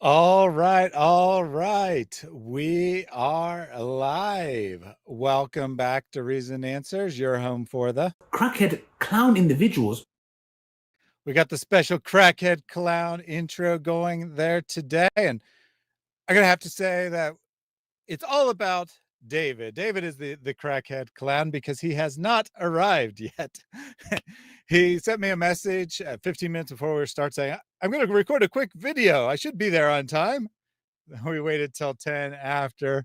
All right, all right. We are live. Welcome back to Reason and Answers. Your home for the crackhead clown individuals. We got the special crackhead clown intro going there today, and I'm gonna have to say that it's all about David. David is the crackhead clown because he has not arrived yet. He sent me a message 15 minutes before we start saying, "I'm going to record a quick video. I should be there on time." We waited till 10 after.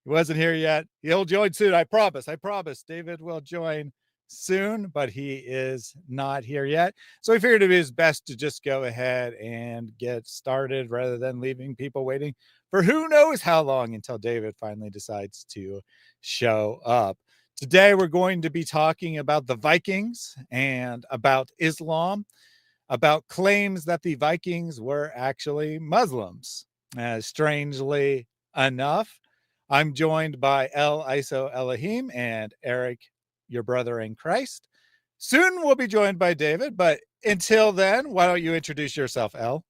He wasn't here yet. He'll join soon. I promise. I promise. David will join soon, but he is not here yet. So we figured it was best to just go ahead and get started rather than leaving people waiting for who knows how long until David finally decides to show up. Today, we're going to be talking about the Vikings and about Islam, about claims that the Vikings were actually Muslims. Strangely enough, I'm joined by Elle ISO Elohim and Eric, your brother in Christ. Soon we'll be joined by David, but until then, why don't you introduce yourself, Elle?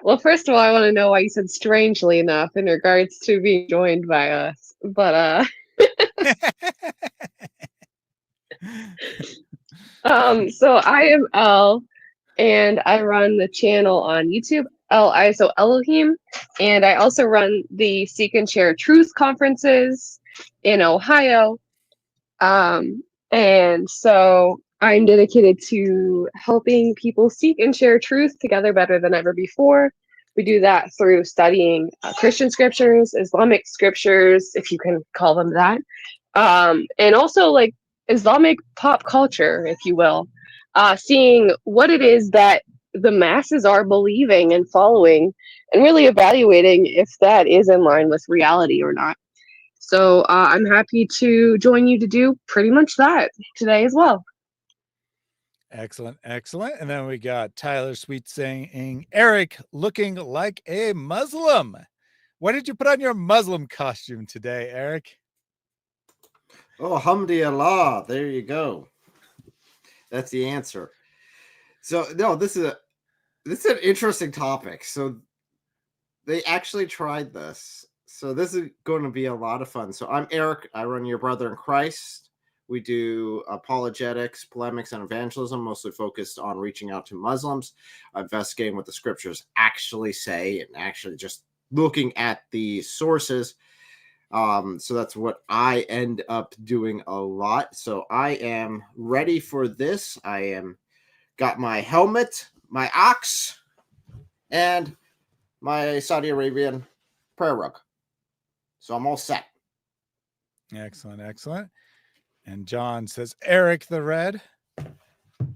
Well, first of all, I want to know why you said strangely enough in regards to being joined by us. But so I am Elle, and I run the channel on YouTube, Elle ISO Elohim, and I also run the Seek and Share Truth conferences in Ohio. And so I'm dedicated to helping people seek and share truth together better than ever before. We do that through studying Christian scriptures, Islamic scriptures, if you can call them that, and also like Islamic pop culture, if you will, seeing what it is that the masses are believing and following, and really evaluating if that is in line with reality or not. So I'm happy to join you to do pretty much that today as well. Excellent, excellent. And then we got Tyler Sweet saying, Eric looking like a Muslim. What did you put on your Muslim costume today, Eric? Oh, alhamdulillah. There you go. That's the answer. So no, this is an interesting topic. So they actually tried this. So this is going to be a lot of fun. So I'm Eric. I run Your Brother in Christ. We do apologetics, polemics, and evangelism, mostly focused on reaching out to Muslims, investigating what the scriptures actually say, and actually just looking at the sources. So that's what I end up doing a lot. So I am ready for this. I am got my helmet, my ox, and my Saudi Arabian prayer rug. So I'm all set. Excellent, excellent. And John says, Eric the Red.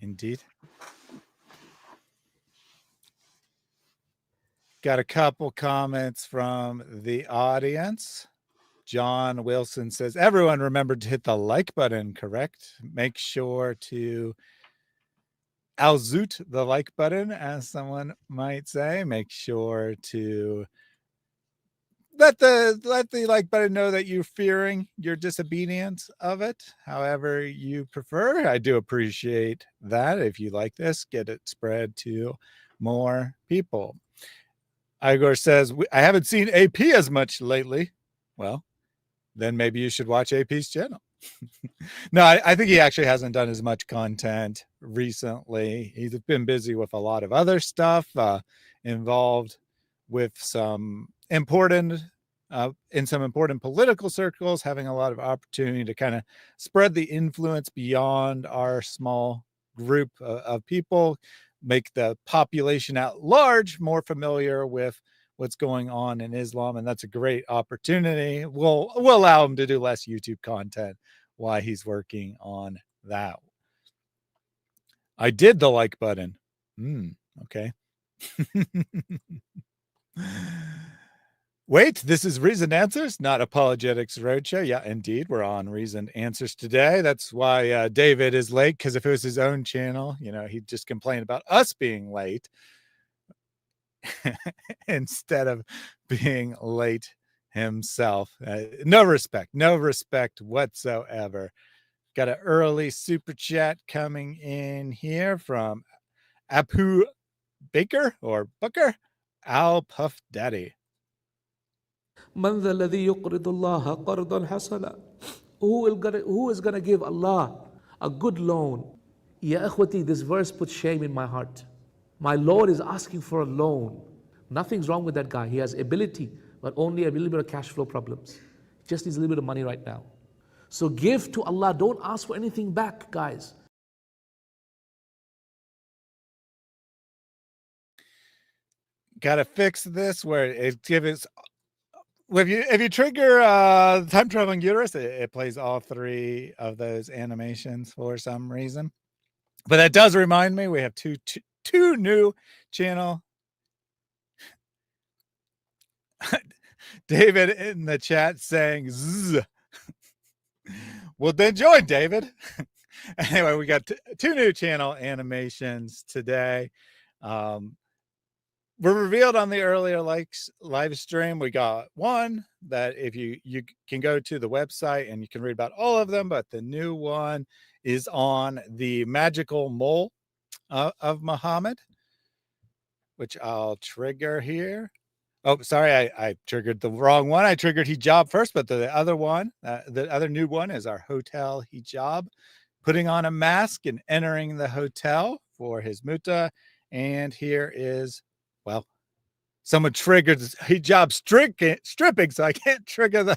Indeed. Got a couple comments from the audience. John Wilson says, everyone remembered to hit the like button, correct? Make sure to alzoot the like button, as someone might say. Make sure to let the like button know that you're fearing your disobedience of it, however you prefer. I do appreciate that. If you like this, get it spread to more people. Igor says, I haven't seen AP as much lately. Well, then maybe you should watch AP's channel. No, I think he actually hasn't done as much content recently. He's been busy with a lot of other stuff, involved with some important, in some important political circles, having a lot of opportunity to kind of spread the influence beyond our small group of people, make the population at large more familiar with what's going on in Islam. And that's a great opportunity. We'll allow him to do less YouTube content while he's working on that. I did the like button. Okay. Wait, this is Reasoned Answers, not Apologetics Roadshow. Yeah, indeed, we're on Reasoned Answers today. That's why David is late, because if it was his own channel, he'd just complain about us being late instead of being late himself. No respect whatsoever. Got an early super chat coming in here from Apu Baker or Booker. Al Puff Daddy. من ذا الذي يقرض الله قرضا حسنا? Who is gonna give Allah a good loan? Ya akhwati, this verse puts shame in my heart. My Lord is asking for a loan. Nothing's wrong with that guy. He has ability, but only a little bit of cash flow problems. He just needs a little bit of money right now. So give to Allah. Don't ask for anything back, guys. Got to fix this where it gives. If you trigger time traveling uterus, it plays all three of those animations for some reason. But that does remind me, we have two new channel. David in the chat saying Zzz. Well, then join, David. Anyway, we got two new channel animations today. Were revealed on the earlier live stream. We got one that if you can go to the website and you can read about all of them, but the new one is on the magical mole of Muhammad, which I'll trigger here. Oh, sorry, I triggered the wrong one. I triggered hijab first, but the other one, the other new one is our hotel hijab, putting on a mask and entering the hotel for his muta. And here is, well, someone triggered hijab stripping, so I can't trigger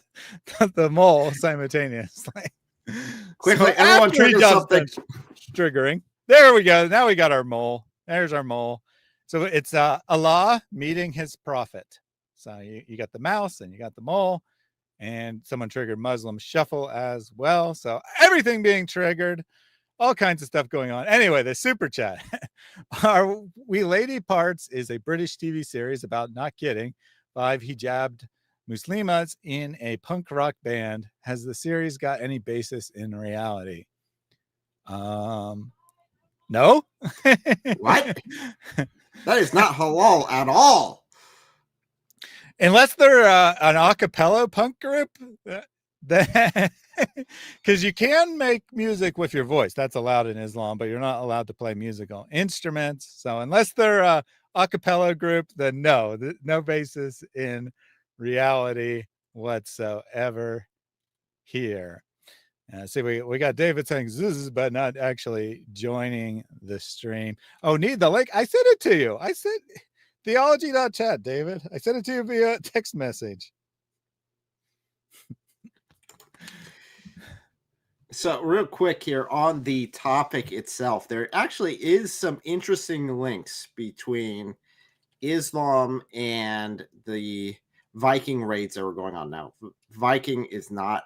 the mole simultaneously. Quickly, So everyone trigger something. Triggering. There we go. Now we got our mole. There's our mole. So it's Allah meeting his prophet. So you got the mouse and you got the mole, and someone triggered Muslim shuffle as well. So everything being triggered, all kinds of stuff going on. Anyway, the super chat. Our We Lady Parts is a British TV series about, not kidding, 5 hijabbed Muslimas in a punk rock band. Has the series got any basis in reality? No. What? That is not halal at all. Unless they're an a cappella punk group, because you can make music with your voice. That's allowed in Islam, but you're not allowed to play musical instruments. So unless they're a cappella group, then no basis in reality whatsoever here. See, we got David saying zzz, but not actually joining the stream. Oh, need the link? I sent it to you. I sent theology.chat, David. I sent it to you via text message. So real quick here on the topic itself, there actually is some interesting links between Islam and the Viking raids that were going on now. Viking is not,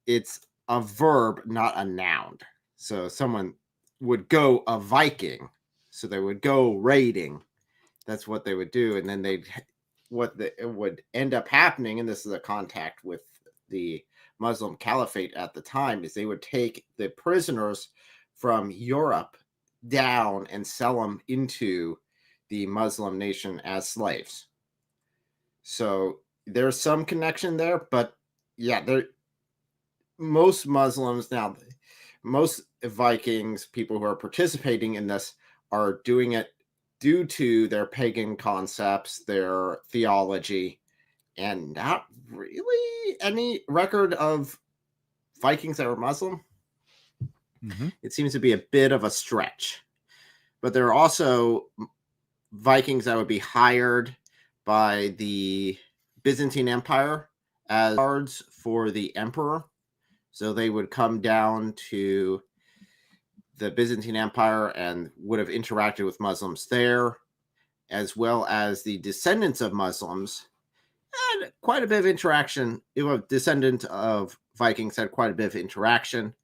it's a verb, not a noun. So someone would go a Viking. So they would go raiding. That's what they would do. And then it would end up happening, and this is a contact with the Muslim Caliphate at the time, is they would take the prisoners from Europe down and sell them into the Muslim nation as slaves. So there's some connection there, but yeah, most Muslims now, most Vikings, people who are participating in this, are doing it due to their pagan concepts, their theology, and not really any record of Vikings that were Muslim. Mm-hmm. It seems to be a bit of a stretch. But there are also Vikings that would be hired by the Byzantine Empire as guards for the emperor. So they would come down to the Byzantine Empire and would have interacted with Muslims there, as well as the descendants of Muslims had quite a bit of interaction. A descendant of Vikings had quite a bit of interaction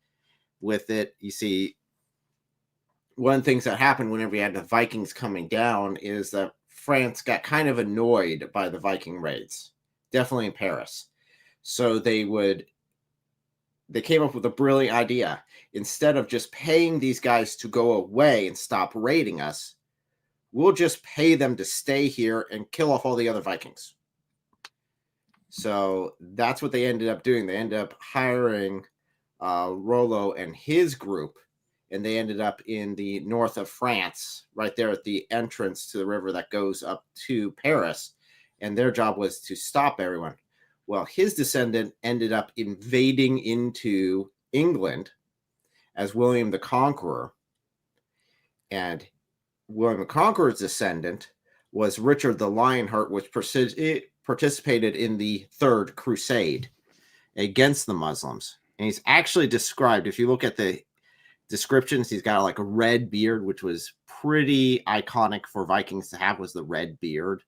with it. You see, one of the things that happened whenever you had the Vikings coming down is that France got kind of annoyed by the Viking raids, definitely in Paris. So they came up with a brilliant idea. Instead of just paying these guys to go away and stop raiding us, we'll just pay them to stay here and kill off all the other Vikings. So that's what they ended up doing. They ended up hiring Rollo and his group and they ended up in the north of France, right there at the entrance to the river that goes up to Paris. And their job was to stop everyone. Well, his descendant ended up invading into England as William the Conqueror. And William the Conqueror's descendant was Richard the Lionheart, which participated in the Third Crusade against the Muslims. And he's actually described, if you look at the descriptions, he's got like a red beard, which was pretty iconic for Vikings to have, was the red beard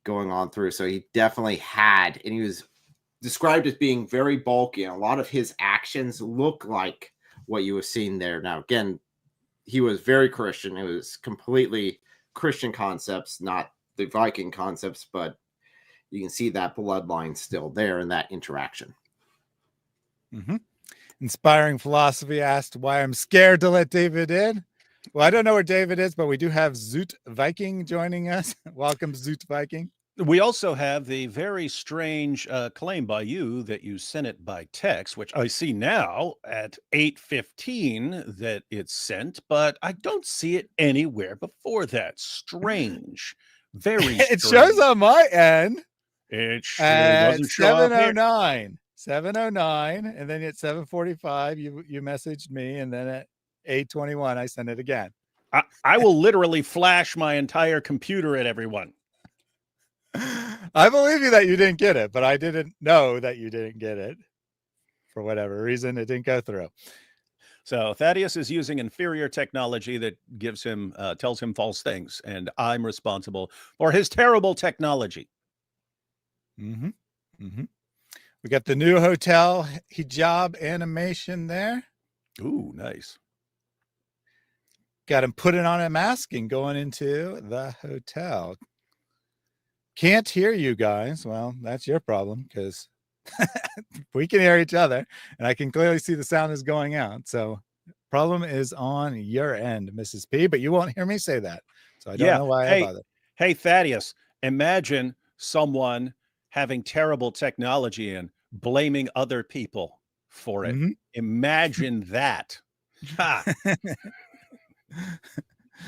going on through. So he definitely had, and he was described as being very bulky, and a lot of his actions look like what you have seen there. Now, again, he was very Christian. It was completely Christian concepts, not the Viking concepts, but you can see that bloodline still there in that interaction. Mm-hmm. Inspiring Philosophy asked why I'm scared to let David in. Well, I don't know where David is, but we do have Zoot Viking joining us. Welcome, Zoot Viking. We also have the very strange claim by you that you sent it by text, which I see now at 8:15 that it's sent, but I don't see it anywhere before that. Strange. Very strange. It shows on my end. It sure doesn't show up here. 7:09, and then at 7:45 you messaged me, and then at 8:21 I sent it again. I will literally flash my entire computer at everyone. I believe you that you didn't get it, but I didn't know that you didn't get it. For whatever reason, it didn't go through. So Thaddeus is using inferior technology that gives him, tells him false things, and I'm responsible for his terrible technology. Mm-hmm. Mm-hmm. We got the new hotel hijab animation there. Ooh, nice. Got him putting on a mask and going into the hotel. Can't hear you guys. Well, that's your problem, because we can hear each other, and I can clearly see the sound is going out. So problem is on your end, Mrs. P, but you won't hear me say that. So I don't know why I bother. Hey, Thaddeus, imagine someone having terrible technology and blaming other people for it. Mm-hmm. Imagine that.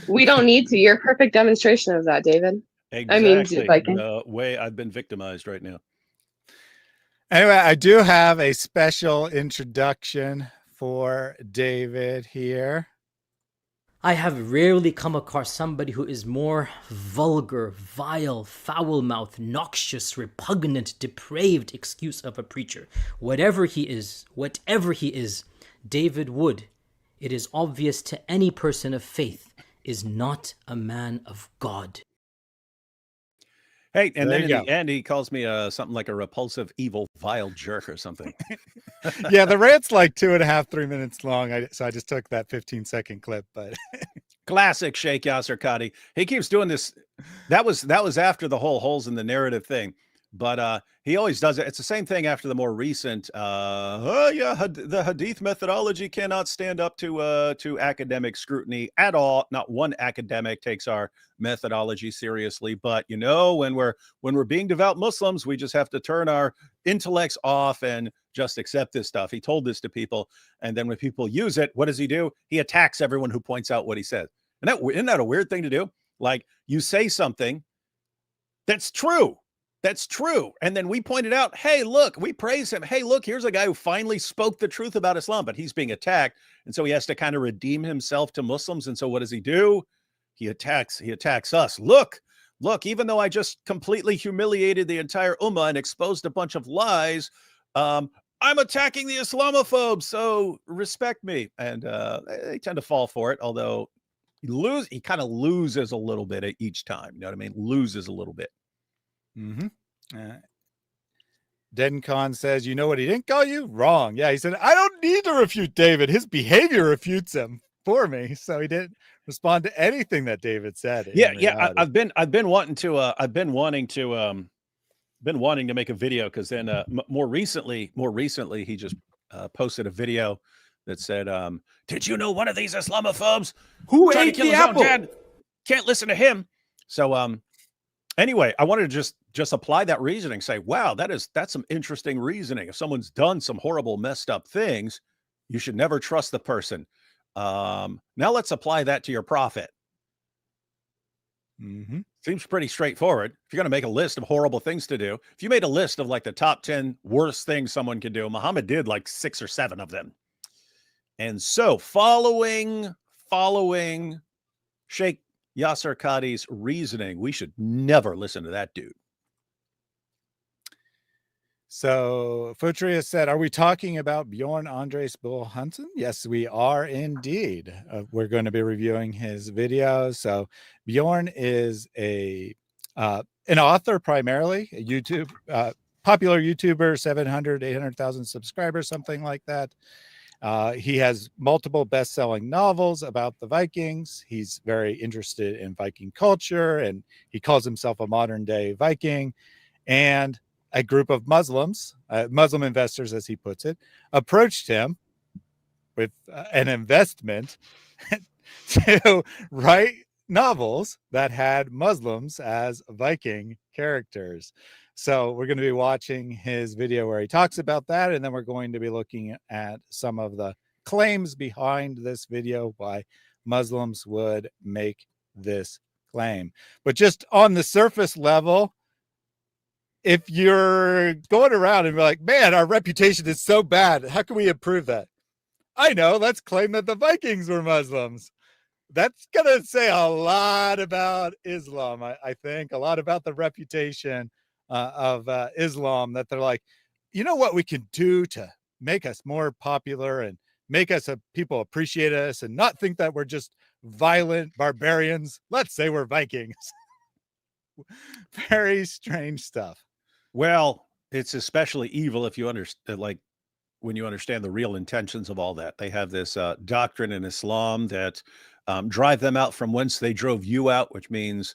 We don't need to. You're a perfect demonstration of that, David. Exactly. I mean, the way I've been victimized right now. Anyway, I do have a special introduction for David here. I have rarely come across somebody who is more vulgar, vile, foul-mouthed, noxious, repugnant, depraved excuse of a preacher. Whatever he is, David Wood, it is obvious to any person of faith, is not a man of God. Hey, and then in the end, he calls me something like a repulsive, evil, vile jerk or something. Yeah, the rant's like 2.5, 3 minutes long. So I just took that 15-second clip. But classic Sheikh Yasser Qadi. He keeps doing this. That was after the whole holes in the narrative thing. But he always does it. It's the same thing after the more recent, the Hadith methodology cannot stand up to academic scrutiny at all. Not one academic takes our methodology seriously. But you know, when we're being devout Muslims, we just have to turn our intellects off and just accept this stuff. He told this to people, and then when people use it, what does he do? He attacks everyone who points out what he said. And isn't that a weird thing to do? Like, you say something that's true. That's true. And then we pointed out, hey, look, we praise him. Hey, look, here's a guy who finally spoke the truth about Islam, but he's being attacked. And so he has to kind of redeem himself to Muslims. And so what does he do? He attacks us. Look, even though I just completely humiliated the entire ummah and exposed a bunch of lies, I'm attacking the Islamophobes. So respect me. And they tend to fall for it, although he kind of loses a little bit at each time. You know what I mean? Loses a little bit. Mm-hmm. Dencon says, you know what he didn't call you? Wrong. Yeah, he said, I don't need to refute David. His behavior refutes him for me. So he didn't respond to anything that David said. Yeah. I've been wanting to make a video, because then more recently he just posted a video that said, did you know one of these Islamophobes who tried ate to kill the his own apple? dad? Can't listen to him. So anyway, I wanted to just apply that reasoning, say, wow, that's some interesting reasoning. If someone's done some horrible, messed up things, you should never trust the person. Now let's apply that to your prophet. Mm-hmm. Seems pretty straightforward. If you're going to make a list of horrible things to do, if you made a list of like the top 10 worst things someone could do, Muhammad did like 6 or 7 of them. And so following Sheikh Yasser Qadhi's reasoning, we should never listen to that dude. So Futria said, are we talking about Bjorn Andreas Bull-Hansen? Yes, we are indeed. We're going to be reviewing his videos. So Bjorn is an author primarily, a YouTube, popular YouTuber, 700, 800,000 subscribers, something like that. He has multiple best-selling novels about the Vikings. He's very interested in Viking culture, and he calls himself a modern-day Viking. And a group of Muslims, Muslim investors, as he puts it, approached him with an investment to write novels that had Muslims as Viking characters. So we're going to be watching his video where he talks about that, and then we're going to be looking at some of the claims behind this video, why Muslims would make this claim. But just on the surface level, if you're going around and be like, man, our reputation is so bad, how can we improve that? I know, let's claim that the Vikings were Muslims. That's going to say a lot about Islam, I think, a lot about the reputation of Islam, that they're like, you know what we can do to make us more popular and make us people appreciate us and not think that we're just violent barbarians. Let's say we're Vikings. Very strange stuff. Well, it's especially evil if you understand, like when you understand the real intentions of all that. They have this doctrine in Islam that drive them out from whence they drove you out, which means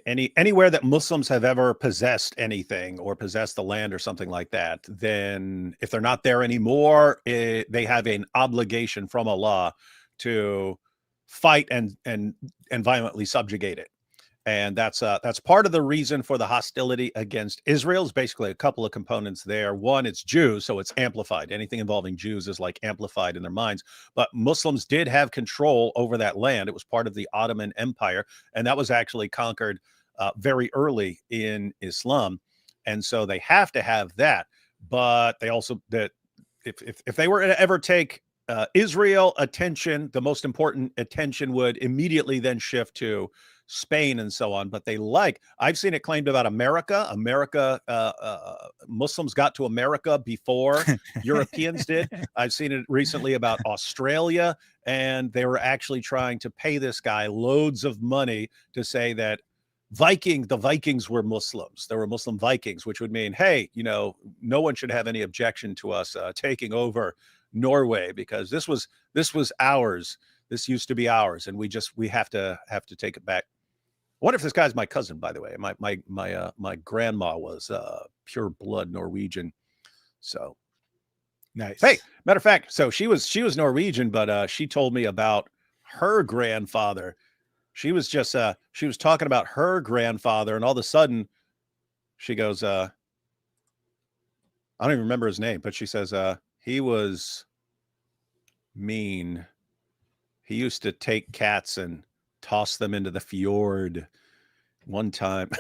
anywhere that Muslims have ever possessed anything or possessed the land or something like that, then if they're not there anymore, they have an obligation from Allah to fight and violently subjugate it. And that's part of the reason for the hostility against Israel. Is basically a couple of components there. One, it's Jews, so it's amplified. Anything involving Jews is like amplified in their minds. But Muslims did have control over that land. It was part of the Ottoman Empire, and that was actually conquered very early in Islam. And so they have to have that. But they also, that if they were to ever take Israel attention, the most important attention would immediately then shift to Spain and so on. But I've seen it claimed about America. Muslims got to America before Europeans did. I've seen it recently about Australia, and they were actually trying to pay this guy loads of money to say that the Vikings were Muslims. There were Muslim Vikings, which would mean, hey, no one should have any objection to us taking over Norway, because this was ours. This used to be ours, and we have to take it back. I wonder if this guy's my cousin, by the way. My grandma was pure blood Norwegian. So nice. Hey, matter of fact, so she was Norwegian, but she told me about her grandfather. She was talking about her grandfather, and all of a sudden she goes, I don't even remember his name, but she says he was mean. He used to take cats and toss them into the fjord one time.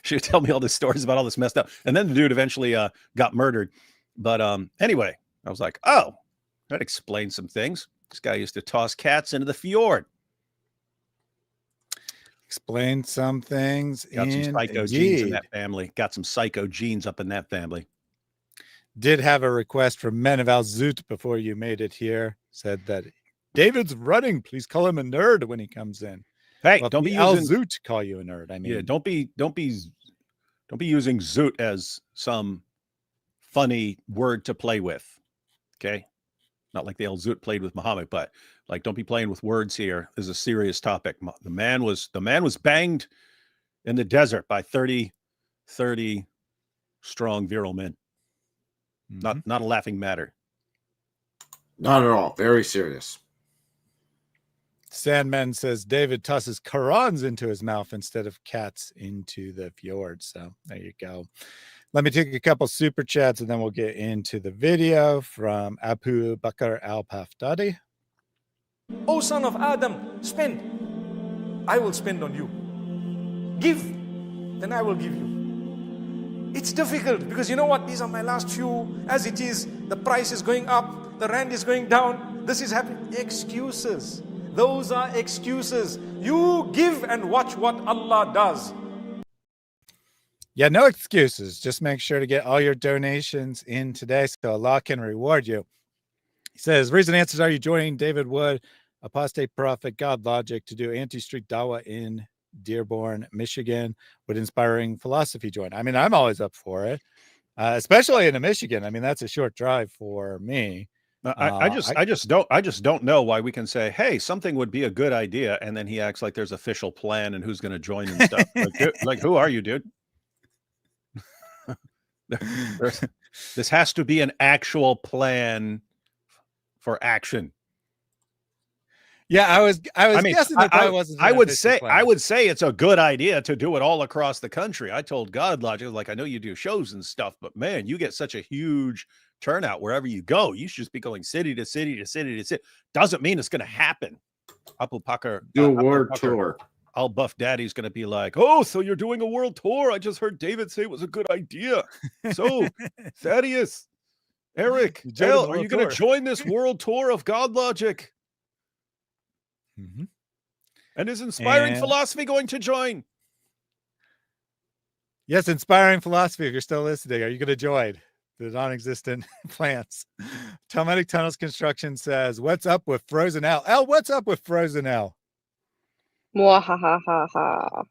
She would tell me all these stories about all this messed up. And then the dude eventually got murdered. But anyway, I was like, oh, that explains some things. This guy used to toss cats into the fjord. Explain some things. Got some psycho genes in that family. Got some psycho genes up in that family. Did have a request from Men of Al Zut before you made it here. Said that David's running. Please call him a nerd when he comes in. Hey, well, don't be Al using Zut call you a nerd. I mean, yeah, don't be using Zoot as some funny word to play with. Okay, not like the El Zoot played with Muhammad, but like, don't be playing with words here. This is a serious topic. The man was banged in the desert by 30 strong virile men. mm-hmm. Not a laughing matter. Not at all. Very serious. Sandman says David tosses Qurans into his mouth instead of cats into the fjord. So there you go. Let me take a couple super chats and then we'll get into the video from Abu Bakr al-Pafdadi. O son of Adam, spend. I will spend on you. Give, then I will give you. It's difficult because you know what? These are my last few. As it is, the price is going up, the rand is going down, this is happening. Excuses. Those are excuses. You give and watch what Allah does. Yeah, no excuses. Just make sure to get all your donations in today so Allah can reward you. He says, reason answers are you joining David Wood, apostate prophet, God Logic, to do anti-street Dawah in Dearborn, Michigan. Would inspiring philosophy join? I mean, I'm always up for it, especially in Michigan. I mean, that's a short drive for me. I just don't know why we can say, hey, something would be a good idea, and then he acts like there's official plan and who's going to join and stuff. Like, who are you, dude? This has to be an actual plan for action. Yeah, I was guessing that that wasn't. I would say it's a good idea to do it all across the country. I told God Logic, like, I know you do shows and stuff, but man, you get such a huge turnout wherever you go. You should just be going city to city to city to city. Doesn't mean it's going to happen. Abu Bakr, do a world tour. All Buff Daddy's going to be like, oh, so you're doing a world tour? I just heard David say it was a good idea. So, Thaddeus, Eric, Elle, are you going to join this world tour of God Logic? Mm-hmm. And is Inspiring Philosophy going to join? Yes, Inspiring Philosophy, if you're still listening, are you going to join the non-existent plans? Talmudic Tunnels Construction says, what's up with Frozen Elle? Elle, what's up with Frozen Elle? Mwahahaha.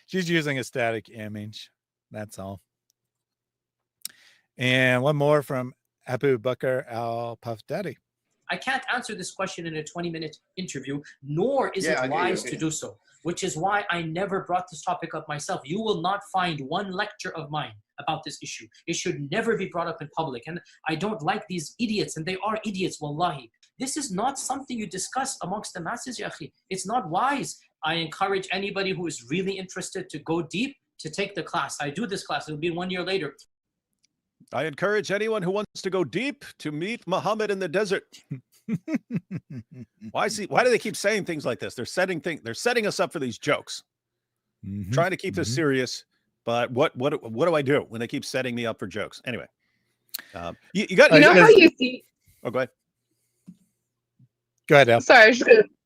She's using a static image. That's all. And one more from Abu Bakr al-Pafdadi. I can't answer this question in a 20-minute interview, nor is it wise to do so, which is why I never brought this topic up myself. You will not find one lecture of mine about this issue. It should never be brought up in public. And I don't like these idiots, and they are idiots, wallahi. This is not something you discuss amongst the masses, ya akhi. It's not wise. I encourage anybody who is really interested to go deep to take the class. I do this class. It'll be 1 year later. I encourage anyone who wants to go deep to meet Muhammad in the desert. Why do they keep saying things like this? They're setting us up for these jokes. Mm-hmm. Trying to keep this serious, but what do I do when they keep setting me up for jokes? Anyway, you got. You know how you see. Oh, go ahead. Go ahead, Elle. Sorry,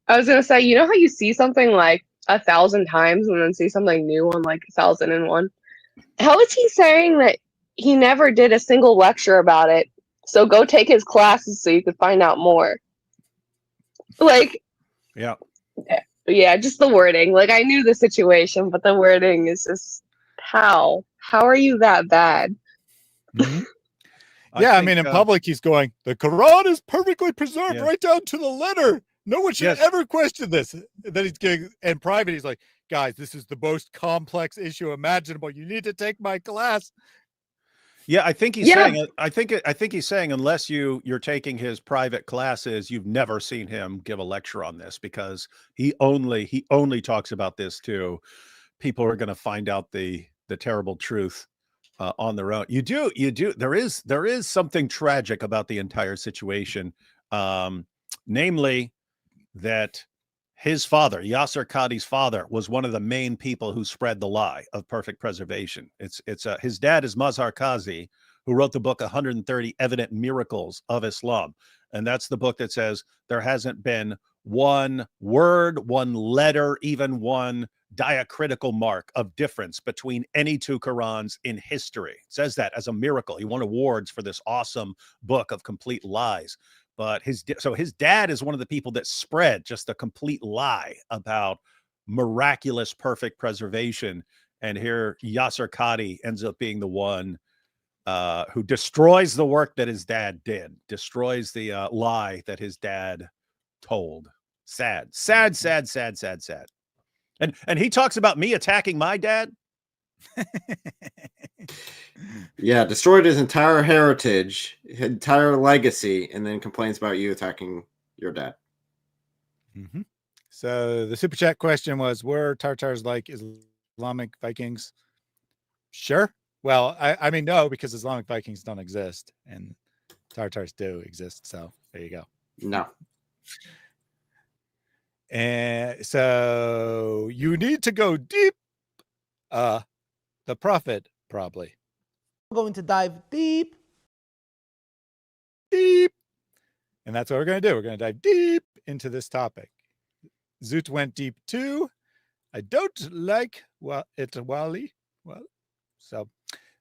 I was gonna say, you know how you see something like 1,000 times and then see something new on like 1,001? How is he saying that he never did a single lecture about it? So go take his classes so you could find out more. Like, yeah, just the wording. Like, I knew the situation, but the wording is just how are you that bad? Mm-hmm. I mean, in public, he's going, the Quran is perfectly preserved right down to the letter. No one should ever question this. And then he's getting, in private, he's like, guys, this is the most complex issue imaginable. You need to take my class. Yeah, I think he's saying. I think he's saying unless you're taking his private classes, you've never seen him give a lecture on this, because he only talks about this to people who are going to find out the terrible truth on their own. You do. There is something tragic about the entire situation, namely that his father, Yasser Qadhi's father, was one of the main people who spread the lie of perfect preservation. It's his dad is Mazhar Qazi, who wrote the book 130 Evident Miracles of Islam. And that's the book that says there hasn't been one word, one letter, even one diacritical mark of difference between any two Qurans in history. It says that as a miracle. He won awards for this awesome book of complete lies. But his dad is one of the people that spread just a complete lie about miraculous perfect preservation. And here Yasser Qadhi ends up being the one who destroys the work that his dad did, destroys the lie that his dad told. Sad. And he talks about me attacking my dad. Yeah, destroyed his entire heritage, his entire legacy, and then complains about you attacking your dad. Mm-hmm. So the super chat question was, were Tartars like Islamic Vikings? Sure. Well, I mean, no, because Islamic Vikings don't exist and Tartars do exist. So there you go. No. And so you need to go deep. The prophet, probably. We're going to dive deep. Deep. And that's what we're going to do. We're going to dive deep into this topic. Zoot went deep too. I don't like it, Wally. Well, so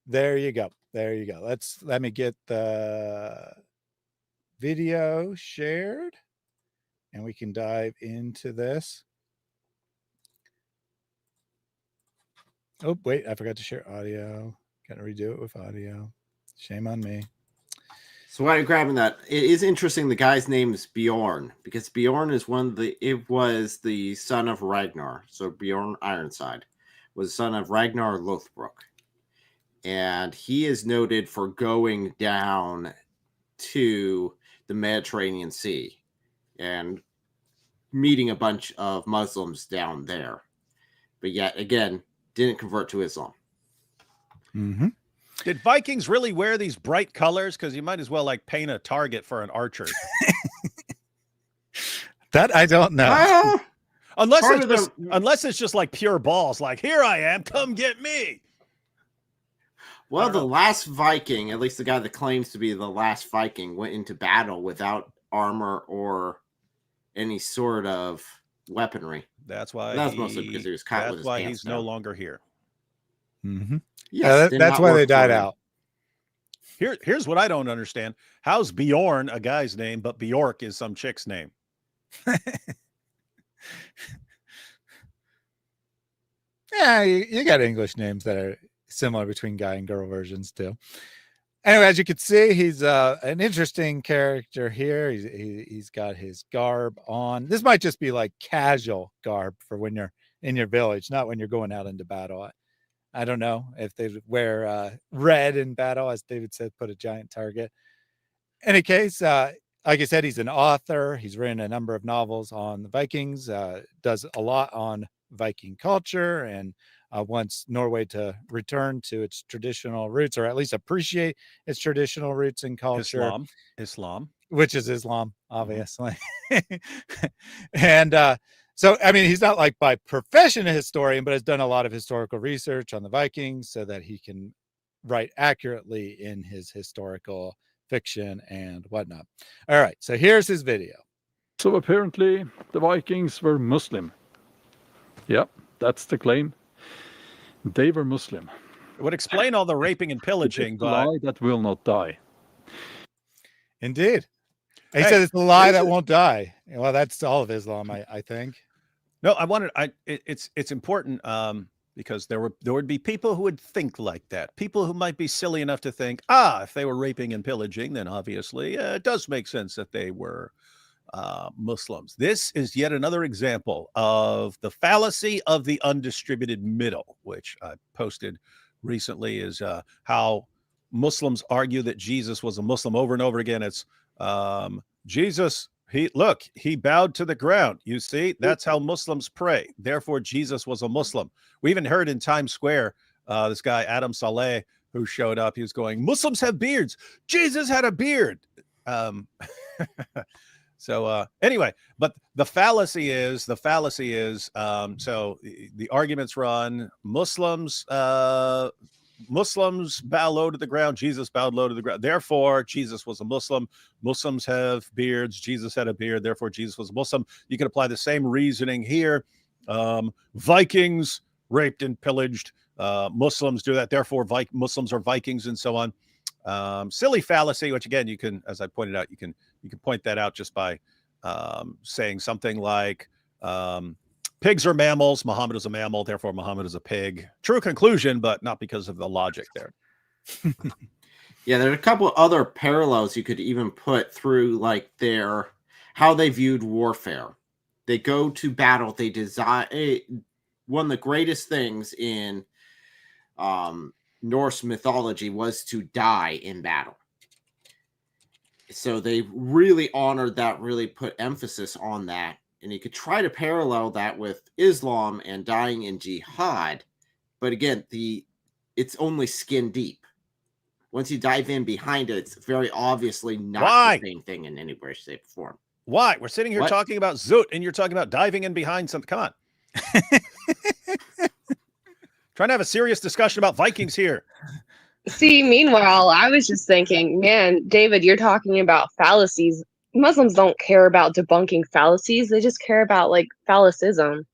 there you go. There you go. Let me get the video shared and we can dive into this. Oh, wait, I forgot to share audio. Got to redo it with audio. Shame on me. So while you're grabbing that, it is interesting. The guy's name is Bjorn because Bjorn is it was the son of Ragnar. So Bjorn Ironside was the son of Ragnar Lothbrok. And he is noted for going down to the Mediterranean Sea and meeting a bunch of Muslims down there. But yet again, didn't convert to Islam. Mm-hmm. Did Vikings really wear these bright colors? Because you might as well like paint a target for an archer. That I don't know. Unless it's just like pure balls, like here I am, come get me. Well, the last Viking, at least the guy that claims to be the last Viking, went into battle without armor or any sort of weaponry. That's why that was mostly because he was caught with his That's why pants he's down. no longer here. Mm-hmm. Yes, that's why they died out. Here's what I don't understand. How's Bjorn a guy's name, but Bjork is some chick's name? Yeah, you got English names that are similar between guy and girl versions too. Anyway, as you can see, he's an interesting character here. He's got his garb on. This might just be like casual garb for when you're in your village, not when you're going out into battle. I don't know if they wear red in battle, as David said, put a giant target. Any case, like I said, he's an author. He's written a number of novels on the Vikings, does a lot on Viking culture, and wants Norway to return to its traditional roots, or at least appreciate its traditional roots and culture. Islam. Which is Islam, obviously. And so, I mean, he's not like by profession a historian, but has done a lot of historical research on the Vikings so that he can write accurately in his historical fiction and whatnot. All right, so here's his video. So apparently the Vikings were Muslim. Yep, that's the claim. They were Muslim. It would explain all the raping and pillaging, but lie that will not die. Indeed. He said it's a lie that won't die. Well, that's all of Islam, I think. No, it's important because there would be people who would think like that. People who might be silly enough to think, if they were raping and pillaging, then obviously it does make sense that they were Muslims. This is yet another example of the fallacy of the undistributed middle, which I posted recently, is how Muslims argue that Jesus was a Muslim over and over again. It's Jesus, he bowed to the ground. You see, that's how Muslims pray. Therefore, Jesus was a Muslim. We even heard in Times Square, this guy, Adam Saleh, who showed up, he was going, Muslims have beards. Jesus had a beard. So anyway, but the fallacy is, so the arguments run, Muslims bow low to the ground. Jesus bowed low to the ground. Therefore, Jesus was a Muslim. Muslims have beards. Jesus had a beard. Therefore, Jesus was a Muslim. You can apply the same reasoning here. Vikings raped and pillaged. Muslims do that. Therefore, Muslims are Vikings, and so on. Silly fallacy, which again, you can, as I pointed out, you can point that out just by saying something like, pigs are mammals. Muhammad is a mammal. Therefore, Muhammad is a pig. True conclusion, but not because of the logic there. Yeah, there are a couple of other parallels you could even put through, like how they viewed warfare. They go to battle. They design one of the greatest things in Norse mythology was to die in battle. So they really honored that, really put emphasis on that. And you could try to parallel that with Islam and dying in jihad, But again, it's only skin deep. Once you dive in behind it, it's very obviously not the same thing in any way, shape, or form. Why? We're sitting here talking about Zoot, and you're talking about diving in behind something. Come on. Trying to have a serious discussion about Vikings here. See, meanwhile, I was just thinking, man, David, you're talking about fallacies. Muslims don't care about debunking fallacies. They just care about like phallicism.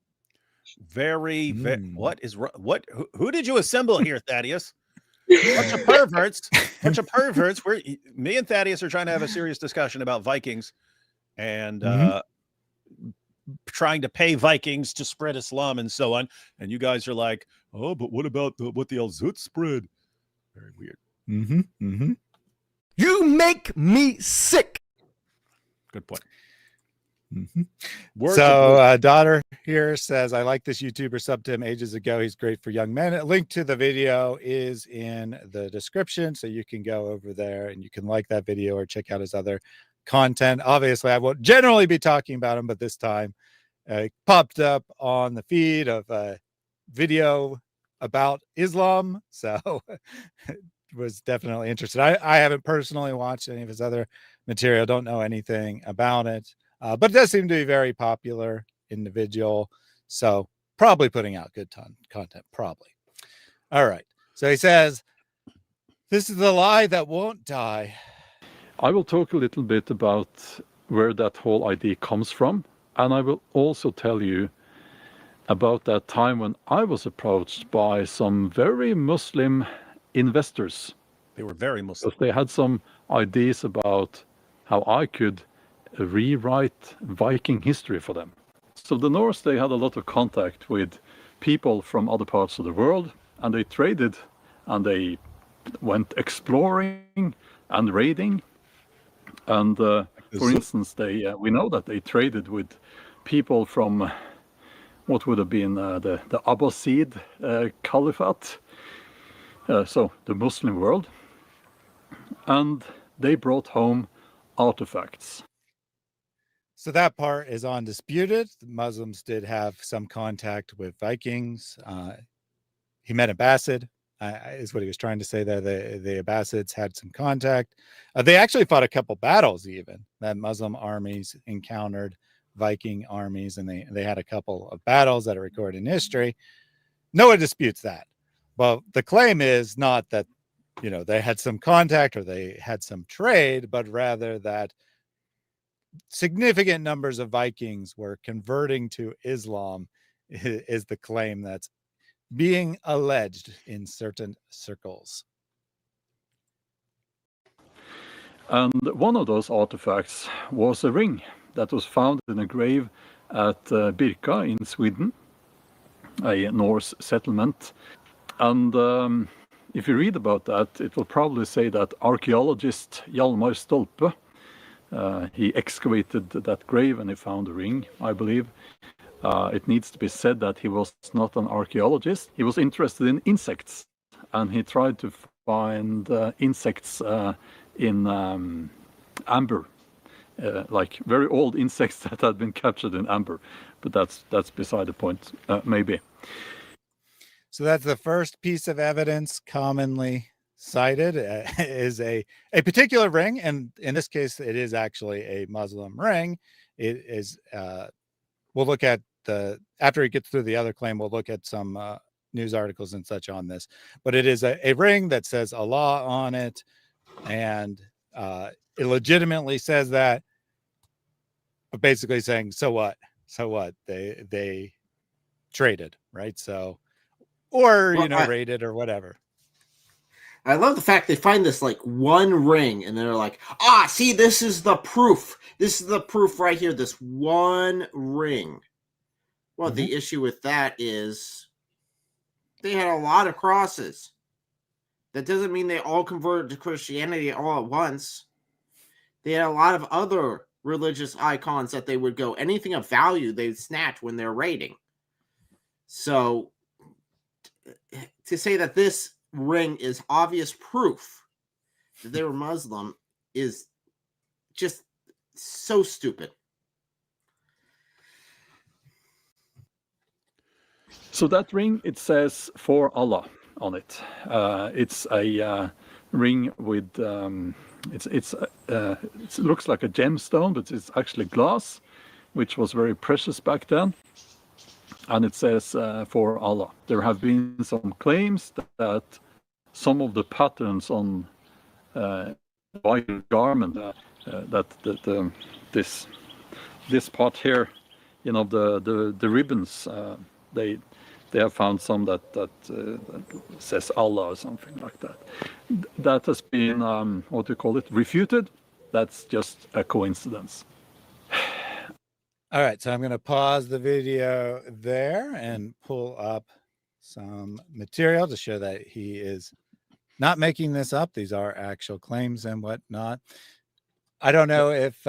Who did you assemble here, Thaddeus? Bunch of perverts. Me and Thaddeus are trying to have a serious discussion about Vikings and trying to pay Vikings to spread Islam and so on. And you guys are like, oh, but what about what the Al-Zut spread? Very weird. You make me sick. Good point. So daughter here says, I like this YouTuber, subbed to him ages ago. He's great for young men. A link to the video is in the description, so you can go over there and you can like that video or check out his other content. Obviously, I won't generally be talking about him, but this time popped up on the feed of a video about Islam, so was definitely interested. I haven't personally watched any of his other material, don't know anything about it, but it does seem to be very popular individual, so probably putting out good content, probably. All right, so he says, this is the lie that won't die. I will talk a little bit about where that whole idea comes from, and I will also tell you about that time when I was approached by some very Muslim investors. They were very Muslim. Because they had some ideas about how I could rewrite Viking history for them. So the Norse, they had a lot of contact with people from other parts of the world, and they traded, and they went exploring and raiding. And for instance, we know that they traded with people from what would have been the Abbasid Caliphate, so the Muslim world, and they brought home artifacts. So that part is undisputed. The Muslims did have some contact with Vikings. He met Abbasid, is what he was trying to say there. The Abbasids had some contact. They actually fought a couple battles even, that Muslim armies encountered Viking armies, and they had a couple of battles that are recorded in history. No one disputes that. But the claim is not that, they had some contact or they had some trade, but rather that significant numbers of Vikings were converting to Islam is the claim that's being alleged in certain circles. And one of those artifacts was a ring that was found in a grave at Birka in Sweden, a Norse settlement. And if you read about that, it will probably say that archaeologist Hjalmar Stolpe, he excavated that grave and he found a ring, I believe. It needs to be said that he was not an archaeologist. He was interested in insects, and he tried to find insects in amber, like very old insects that had been captured in amber. But that's beside the point, maybe. So that's the first piece of evidence commonly cited is a particular ring, and in this case, it is actually a Muslim ring. It is. We'll look at after he gets through the other claim, we'll look at some news articles and such on this. But it is a ring that says Allah on it, and it legitimately says that. But basically saying, so what? So what? They traded, right? So, or raided or whatever. I love the fact they find this like one ring and they're like, see, this is the proof. This is the proof right here. This one ring. Well, the issue with that is they had a lot of crosses. That doesn't mean they all converted to Christianity all at once. They had a lot of other religious icons that they would go, anything of value they'd snatch when they're raiding. So to say that this ring is obvious proof that they were Muslim is just so stupid. So that ring, it says for Allah on it. It's a ring with it looks like a gemstone, but it's actually glass, which was very precious back then. And it says for Allah. There have been some claims that some of the patterns on Viking garment, this part here, the ribbons, they have found some that says Allah or something like that. That has been what do you call it, refuted. That's just a coincidence. All right, so I'm going to pause the video there and pull up some material to show that he is not making this up. These are actual claims and whatnot. I don't know if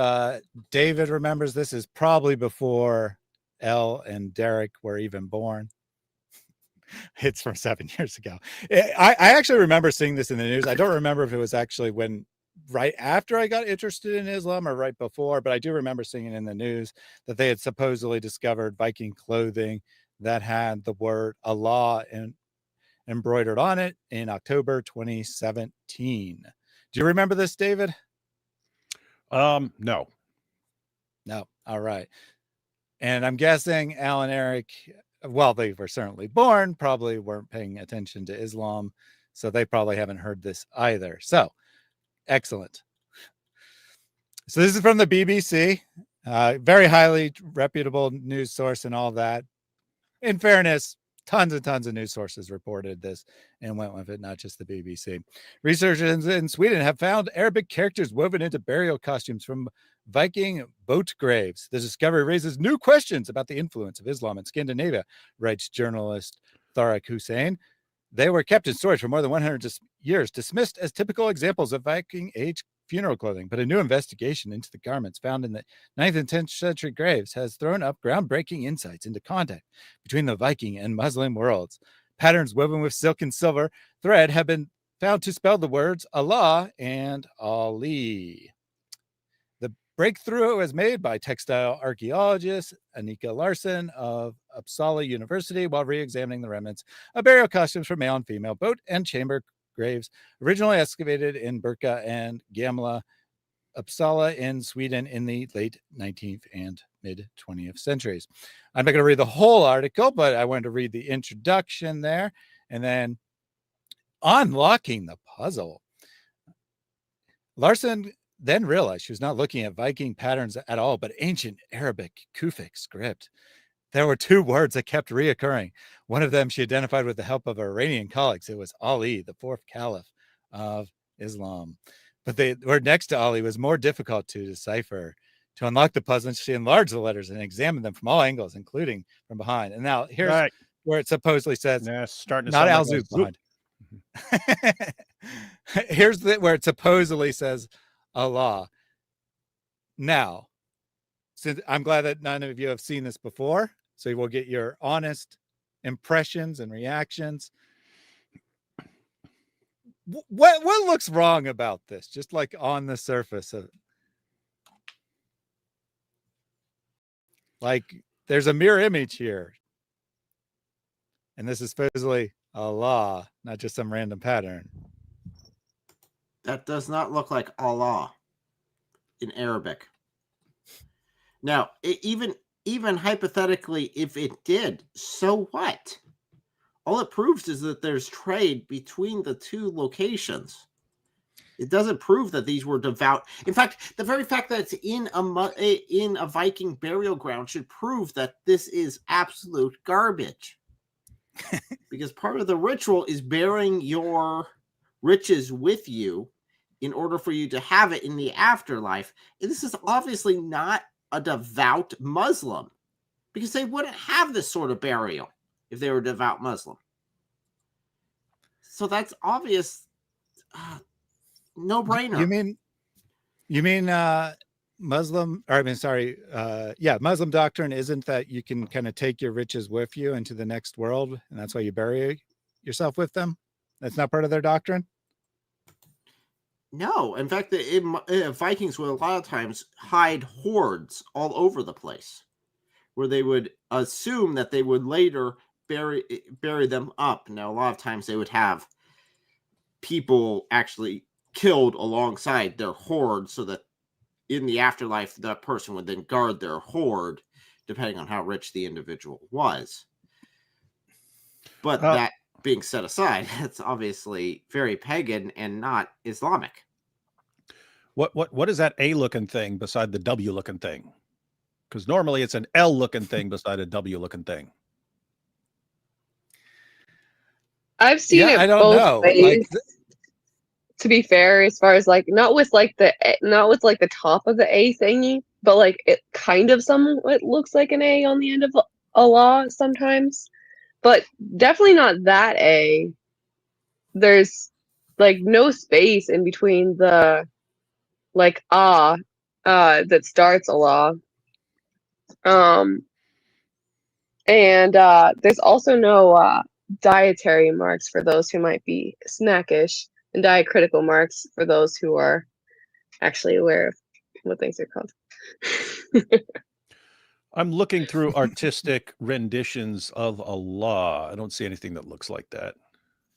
David remembers. This is probably before Elle and Derek were even born. It's from 7 years ago. I actually remember seeing this in the news. I don't remember if it was actually right after I got interested in Islam or right before, but I do remember seeing it in the news that they had supposedly discovered Viking clothing that had the word Allah embroidered on it in October 2017. Do you remember this, David? No. All right. And I'm guessing Al and Eric, well, they were certainly born, probably weren't paying attention to Islam, so they probably haven't heard this either. So excellent. So this is from the BBC, very highly reputable news source and all that. In fairness, tons and tons of news sources reported this and went with it, not just the BBC. Researchers in Sweden have found Arabic characters woven into burial costumes from Viking boat graves. The discovery raises new questions about the influence of Islam in Scandinavia, writes journalist Tharak Hussein. They were kept in storage for more than 100 years, dismissed as typical examples of Viking age funeral clothing. But a new investigation into the garments found in the 9th and 10th century graves has thrown up groundbreaking insights into contact between the Viking and Muslim worlds. Patterns woven with silk and silver thread have been found to spell the words Allah and Ali. The breakthrough was made by textile archaeologist Annika Larsen of Uppsala University while re-examining the remnants of burial costumes for male and female boat and chamber graves originally excavated in Birka and Gamla, Uppsala in Sweden in the late 19th and mid 20th centuries. I'm not going to read the whole article, but I wanted to read the introduction there and then unlocking the puzzle. Larsen then realized she was not looking at Viking patterns at all, but ancient Arabic Kufic script. There were two words that kept reoccurring. One of them she identified with the help of her Iranian colleagues. It was Ali, the fourth caliph of Islam. But the word next to Ali was more difficult to decipher. To unlock the puzzle, she enlarged the letters and examined them from all angles, including from behind. And now here's where it supposedly says, starting to not sound Al-Zouk like behind. Here's where it supposedly says Allah. Now, since I'm glad that none of you have seen this before, so you will get your honest impressions and reactions. What looks wrong about this? Just like on the surface of, like, there's a mirror image here, and this is supposedly Allah, not just some random pattern. That does not look like Allah in Arabic. Now, even hypothetically, if it did, so what? All it proves is that there's trade between the two locations. It doesn't prove that these were devout. In fact, the very fact that it's in a Viking burial ground should prove that this is absolute garbage. Because part of the ritual is bearing your riches with you in order for you to have it in the afterlife. And this is obviously not a devout Muslim, because they wouldn't have this sort of burial if they were a devout Muslim. So that's obvious. No-brainer. You mean Muslim, or I mean, sorry, Muslim doctrine isn't that you can kind of take your riches with you into the next world, and that's why you bury yourself with them? That's not part of their doctrine? No, in fact, the Vikings would a lot of times hide hoards all over the place, where they would assume that they would later bury them up. Now, a lot of times they would have people actually killed alongside their hoard, so that in the afterlife, that person would then guard their hoard, depending on how rich the individual was. But that being set aside, it's obviously very pagan and not Islamic. What is that A looking thing beside the W looking thing? Because normally it's an L looking thing beside a W looking thing. I've seen it I don't both know. ways. To be fair, as far as like not with like the top of the A thingy, but like it kind of somewhat looks like an A on the end of Allah sometimes, but definitely not that A. There's like no space in between the like that starts Allah. And there's also no dietary marks for those who might be snackish, and diacritical marks for those who are actually aware of what things are called. I'm looking through artistic renditions of Allah. I don't see anything that looks like that.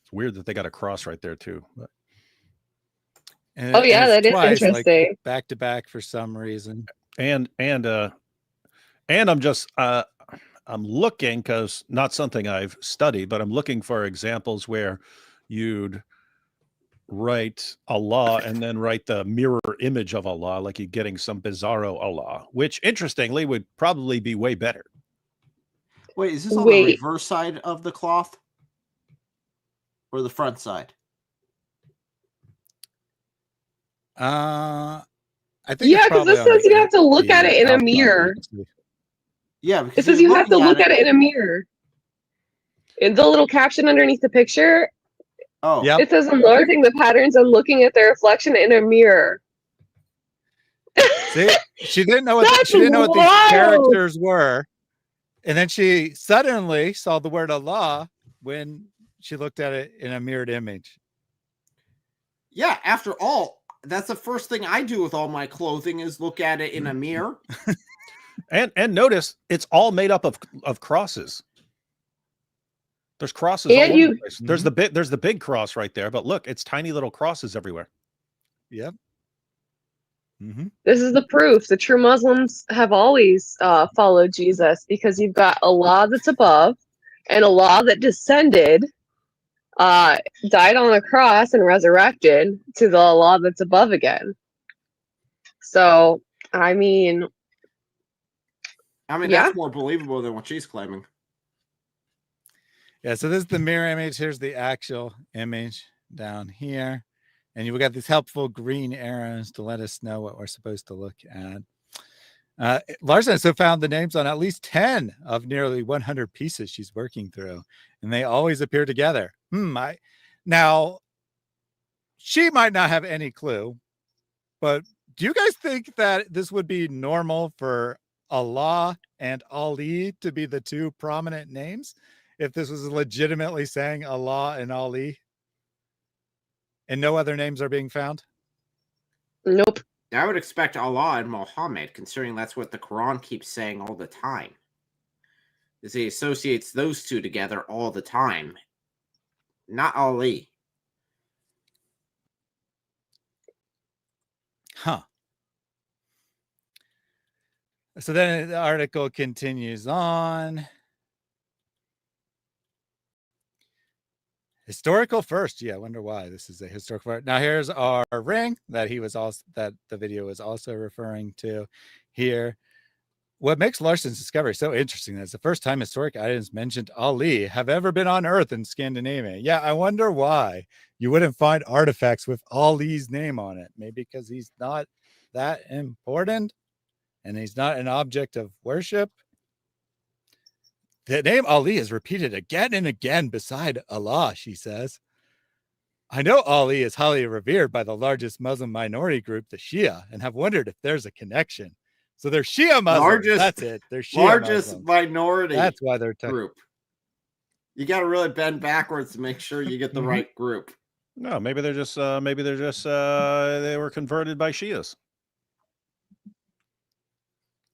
It's weird that they got a cross right there too. But... that is interesting. Like, back to back for some reason. And I'm just I'm looking, because not something I've studied, but I'm looking for examples where you'd write Allah and then write the mirror image of Allah, like you're getting some bizarro Allah, which interestingly would probably be way better. Wait, is this on the reverse side of the cloth or the front side? I think because this says you have to look at it in a mirror. Yeah, it says you have to look at it in a mirror. In the little caption underneath the picture, it says enlarging the patterns and looking at their reflection in a mirror. See, she didn't know what these characters were, and then she suddenly saw the word Allah when she looked at it in a mirrored image. Yeah, after all, that's the first thing I do with all my clothing is look at it in a mirror. And notice it's all made up of crosses. There's crosses all over the place. There's the big cross right there, but look, it's tiny little crosses everywhere. Yep. This is the proof. The true Muslims have always followed Jesus, because you've got Allah that's above and Allah that descended, died on a cross and resurrected to the Allah that's above again. So, I mean, that's more believable than what she's claiming. Yeah, so this is the mirror image. Here's the actual image down here. And we got these helpful green arrows to let us know what we're supposed to look at. Larson also found the names on at least 10 of nearly 100 pieces she's working through, and they always appear together. Now, she might not have any clue, but do you guys think that this would be normal for Allah and Ali to be the two prominent names? If this was legitimately saying Allah and Ali and no other names are being found? Nope. I would expect Allah and Muhammad, considering that's what the Quran keeps saying all the time. Is he associates those two together all the time. Not Ali. Huh. So then the article continues on. Historical first. Yeah, I wonder why this is a historical. Now here's our ring that the video was also referring to here. What makes Larson's discovery so interesting is the first time historic items mentioned Ali have ever been unearthed in Scandinavia. Yeah, I wonder why you wouldn't find artifacts with Ali's name on it. Maybe because he's not that important and he's not an object of worship. The name Ali is repeated again and again beside Allah, she says. I know Ali is highly revered by the largest Muslim minority group, the Shia, and have wondered if there's a connection. So they're Shia Muslims. That's it. They're Shia largest Muslims. Minority. That's why they're group. You got to really bend backwards to make sure you get the right group. No, maybe they're just they were converted by Shias.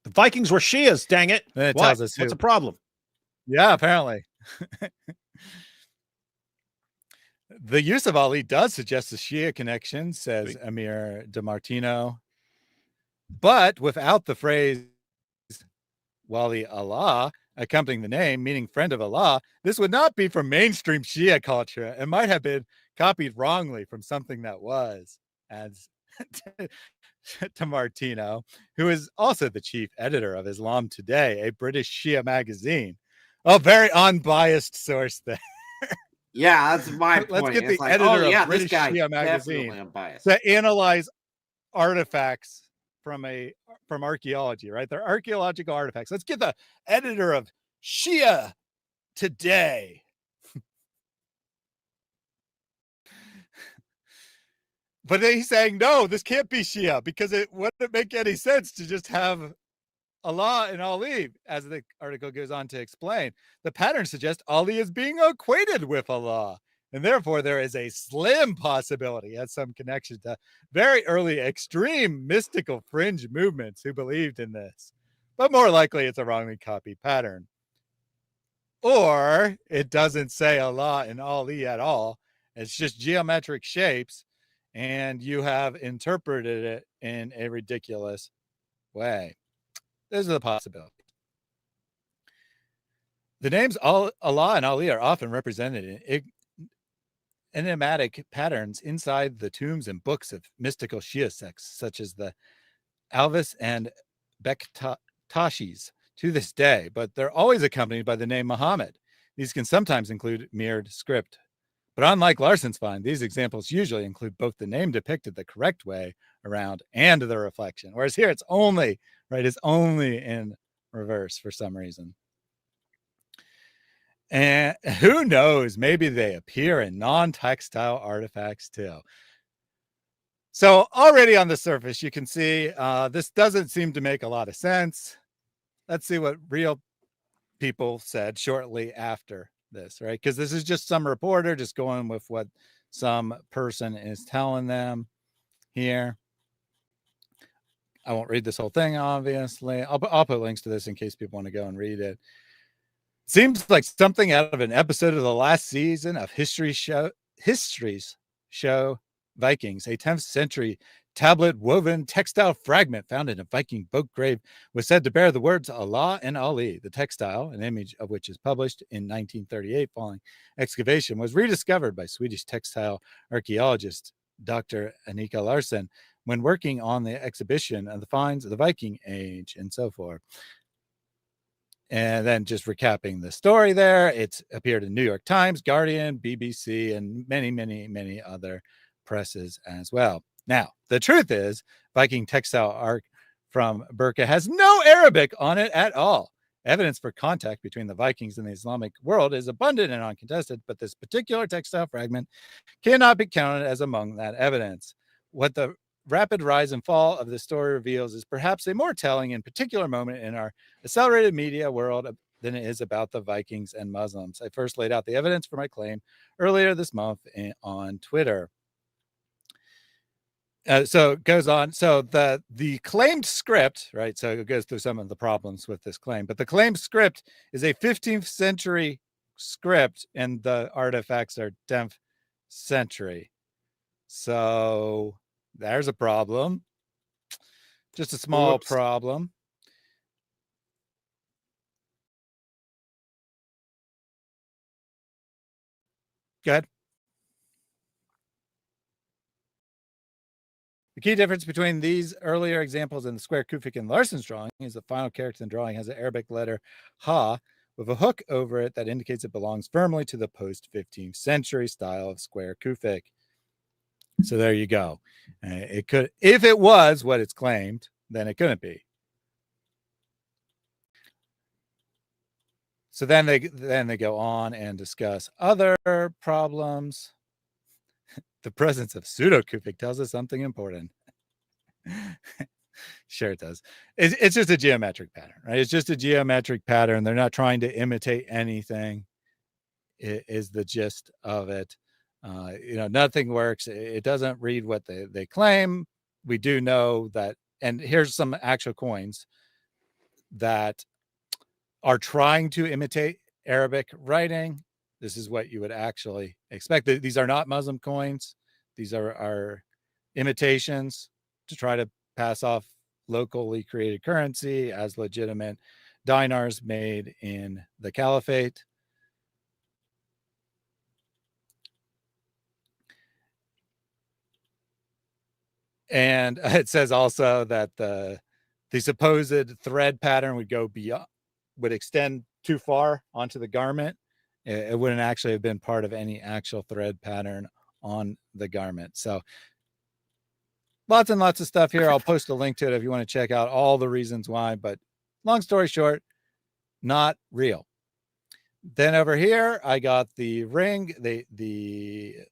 The Vikings were Shias, dang it. Then it tells us what's the problem? Yeah, apparently. The use of Ali does suggest a Shia connection, says Amir DeMartino, but without the phrase Wali Allah accompanying the name, meaning friend of Allah, this would not be from mainstream Shia culture and might have been copied wrongly from something that was, adds DeMartino, who is also the chief editor of Islam Today, a British Shia magazine. Oh, very unbiased source there. Yeah, that's my point. Let's get the It's like, editor oh, yeah, of British this guy Shia definitely magazine unbiased. to analyze artifacts from archaeology, right? They're archaeological artifacts. Let's get the editor of Shia Today. But he's saying, no, this can't be Shia because it wouldn't make any sense to just have Allah and Ali, as the article goes on to explain. The pattern suggests Ali is being acquainted with Allah, and therefore there is a slim possibility, has some connection to very early extreme mystical fringe movements who believed in this. But more likely it's a wrongly copied pattern. Or it doesn't say Allah and Ali at all. It's just geometric shapes, and you have interpreted it in a ridiculous way. Those are the possibilities. The names Allah and Ali are often represented in enigmatic patterns inside the tombs and books of mystical Shia sects, such as the Alvis and Bektashis to this day, but they're always accompanied by the name Muhammad. These can sometimes include mirrored script. But unlike Larson's find, these examples usually include both the name depicted the correct way around and the reflection. Whereas here it's only, right, it's only in reverse for some reason. And who knows, maybe they appear in non-textile artifacts too. So already on the surface, you can see this doesn't seem to make a lot of sense. Let's see what real people said shortly after this, right? Because this is just some reporter just going with what some person is telling them here. I won't read this whole thing, obviously. I'll put links to this in case people want to go and read it. Seems like something out of an episode of the last season of History's show Vikings. A 10th century tablet woven textile fragment found in a Viking boat grave was said to bear the words Allah and Ali. The textile, an image of which is published in 1938 following excavation, was rediscovered by Swedish textile archaeologist Dr. Annika Larsson when working on the exhibition of the finds of the Viking age and so forth. And then just recapping the story there, it's appeared in New York Times, Guardian, BBC, and many, many, many other presses as well. Now, the truth is, Viking textile art from Birka has no Arabic on it at all. Evidence for contact between the Vikings and the Islamic world is abundant and uncontested, but this particular textile fragment cannot be counted as among that evidence. What the rapid rise and fall of the story reveals is perhaps a more telling and particular moment in our accelerated media world than it is about the Vikings and Muslims. I first laid out the evidence for my claim earlier this month on Twitter. So it goes on. So the claimed script, right? So it goes through some of the problems with this claim, but the claimed script is a 15th century script and the artifacts are 10th century. So there's a problem. Just a small problem. Go ahead. The key difference between these earlier examples and the square Kufic and Larson's drawing is the final character in the drawing has an Arabic letter Ha with a hook over it that indicates it belongs firmly to the post-15th century style of square Kufic. So there you go. It could, if it was what it's claimed, then it couldn't be. So then they go on and discuss other problems. The presence of pseudo-Kufic tells us something important. Sure it does. It's just a geometric pattern, right? It's just a geometric pattern. They're not trying to imitate anything. It is the gist of it. Nothing works. It doesn't read what they claim. We do know that, and here's some actual coins that are trying to imitate Arabic writing. This is what you would actually expect. These are not Muslim coins. These are imitations to try to pass off locally created currency as legitimate dinars made in the caliphate. And it says also that the supposed thread pattern would go beyond, would extend too far onto the garment. It wouldn't actually have been part of any actual thread pattern on the garment. So lots and lots of stuff here. I'll post a link to it if you want to check out all the reasons why, but long story short, not real. Then over here, I got the ring, the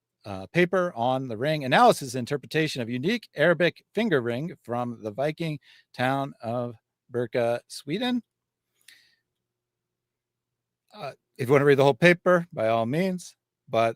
paper on the ring, analysis interpretation of unique Arabic finger ring from the Viking town of Birka, Sweden. If you want to read the whole paper, by all means, but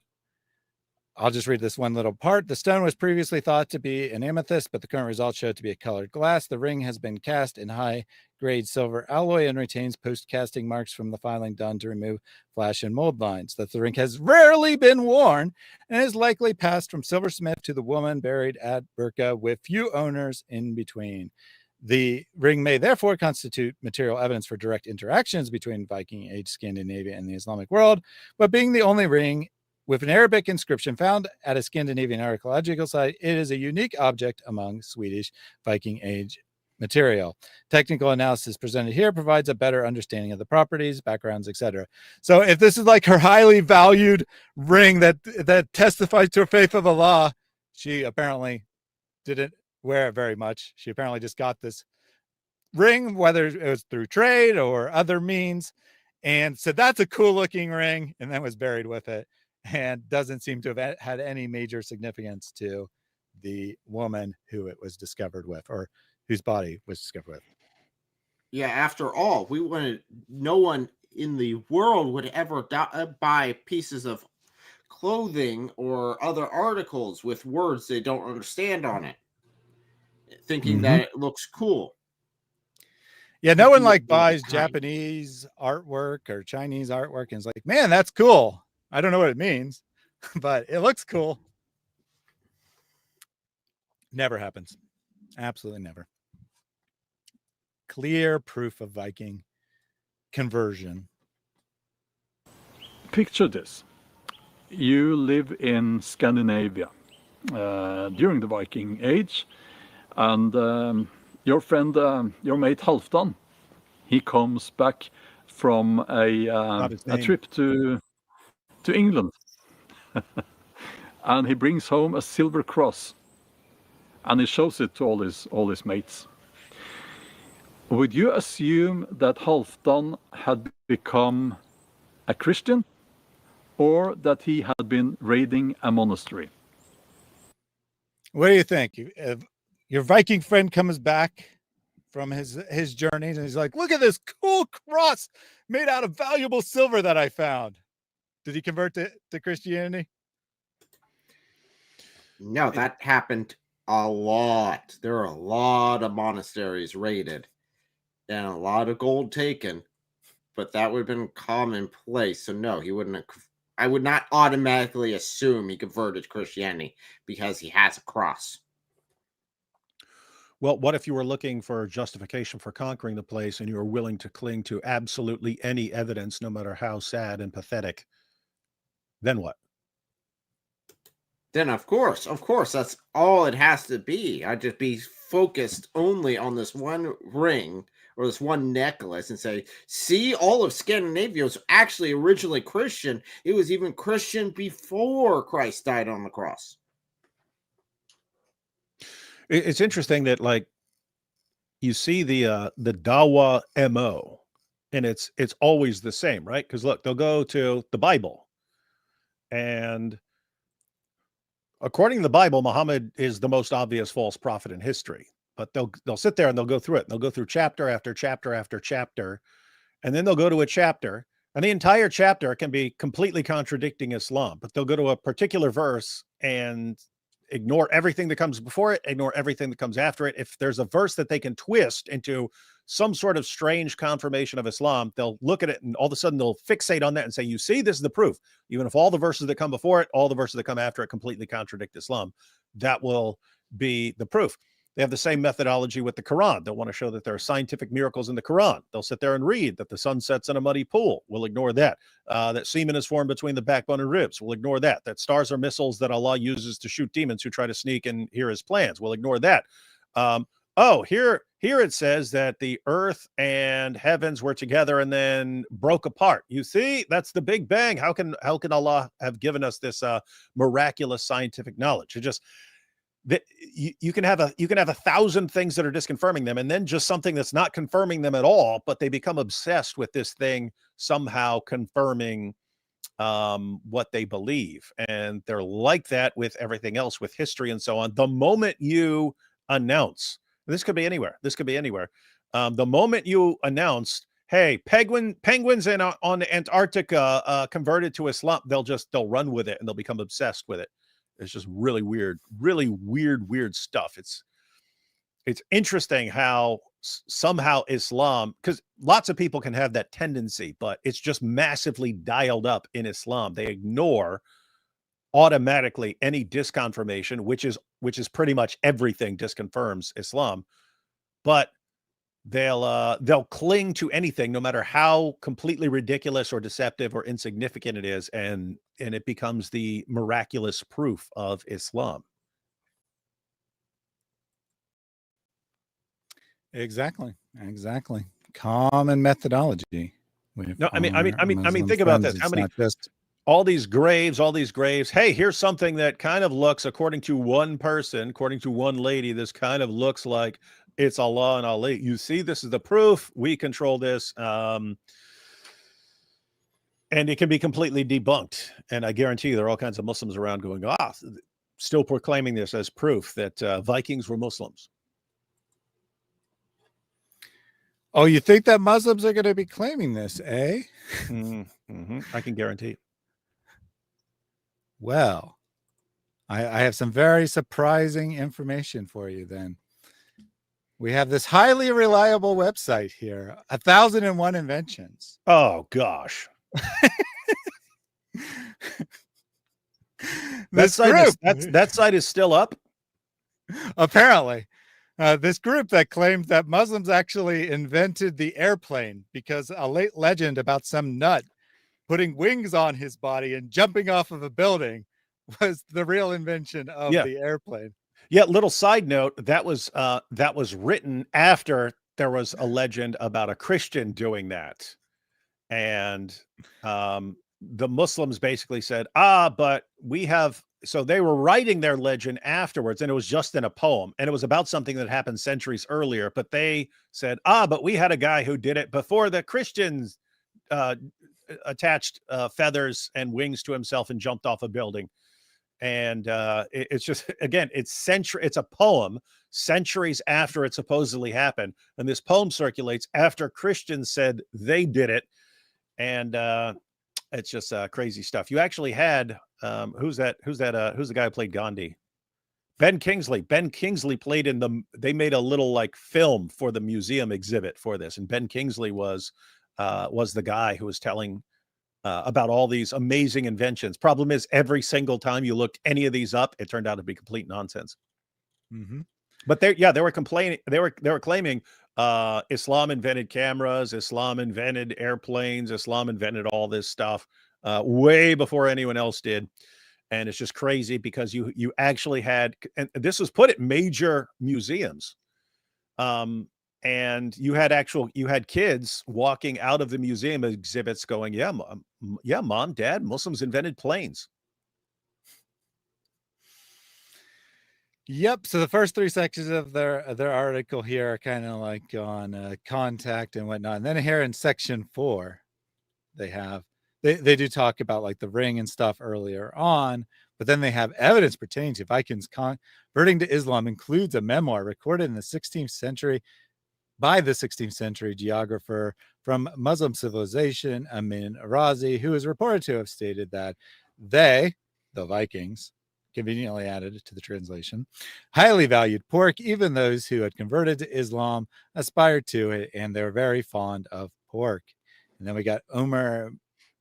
I'll just read this one little part. The stone was previously thought to be an amethyst, but the current results show it to be a colored glass. The ring has been cast in high-grade silver alloy and retains post-casting marks from the filing done to remove flash and mold lines. That the ring has rarely been worn and is likely passed from silversmith to the woman buried at Birka with few owners in between. The ring may therefore constitute material evidence for direct interactions between Viking Age Scandinavia and the Islamic world, but being the only ring with an Arabic inscription found at a Scandinavian archaeological site, it is a unique object among Swedish Viking Age material. Technical analysis presented here provides a better understanding of the properties, backgrounds, etc. So if this is like her highly valued ring that testifies to her faith of Allah, she apparently didn't wear it very much. She apparently just got this ring, whether it was through trade or other means, and said that's a cool looking ring, and then was buried with it, and doesn't seem to have had any major significance to the woman who it was discovered with, or whose body was discovered with. Yeah, after all, no one in the world would ever buy pieces of clothing or other articles with words they don't understand on it, thinking that it looks cool. Yeah, no one like buys Japanese artwork or Chinese artwork and is like, man, that's cool. I don't know what it means, but it looks cool. Never happens. Absolutely never. Clear proof of Viking conversion. Picture this. You live in Scandinavia during the Viking Age, and your friend, your mate Halfdan, he comes back from a trip to England, and he brings home a silver cross, and he shows it to all his mates. Would you assume that Halfdan had become a Christian, or that he had been raiding a monastery? What do you think? If your Viking friend comes back from his journeys and he's like, look at this cool cross made out of valuable silver that I found. Did he convert to Christianity? No, that happened a lot. There are a lot of monasteries raided and a lot of gold taken, but that would have been commonplace. So no, he wouldn't have. I would not automatically assume he converted to Christianity because he has a cross. Well, what if you were looking for justification for conquering the place and you were willing to cling to absolutely any evidence, no matter how sad and pathetic? Then what? Then of course, that's all it has to be. I'd just be focused only on this one ring or this one necklace and say, see, all of Scandinavia was actually originally Christian. It was even Christian before Christ died on the cross. It's interesting that, like, you see the Dawah MO, and it's always the same, right? Because look, they'll go to the Bible, and according to the Bible, Muhammad is the most obvious false prophet in history. But they'll sit there and they'll go through it. And they'll go through chapter after chapter after chapter, and then they'll go to a chapter, and the entire chapter can be completely contradicting Islam. But they'll go to a particular verse and ignore everything that comes before it, ignore everything that comes after it. If there's a verse that they can twist into some sort of strange confirmation of Islam, they'll look at it and all of a sudden they'll fixate on that and say, you see, this is the proof. Even if all the verses that come before it, all the verses that come after it completely contradict Islam, that will be the proof. They have the same methodology with the Quran. They'll want to show that there are scientific miracles in the Quran. They'll sit there and read that the sun sets in a muddy pool. We'll ignore that. That semen is formed between the backbone and ribs. We'll ignore that. That stars are missiles that Allah uses to shoot demons who try to sneak and hear his plans. We'll ignore that. Here it says that the earth and heavens were together and then broke apart. You see, that's the Big Bang. How can Allah have given us this miraculous scientific knowledge? It just that you can have 1,000 things that are disconfirming them, and then just something that's not confirming them at all, but they become obsessed with this thing somehow confirming what they believe. And they're like that with everything else, with history and so on. The moment you announce, this could be anywhere. The moment you announced, hey, penguins on Antarctica converted to Islam, they'll run with it and they'll become obsessed with it. It's just really weird stuff. It's interesting how somehow Islam, because lots of people can have that tendency, but it's just massively dialed up in Islam. They ignore automatically any disconfirmation, which is pretty much everything disconfirms Islam, but they'll cling to anything, no matter how completely ridiculous or deceptive or insignificant it is, and it becomes the miraculous proof of Islam. Exactly. Common methodology. No, I mean, think about this. How many all these graves. Hey, here's something that kind of looks, according to one person, according to one lady, this kind of looks like it's Allah and Ali. You see, this is the proof. We control this. And it can be completely debunked. And I guarantee you there are all kinds of Muslims around going, still proclaiming this as proof that Vikings were Muslims. Oh, you think that Muslims are going to be claiming this, eh? Mm-hmm. I can guarantee it. Well, I have some very surprising information for you then. We have this highly reliable website here, 1001 Inventions. Oh, gosh. That site is still up? Apparently. This group that claimed that Muslims actually invented the airplane because a late legend about some nut putting wings on his body and jumping off of a building was the real invention of the airplane. Yeah, little side note, that was written after there was a legend about a Christian doing that. And the Muslims basically said, but we have, so they were writing their legend afterwards, and it was just in a poem, and it was about something that happened centuries earlier, but they said, but we had a guy who did it before the Christians attached feathers and wings to himself and jumped off a building. And it's just, again, it's a poem centuries after it supposedly happened, and this poem circulates after Christians said they did it. And it's just crazy stuff. You actually had who's the guy who played Gandhi? Ben Kingsley. Ben Kingsley played they made a little like film for the museum exhibit for this, and Ben Kingsley was the guy who was telling about all these amazing inventions. Problem is, every single time you looked any of these up, it turned out to be complete nonsense. Mm-hmm. But they were complaining. They were claiming Islam invented cameras, Islam invented airplanes, Islam invented all this stuff way before anyone else did. And it's just crazy because you actually had, and this was put at major museums. And you had kids walking out of the museum exhibits going, yeah, mom, dad, Muslims invented planes. Yep. So the first three sections of their article here are kind of like on contact and whatnot. And then here in section 4, they do talk about like the ring and stuff earlier on, but then they have evidence pertaining to Vikings converting to Islam includes a memoir recorded in the 16th century by the 16th century geographer from Muslim civilization, Amin Razi, who is reported to have stated that they, the Vikings, conveniently added to the translation. Highly valued pork. Even those who had converted to Islam aspired to it, and they were very fond of pork. And then we got Omer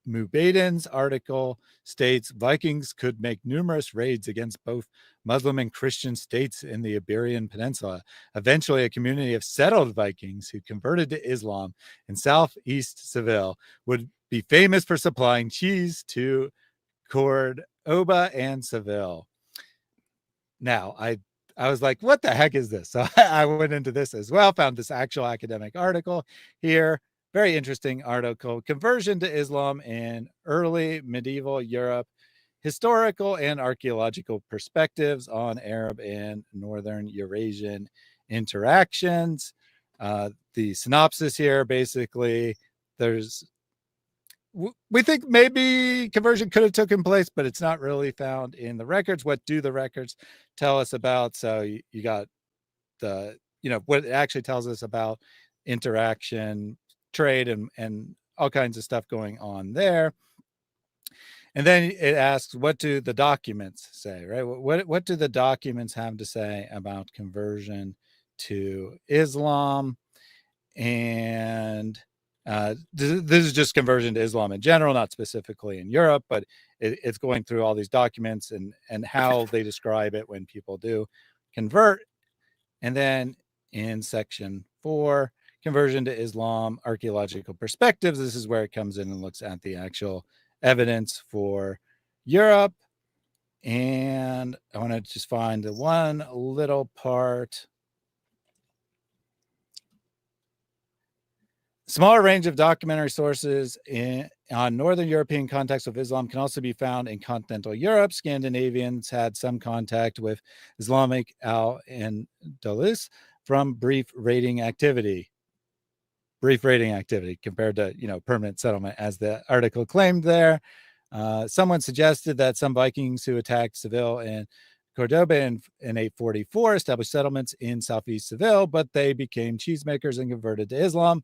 Mubaiden's article states Vikings could make numerous raids against both Muslim and Christian states in the Iberian Peninsula. Eventually, a community of settled Vikings who converted to Islam in southeast Seville would be famous for supplying cheese to Cordoba and Seville. Now, I was like, what the heck is this? So I went into this as well, found this actual academic article here. Very interesting article. Conversion to Islam in early medieval Europe, historical and archaeological perspectives on Arab and Northern Eurasian interactions. The synopsis here, basically, we think maybe conversion could have taken place, but it's not really found in the records. What do the records tell us about? So you got the, what it actually tells us about interaction, trade, and all kinds of stuff going on there. And then it asks, what do the documents say, right? What do the documents have to say about conversion to Islam? And this is just conversion to Islam in general, not specifically in Europe, but it's going through all these documents and how they describe it when people do convert. And then in section 4, conversion to Islam, archaeological perspectives, this is where it comes in and looks at the actual evidence for Europe. And I want to just find the one little part. Smaller range of documentary sources on Northern European contacts with Islam can also be found in continental Europe. Scandinavians had some contact with Islamic Al-Andalus from brief raiding activity compared to, permanent settlement, as the article claimed there. Someone suggested that some Vikings who attacked Seville and Cordoba in 844 established settlements in southeast Seville, but they became cheesemakers and converted to Islam.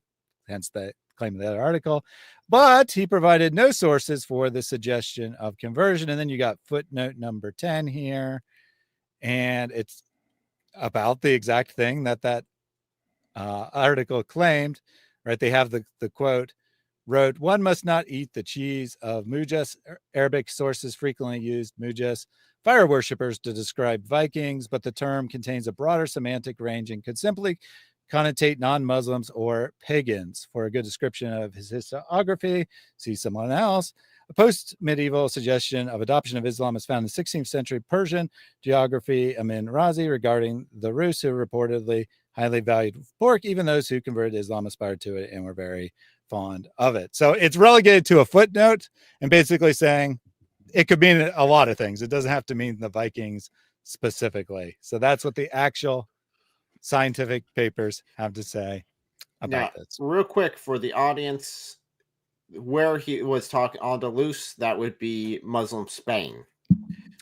Hence the claim of that article. But he provided no sources for the suggestion of conversion. And then you got footnote number 10 here. And it's about the exact thing that article claimed, right? They have the quote, wrote, one must not eat the cheese of Mujas. Arabic sources frequently used Mujas, fire worshippers, to describe Vikings, but the term contains a broader semantic range and could simply connotate non-Muslims or pagans. For a good description of his historiography, see someone else. A post-medieval suggestion of adoption of Islam is found in 16th century Persian geography Amin Razi regarding the Rus, who reportedly highly valued pork. Even those who converted to Islam aspired to it and were very fond of it. So it's relegated to a footnote and basically saying it could mean a lot of things. It doesn't have to mean the Vikings specifically. So that's what the actual scientific papers have to say about this. Real quick for the audience, where he was talking Andalus, that would be Muslim Spain.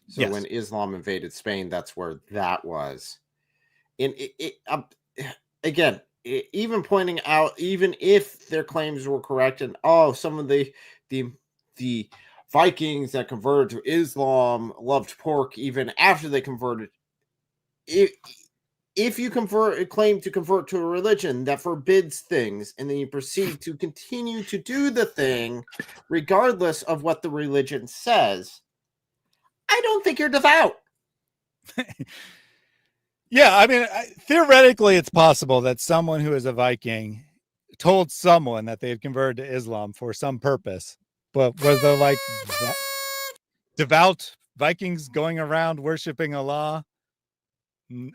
So Yes. when Islam invaded Spain, that's where that was. And again, even pointing out, even if their claims were correct, and some of the Vikings that converted to Islam loved pork even after they converted. If you claim to convert to a religion that forbids things, and then you proceed to continue to do the thing, regardless of what the religion says, I don't think you're devout. Yeah, I mean, theoretically, it's possible that someone who is a Viking told someone that they had converted to Islam for some purpose, but was there like devout Vikings going around worshiping Allah?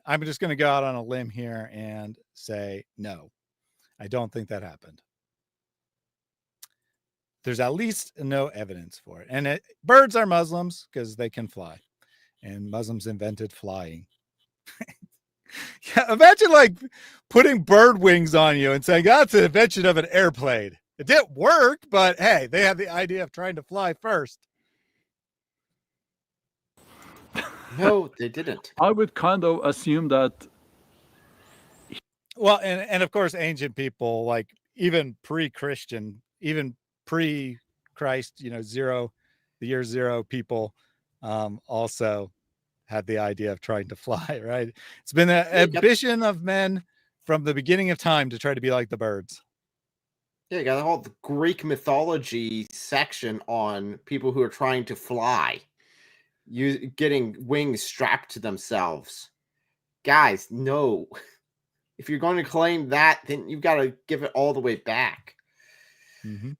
I'm just going to go out on a limb here and say no. I don't think that happened. There's at least no evidence for it. And birds are Muslims because they can fly, and Muslims invented flying. Yeah, imagine like putting bird wings on you and saying that's an invention of an airplane. It didn't work, but hey, they had the idea of trying to fly first. No, they didn't. I would kind of assume that. Well, and of course, ancient people, like even pre-Christian, even pre-Christ, the year zero people, also had the idea of trying to fly, right? It's been an ambition of men from the beginning of time to try to be like the birds. Yeah, you got the whole Greek mythology section on people who are trying to fly, getting wings strapped to themselves. Guys, no. If you're going to claim that, then you've got to give it all the way back. Mm-hmm.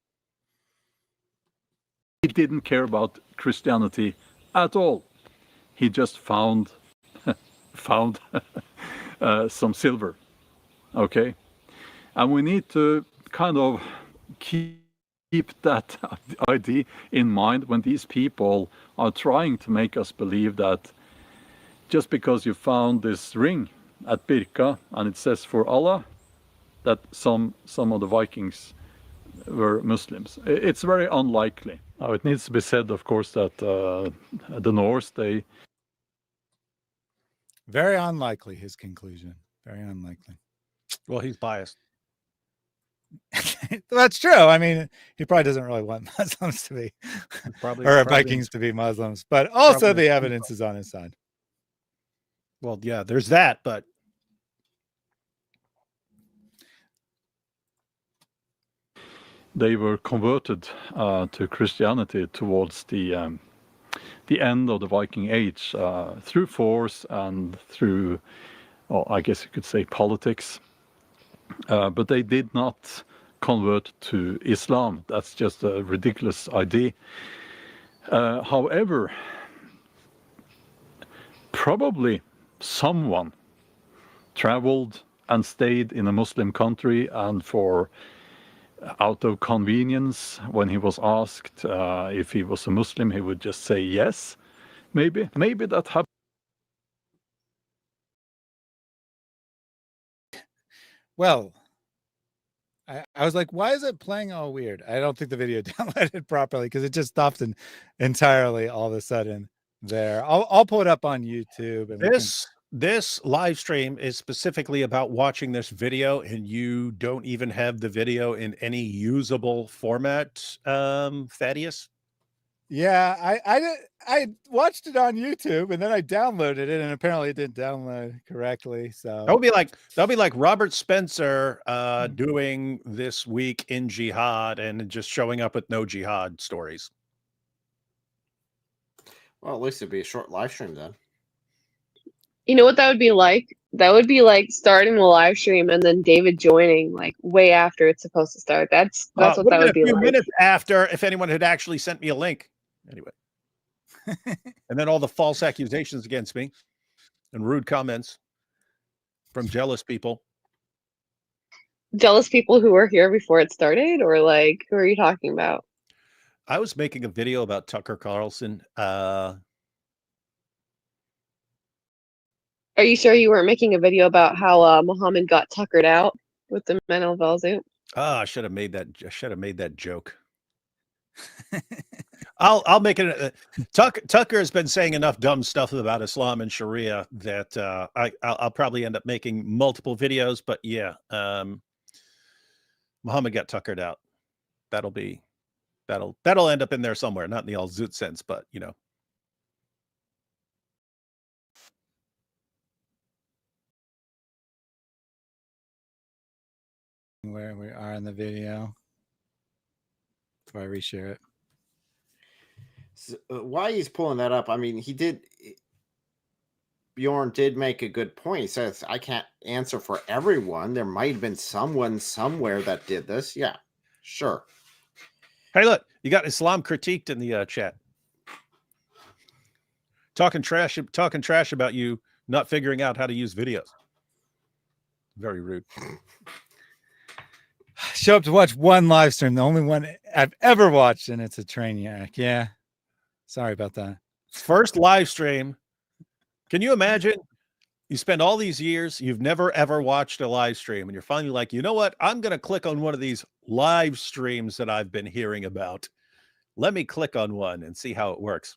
He didn't care about Christianity at all. He just found some silver. Okay, and we need to kind of keep that idea in mind when these people are trying to make us believe that just because you found this ring at Birka and it says for Allah, that some of the Vikings were Muslims. It's very unlikely. Now, it needs to be said, of course, that the Norse, they... Very unlikely, his conclusion. Very unlikely. Well, he's biased. That's true. I mean, he probably doesn't really want Muslims to be, or Vikings to be Muslims, but also the evidence is on his side. Well, yeah, there's that, but they were converted to Christianity towards the end of the Viking Age through force and through, well, I guess you could say politics. But they did not convert to Islam. That's just a ridiculous idea. However, probably someone traveled and stayed in a Muslim country, and for out of convenience, when he was asked if he was a Muslim, he would just say yes. Maybe that happened. Well, I was like, why is it playing all weird? I don't think the video downloaded properly because it just stopped entirely all of a sudden there. I'll pull it up on YouTube. And this live stream is specifically about watching this video, and you don't even have the video in any usable format, Thaddeus. Yeah, I watched it on YouTube and then I downloaded it, and apparently it didn't download correctly. So that'll be like Robert Spencer doing This Week in Jihad and just showing up with no jihad stories. Well, at least it'd be a short live stream then. You know what that would be like? That would be like starting the live stream and then David joining like way after it's supposed to start. That's what that would be a few like. minutes after, if anyone had actually sent me a link. Anyway. And then all the false accusations against me and rude comments from jealous people. Jealous people who were here before it started, or like who are you talking about? I was making a video about Tucker Carlson. Are you sure you weren't making a video about how Muhammad got tuckered out with the men of Velzoot? I should have made that joke. I'll make it. Tucker has been saying enough dumb stuff about Islam and Sharia that I'll probably end up making multiple videos. But yeah, Muhammad got tuckered out. That'll end up in there somewhere, not in the al-Zoot sense, but you know. Where we are in the video before I reshare it. So, why he's pulling that up? I mean, Bjorn did make a good point. He says, I can't answer for everyone. There might have been someone somewhere that did this. Yeah, sure. Hey, look, you got Islam critiqued in the chat. Talking trash about you not figuring out how to use videos. Very rude. Show up to watch one live stream, the only one I've ever watched, and it's a train yak. Yeah. Sorry about that. First live stream. Can you imagine? You spend all these years, you've never ever watched a live stream, and you're finally like, you know what? I'm going to click on one of these live streams that I've been hearing about. Let me click on one and see how it works.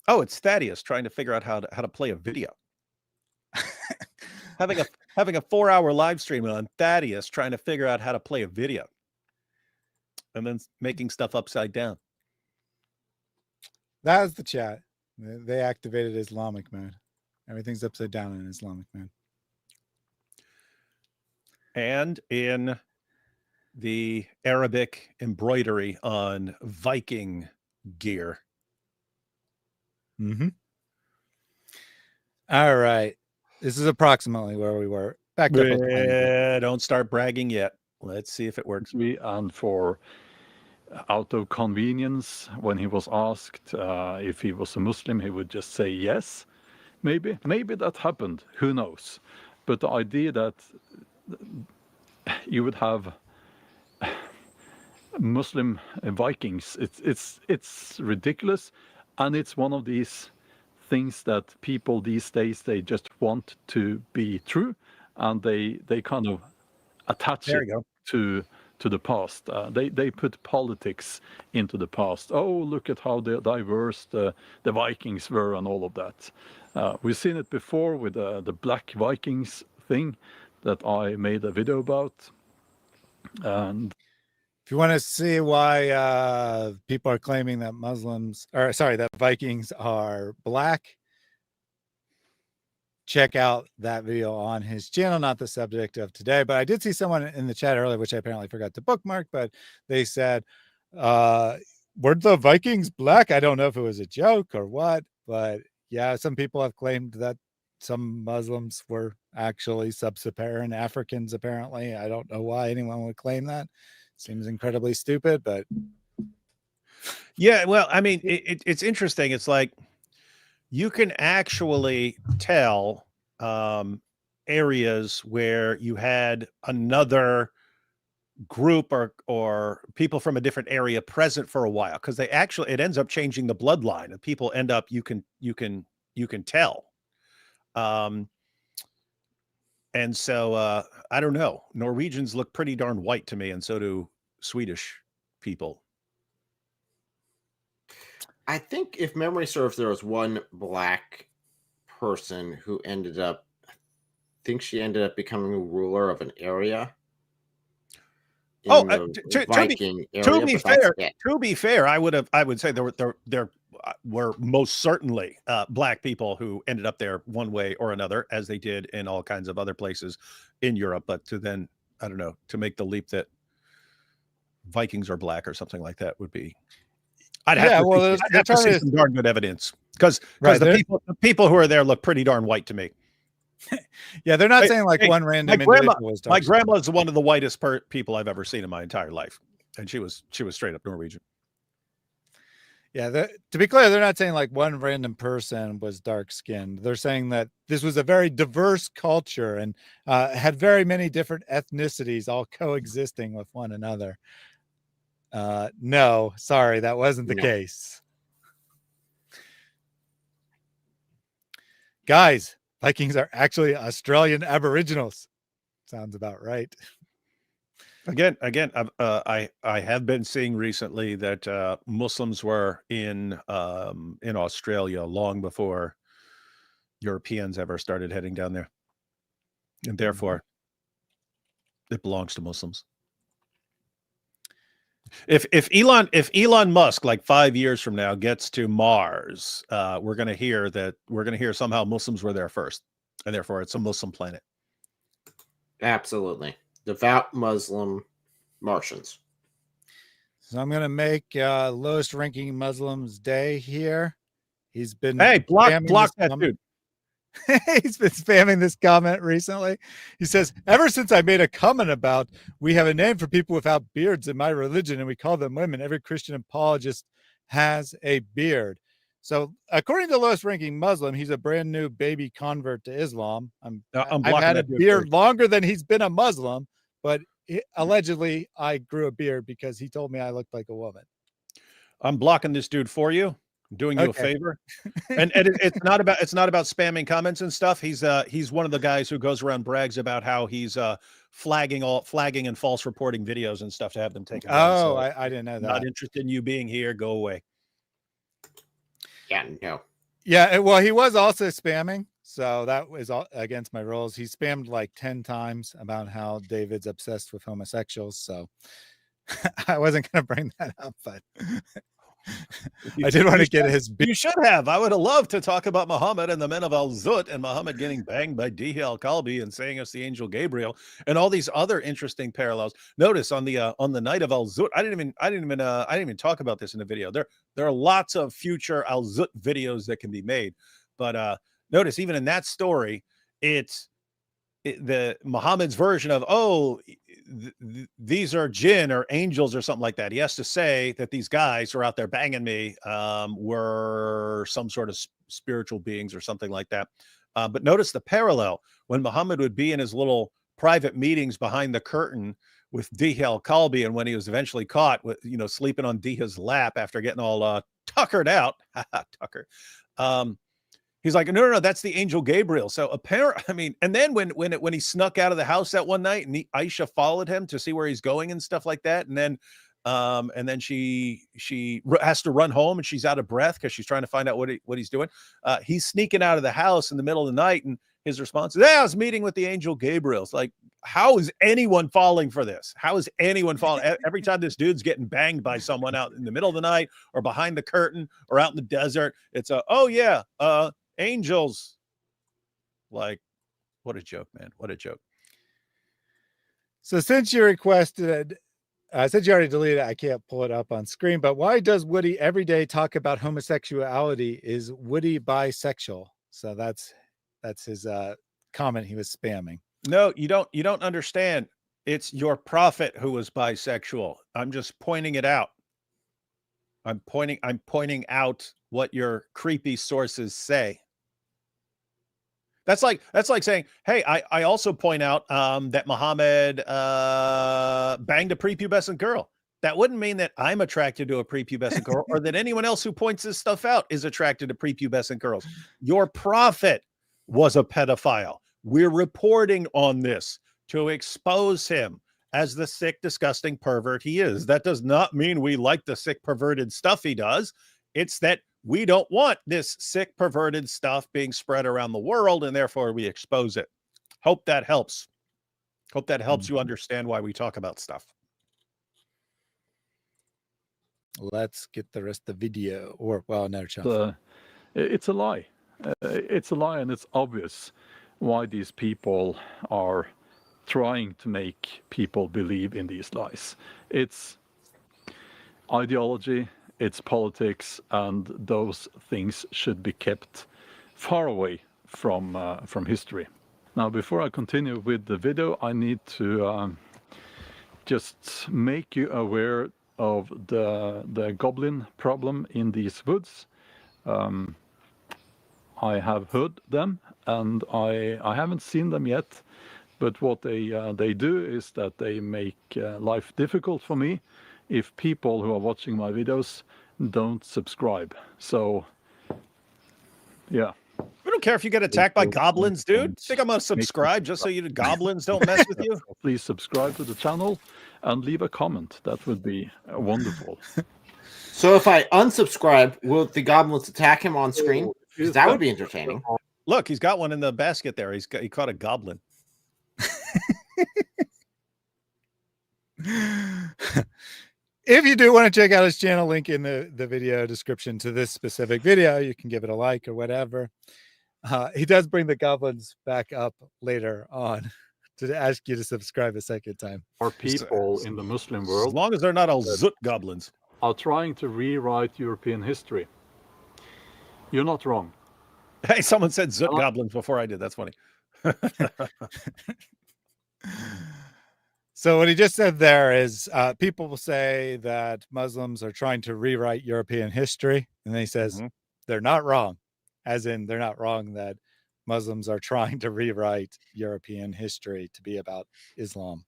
Oh, it's Thaddeus trying to figure out how to play a video. having a 4-hour live stream on Thaddeus trying to figure out how to play a video, and then making stuff upside down. That was the chat. They activated Islamic mode. Everything's upside down in Islamic mode. And in the Arabic embroidery on Viking gear. Mm-hmm. All right. This is approximately where we were. Backed up. Don't start bragging yet. Let's see if it works. And for out of convenience, when he was asked if he was a Muslim, he would just say yes. Maybe that happened. Who knows? But the idea that you would have Muslim Vikings, it's ridiculous, and it's one of these things that people these days, they just want to be true, and they kind of attach it to the past. They put politics into the past. Oh, look at how diverse the Vikings were and all of that. We've seen it before with the Black Vikings thing that I made a video about. And if you want to see why people are claiming that that Vikings are black, check out that video on his channel, not the subject of today. But I did see someone in the chat earlier, which I apparently forgot to bookmark, but they said, were the Vikings black? I don't know if it was a joke or what, but yeah, some people have claimed that some Muslims were actually sub-Saharan Africans, apparently. I don't know why anyone would claim that. Seems incredibly stupid, but yeah, well, I mean, it's interesting. It's like you can actually tell areas where you had another group or people from a different area present for a while, because it ends up changing the bloodline, and people end up you can tell. And so I don't know. Norwegians look pretty darn white to me, and so do Swedish people. I think, if memory serves, there was one black person who ended up becoming a ruler of an area. To be fair, I would say there were most certainly black people who ended up there one way or another, as they did in all kinds of other places in Europe. But to then, I don't know, to make the leap that Vikings are black or something like that would be. I'd have to see some darn good evidence, because the people who are there look pretty darn white to me. Yeah, they're not saying like one random individual was dark. My grandma is one of the whitest people I've ever seen in my entire life, and she was straight up Norwegian. Yeah, to be clear, they're not saying like one random person was dark skinned. They're saying that this was a very diverse culture and had very many different ethnicities all coexisting with one another. No, sorry, that wasn't the case. Guys, Vikings are actually Australian Aboriginals. Sounds about right. Again, I have been seeing recently that Muslims were in Australia long before Europeans ever started heading down there, and therefore it belongs to Muslims. If Elon Musk, like 5 years from now, gets to Mars, we're going to hear somehow Muslims were there first, and therefore it's a Muslim planet. Absolutely. Devout Muslim Martians. So I'm going to make lowest ranking Muslims day here. He's been block that dude. He's been spamming this comment recently. He says, ever since I made a comment about we have a name for people without beards in my religion and we call them women, every Christian apologist has a beard. So according to the lowest ranking Muslim, he's a brand new baby convert to Islam. I've had a beard longer than he's been a Muslim, but allegedly I grew a beard because he told me I looked like a woman. I'm blocking this dude for you. I'm doing you a favor. And it's not about spamming comments and stuff. He's one of the guys who goes around brags about how he's flagging and false reporting videos and stuff to have them taken down. Oh, so I didn't know that. Not interested in you being here. Go away. Yeah, no. Yeah, well, he was also spamming, so that was against my rules. He spammed like 10 times about how David's obsessed with homosexuals, so I wasn't going to bring that up, but I did want to get his. You should have. I would have loved to talk about Muhammad and the men of Al-Zut and Muhammad getting banged by Dihi al-Kalbi and saying it's the angel Gabriel and all these other interesting parallels. Notice on the night of Al-Zut, I didn't even talk about this in the video. There are lots of future Al-Zut videos that can be made, but notice even in that story, it's the Muhammad's version of, these are jinn or angels or something like that. He has to say that these guys who are out there banging me were some sort of spiritual beings or something like that. But notice the parallel when Muhammad would be in his little private meetings behind the curtain with Dihi al-Kalbi, and when he was eventually caught with, sleeping on Dihi's lap after getting all tuckered out, Tucker. He's like, no, that's the angel Gabriel. So apparently, and then when he snuck out of the house that one night, and Aisha followed him to see where he's going and stuff like that, and then she has to run home and she's out of breath because she's trying to find out what he's doing. He's sneaking out of the house in the middle of the night, and his response is, I was meeting with the angel Gabriel. It's like, how is anyone falling for this? How is anyone falling? Every time this dude's getting banged by someone out in the middle of the night or behind the curtain or out in the desert, it's angels. Like, what a joke, man. What a joke. So since you requested, since you already deleted it, I can't pull it up on screen, but why does Woody every day talk about homosexuality? Is Woody bisexual? So that's his comment he was spamming. No, you don't understand. It's your prophet who was bisexual. I'm just pointing it out. I'm pointing out what your creepy sources say. That's like saying, hey, I also point out that Muhammad banged a prepubescent girl. That wouldn't mean that I'm attracted to a prepubescent girl or that anyone else who points this stuff out is attracted to prepubescent girls. Your prophet was a pedophile. We're reporting on this to expose him as the sick, disgusting pervert he is. That does not mean we like the sick, perverted stuff he does. It's that we don't want this sick, perverted stuff being spread around the world, and therefore we expose it. Hope that helps. Hope that helps you understand why we talk about stuff. Let's get the rest of the video, or well, another chance. It's a lie. It's a lie, and it's obvious why these people are trying to make people believe in these lies. It's ideology, it's politics, and those things should be kept far away from history. Now, before I continue with the video, I need to just make you aware of the goblin problem in these woods. I have heard them, and I haven't seen them yet, but what they do is that they make life difficult for me if people who are watching my videos don't subscribe. So, yeah. We don't care if you get attacked by goblins, dude. Think I'm gonna subscribe just so you goblins don't mess with you? Please subscribe to the channel and leave a comment. That would be wonderful. So if I unsubscribe, will the goblins attack him on screen? Because that would be entertaining. Look, he's got one in the basket there. He caught a goblin. If you do want to check out his channel, link in the video description to this specific video. You can give it a like or whatever. He does bring the goblins back up later on to ask you to subscribe a second time. Our people in the Muslim world, as long as they're not all Zut goblins, are trying to rewrite European history. You're not wrong. Hey, someone said Zut goblins before I did. That's funny. So what he just said there is people will say that Muslims are trying to rewrite European history. And then he says they're not wrong, as in they're not wrong that Muslims are trying to rewrite European history to be about Islam.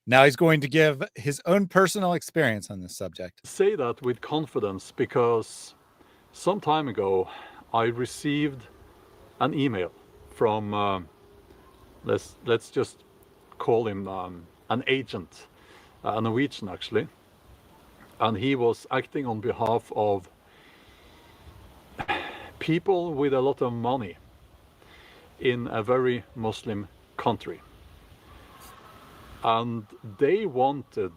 Now he's going to give his own personal experience on this subject. Say that with confidence because some time ago I received an email from, let's just call him an agent, a Norwegian actually, and he was acting on behalf of people with a lot of money in a very Muslim country, and they wanted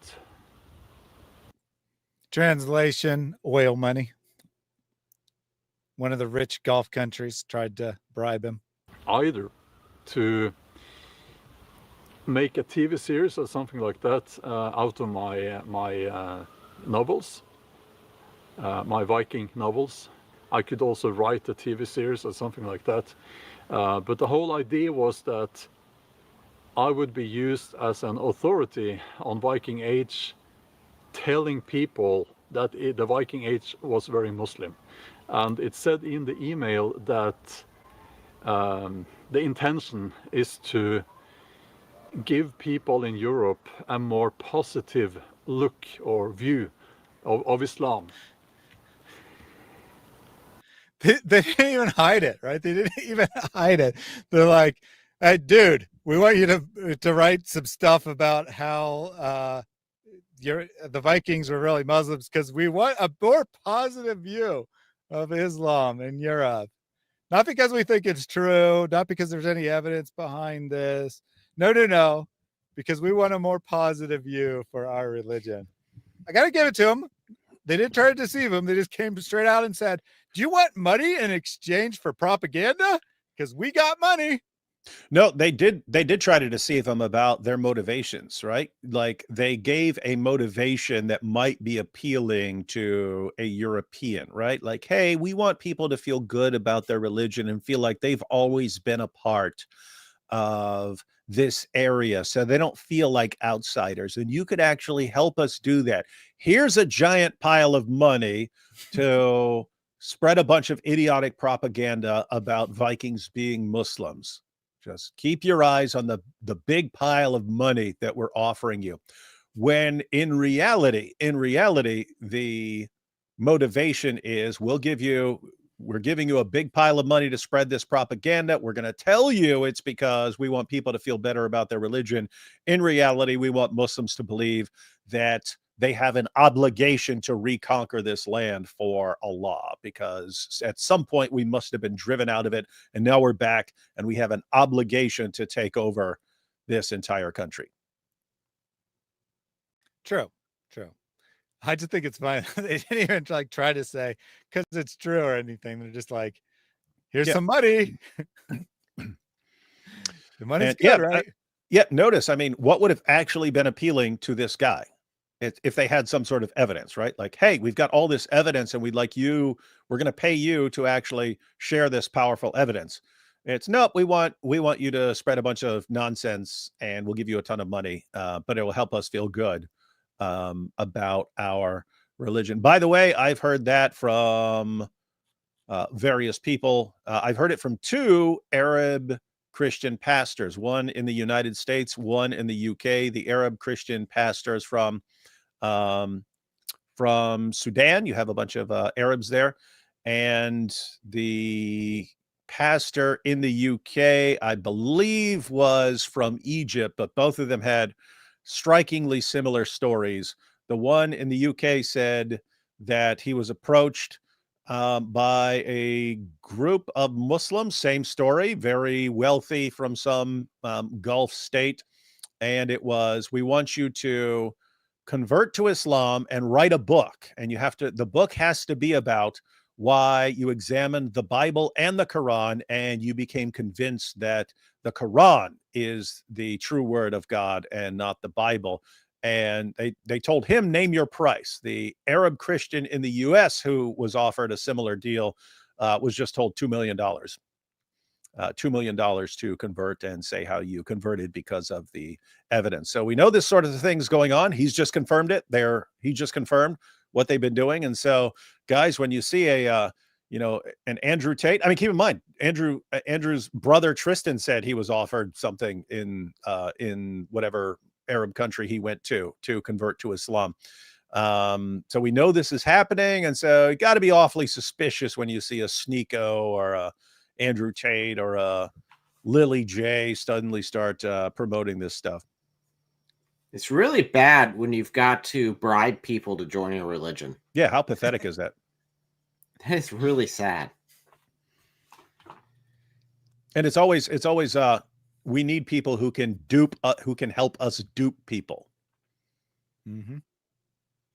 Translation, oil money. One of the rich Gulf countries tried to bribe him. Either to make a TV series or something like that out of my novels, my Viking novels. I could also write a TV series or something like that. But the whole idea was that I would be used as an authority on Viking Age, telling people that the Viking Age was very Muslim. And it said in the email that the intention is to give people in Europe a more positive look or view of Islam. They didn't even hide it, right? They didn't even hide it. They're like, hey, dude, we want you to write some stuff about how the Vikings were really Muslims because we want a more positive view of Islam in Europe. Not because we think it's true, not because there's any evidence behind this. No. Because we want a more positive view for our religion. I got to give it to them. They didn't try to deceive him. They just came straight out and said, do you want money in exchange for propaganda? Because we got money. No, they did try to deceive him about their motivations, right? Like they gave a motivation that might be appealing to a European, right? Like, hey, we want people to feel good about their religion and feel like they've always been a part of this area, so they don't feel like outsiders. And you could actually help us do that. Here's a giant pile of money to spread a bunch of idiotic propaganda about Vikings being Muslims. Just keep your eyes on the big pile of money that we're offering you. When in reality, the motivation is we're giving you a big pile of money to spread this propaganda. We're going to tell you it's because we want people to feel better about their religion. In reality, we want Muslims to believe that they have an obligation to reconquer this land for Allah, because at some point we must have been driven out of it, and now we're back, and we have an obligation to take over this entire country. True. I just think it's fine. They didn't even like try to say because it's true or anything. They're just like, here's some money. The money's good, right? Notice, I mean, what would have actually been appealing to this guy if they had some sort of evidence, right? Like, hey, we've got all this evidence and we're going to pay you to actually share this powerful evidence. It's nope, we want you to spread a bunch of nonsense and we'll give you a ton of money, but it will help us feel good about our religion. By the way, I've heard that from various people. I've heard it from two Arab Christian pastors, one in the United States, one in the UK. The Arab Christian pastors from Sudan. You have a bunch of Arabs there. And the pastor in the UK, I believe, was from Egypt, but both of them had strikingly similar stories. The one in the UK said that he was approached by a group of Muslims, same story, very wealthy from some Gulf state. And it was, we want you to convert to Islam and write a book. And the book has to be about why you examined the Bible and the Quran and you became convinced that the Quran is the true word of God and not the Bible. And they told him, name your price. The Arab Christian in the US who was offered a similar deal was just told $2 million. $2 million to convert and say how you converted because of the evidence. So we know this sort of thing's going on. He's just confirmed it. He just confirmed what they've been doing. And so, guys, when you see an Andrew Tate, I mean, keep in mind, Andrew's brother Tristan said he was offered something in whatever Arab country he went to convert to Islam. So we know this is happening. And so you got to be awfully suspicious when you see a Sneeko or a Andrew Tate or a Lily J suddenly start promoting this stuff. It's really bad when you've got to bribe people to join your religion. Yeah, how pathetic is that? That is really sad. And it's always we need people who can help us dupe people. Mm-hmm.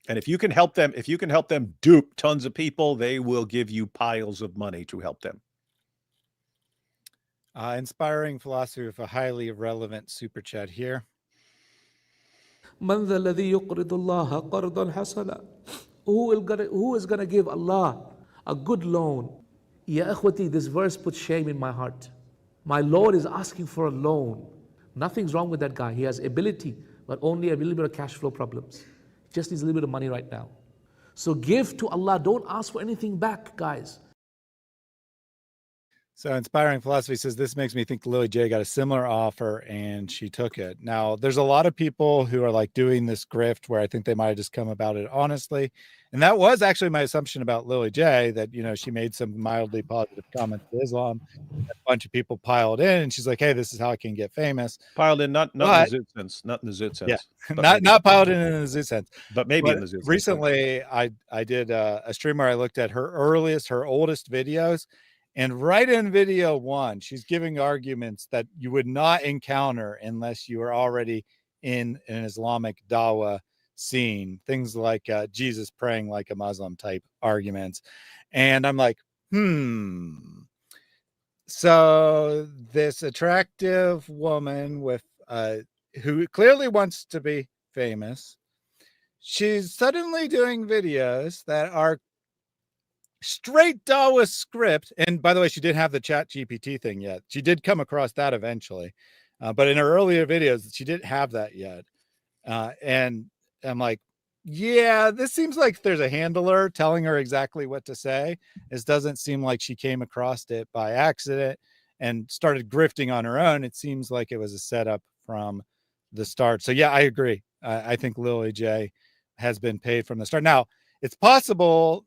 And if you can help them dupe tons of people, they will give you piles of money to help them. Inspiring philosophy with a highly relevant super chat here. من ذا الذي يقرض الله قرضا حسنا? Who is gonna give Allah a good loan? Ya akhwati, this verse puts shame in my heart. My Lord is asking for a loan. Nothing's wrong with that guy. He has ability, but only a little bit of cash flow problems. He just needs a little bit of money right now. So give to Allah. Don't ask for anything back, guys. So Inspiring Philosophy says, this makes me think Lily J got a similar offer and she took it. Now, there's a lot of people who are like doing this grift where I think they might have just come about it honestly. And that was actually my assumption about Lily J, that, you know, she made some mildly positive comments to Islam. A bunch of people piled in and she's like, hey, this is how I can get famous. Piled in, not in the Zoot sense. Not in the Zoot sense. Yeah, not piled in the Zoot sense. But maybe in the Zoot sense. Recently, I did a stream where I looked at her oldest videos. And right in video 1, she's giving arguments that you would not encounter unless you were already in an Islamic Dawah scene. Things like Jesus praying like a Muslim type arguments. And I'm like, So this attractive woman with who clearly wants to be famous, she's suddenly doing videos that are straight Dawah script. And by the way, she didn't have the chat GPT thing yet. She did come across that eventually. But in her earlier videos, she didn't have that yet. And I'm like, yeah, this seems like there's a handler telling her exactly what to say. This doesn't seem like she came across it by accident and started grifting on her own. It seems like it was a setup from the start. So yeah, I agree. I think Lily J has been paid from the start. Now, it's possible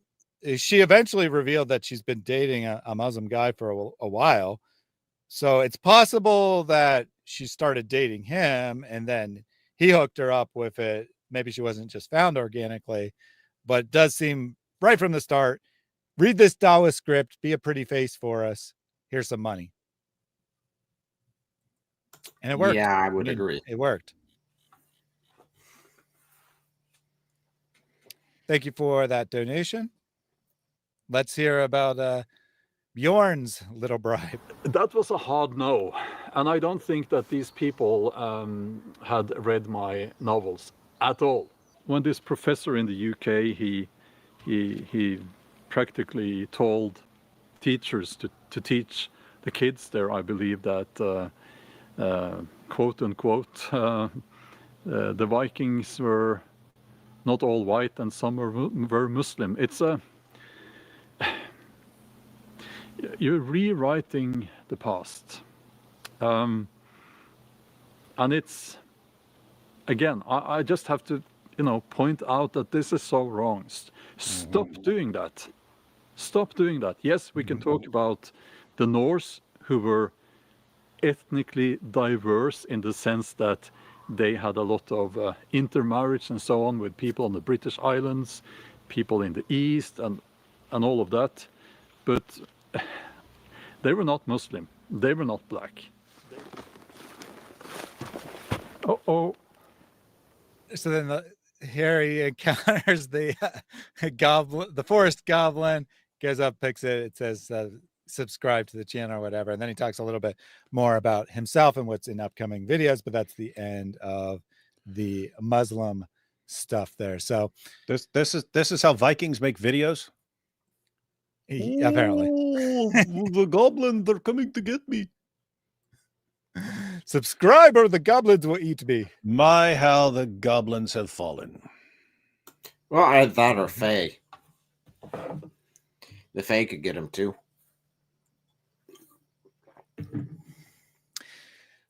she eventually revealed that she's been dating a Muslim guy for a while. So it's possible that she started dating him and then he hooked her up with it. Maybe she wasn't just found organically, but it does seem right from the start. Read this Dawah script, be a pretty face for us. Here's some money. And it worked. Yeah, I would agree. It worked. Thank you for that donation. Let's hear about Bjorn's little bribe. That was a hard no, and I don't think that these people had read my novels at all. When this professor in the UK, he practically told teachers to teach the kids there, I believe that quote unquote the Vikings were not all white and some were Muslim. It's a you're rewriting the past, and it's again I just have to point out that this is so wrong. Stop doing that. Stop doing that. Yes, we can talk about the Norse, who were ethnically diverse in the sense that they had a lot of intermarriage and so on with people on the British Islands, people in the East, and all of that, but they were not Muslim. They were not black. So then here he encounters the goblin, the forest goblin, goes up, picks it. It says subscribe to the channel or whatever. And then he talks a little bit more about himself and what's in upcoming videos, but that's the end of the Muslim stuff there. So this is how Vikings make videos. Apparently. The goblins are coming to get me. Subscribe or the goblins will eat me. My, how the goblins have fallen. Well, I thought or Faye. The Faye could get him too.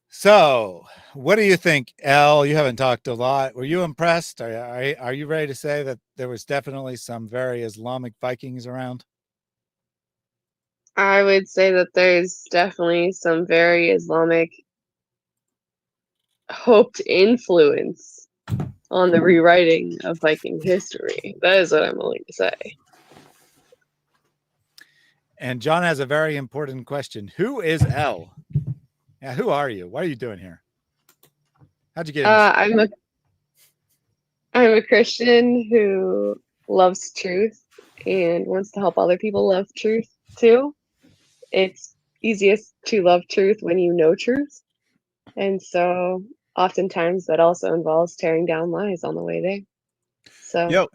So, what do you think, Elle? You haven't talked a lot. Were you impressed? Are you ready to say that there was definitely some very Islamic Vikings around? I would say that there's definitely some very Islamic hoped influence on the rewriting of Viking history. That is what I'm willing to say. And John has a very important question. Who is Elle? Yeah, who are you? What are you doing here? How'd you get in? I'm a Christian who loves truth and wants to help other people love truth too. It's easiest to love truth when you know truth. And so oftentimes that also involves tearing down lies on the way there. So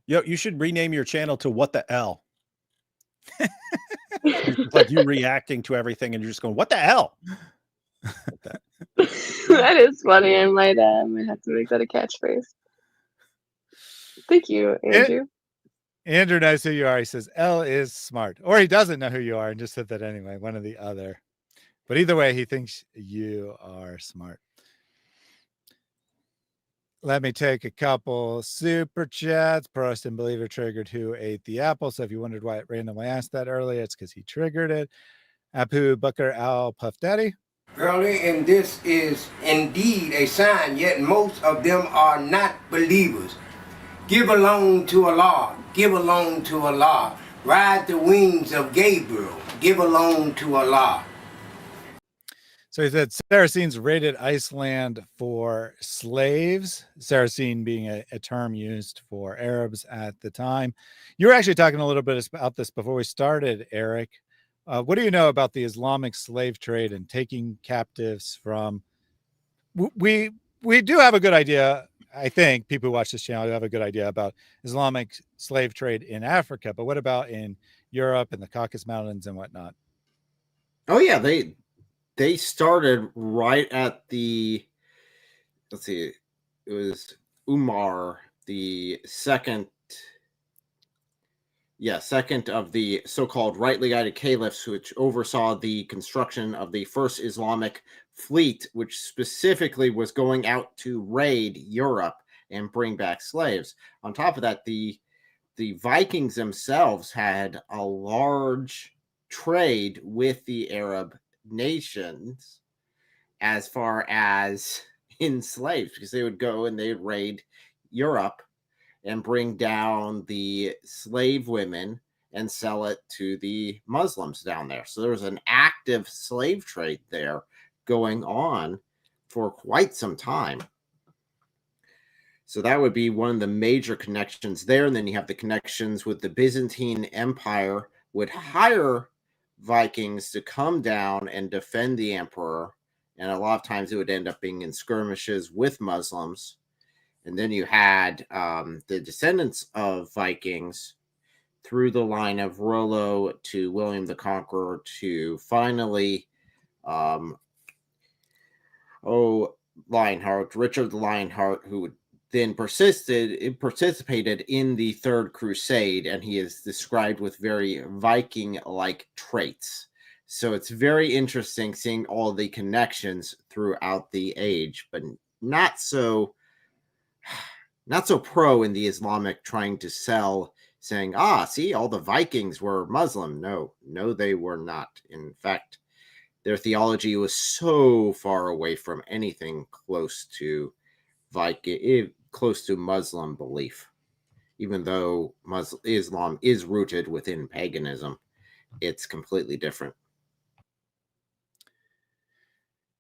Yo, you should rename your channel to What the L. It's just like you reacting to everything and you're just going, what the hell? that is funny. I might have to make that a catchphrase. Thank you, Andrew. Andrew knows who you are. He says Elle is smart, or he doesn't know who you are and just said that anyway, one or the other. But either way, he thinks you are smart. Let me take a couple super chats. Protestant believer triggered who ate the apple. So if you wondered why it randomly asked that earlier, it's because he triggered it. Apu Booker Al Puff Daddy. Early, and this is indeed a sign, yet most of them are not believers. Give alone to Allah, give alone to Allah. Ride the wings of Gabriel, give alone to Allah. So he said Saracens raided Iceland for slaves, Saracen being a term used for Arabs at the time. You were actually talking a little bit about this before we started, Eric. What do you know about the Islamic slave trade and taking captives from... We do have a good idea. I think people who watch this channel have a good idea about Islamic slave trade in Africa, but what about in Europe and the Caucasus Mountains and whatnot? Oh yeah, they started right at the, let's see, it was Umar, the second of the so-called rightly guided caliphs, which oversaw the construction of the first Islamic fleet, which specifically was going out to raid Europe and bring back slaves. On top of that, the Vikings themselves had a large trade with the Arab nations as far as in slaves, because they would go and they'd raid Europe and bring down the slave women and sell it to the Muslims down there. So there was an active slave trade there going on for quite some time. So that would be one of the major connections there. And then you have the connections with the Byzantine Empire would hire Vikings to come down and defend the emperor. And a lot of times it would end up being in skirmishes with Muslims. And then you had the descendants of Vikings through the line of Rollo to William the Conqueror to finally, Lionheart, Richard the Lionheart, who then participated in the Third Crusade, and he is described with very Viking-like traits. So it's very interesting seeing all the connections throughout the age, but not so pro in the Islamic trying to sell, saying, see, all the Vikings were Muslim. No, they were not. In fact, their theology was so far away from anything close to Muslim belief. Even though Islam is rooted within paganism, it's completely different.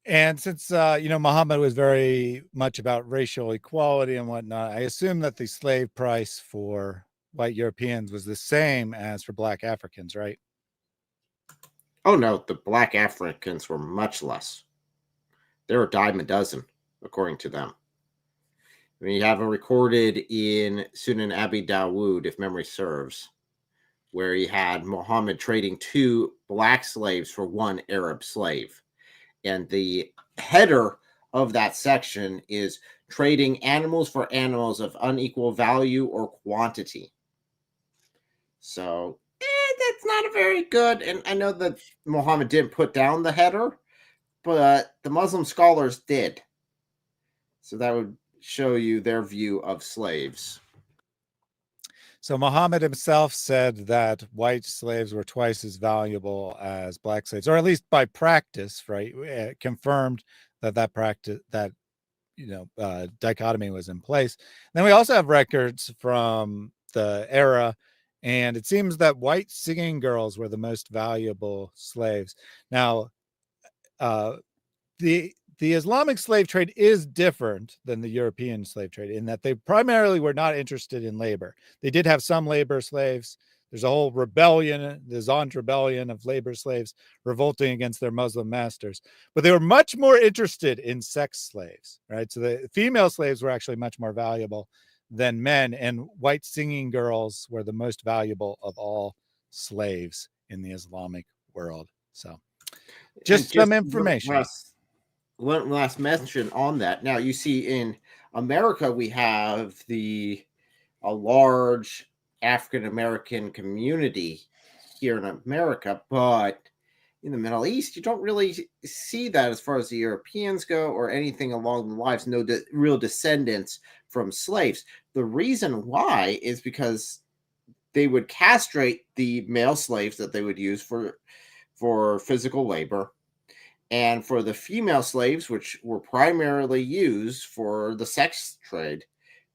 And since, Muhammad was very much about racial equality and whatnot, I assume that the slave price for white Europeans was the same as for black Africans, right? Oh, no, the black Africans were much less. They were a dime a dozen, according to them. I mean, you have it recorded in Sunan Abi Dawud, if memory serves, where he had Muhammad trading 2 black slaves for 1 Arab slave. And the header of that section is trading animals for animals of unequal value or quantity. So that's not a very good, and I know that Muhammad didn't put down the header, but the Muslim scholars did. So that would show you their view of slaves. So Muhammad himself said that white slaves were twice as valuable as black slaves, or at least by practice, right? Confirmed that practice, dichotomy was in place. Then we also have records from the era, and it seems that white singing girls were the most valuable slaves. Now, the the Islamic slave trade is different than the European slave trade in that they primarily were not interested in labor. They did have some labor slaves. There's a whole rebellion, the Zond rebellion of labor slaves revolting against their Muslim masters. But they were much more interested in sex slaves, right? So the female slaves were actually much more valuable than men, and white singing girls were the most valuable of all slaves in the Islamic world. So just some information. One last mention on that. Now, you see in America, we have a large African-American community here in America, but in the Middle East, you don't really see that as far as the Europeans go or anything along the lines, no real descendants from slaves. The reason why is because they would castrate the male slaves that they would use for physical labor, and for the female slaves, which were primarily used for the sex trade,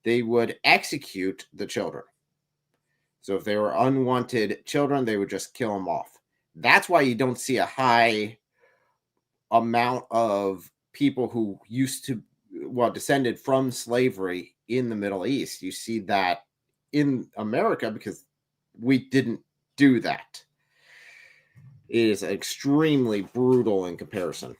they would execute the children. So if they were unwanted children, they would just kill them off. That's why you don't see a high amount of people who descended from slavery in the Middle East. You see that in America because we didn't do that. It is extremely brutal in comparison.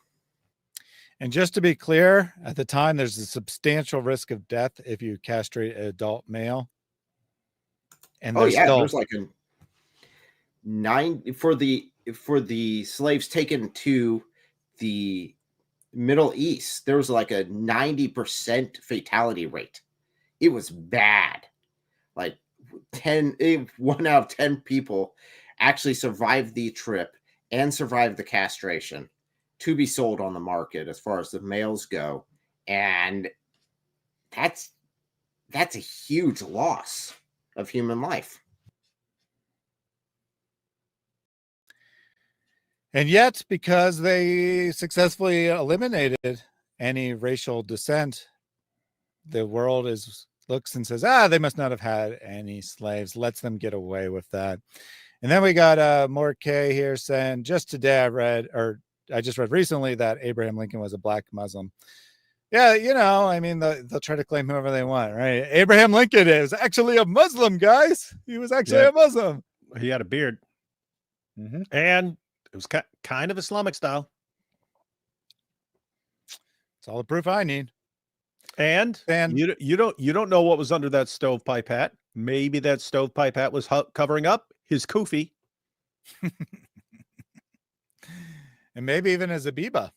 And just to be clear, at the time, there's a substantial risk of death if you castrate an adult male. And there's like a 9 for the slaves taken to the Middle East. There was like a 90% fatality rate. It was bad. Like 1 out of 10 people actually survived the trip and survived the castration to be sold on the market as far as the males go. And that's a huge loss of human life. And yet, because they successfully eliminated any racial dissent, the world looks and says, they must not have had any slaves. Lets them get away with that. And then we got more K here saying, just today I just read recently that Abraham Lincoln was a black Muslim. Yeah, they'll try to claim whoever they want, right? Abraham Lincoln is actually a Muslim, guys. He was actually a Muslim. He had a beard. Mm-hmm. And it was kind of Islamic style. It's all the proof I need. And you don't know what was under that stovepipe hat. Maybe that stovepipe hat was covering up his kufi. And maybe even his Abiba.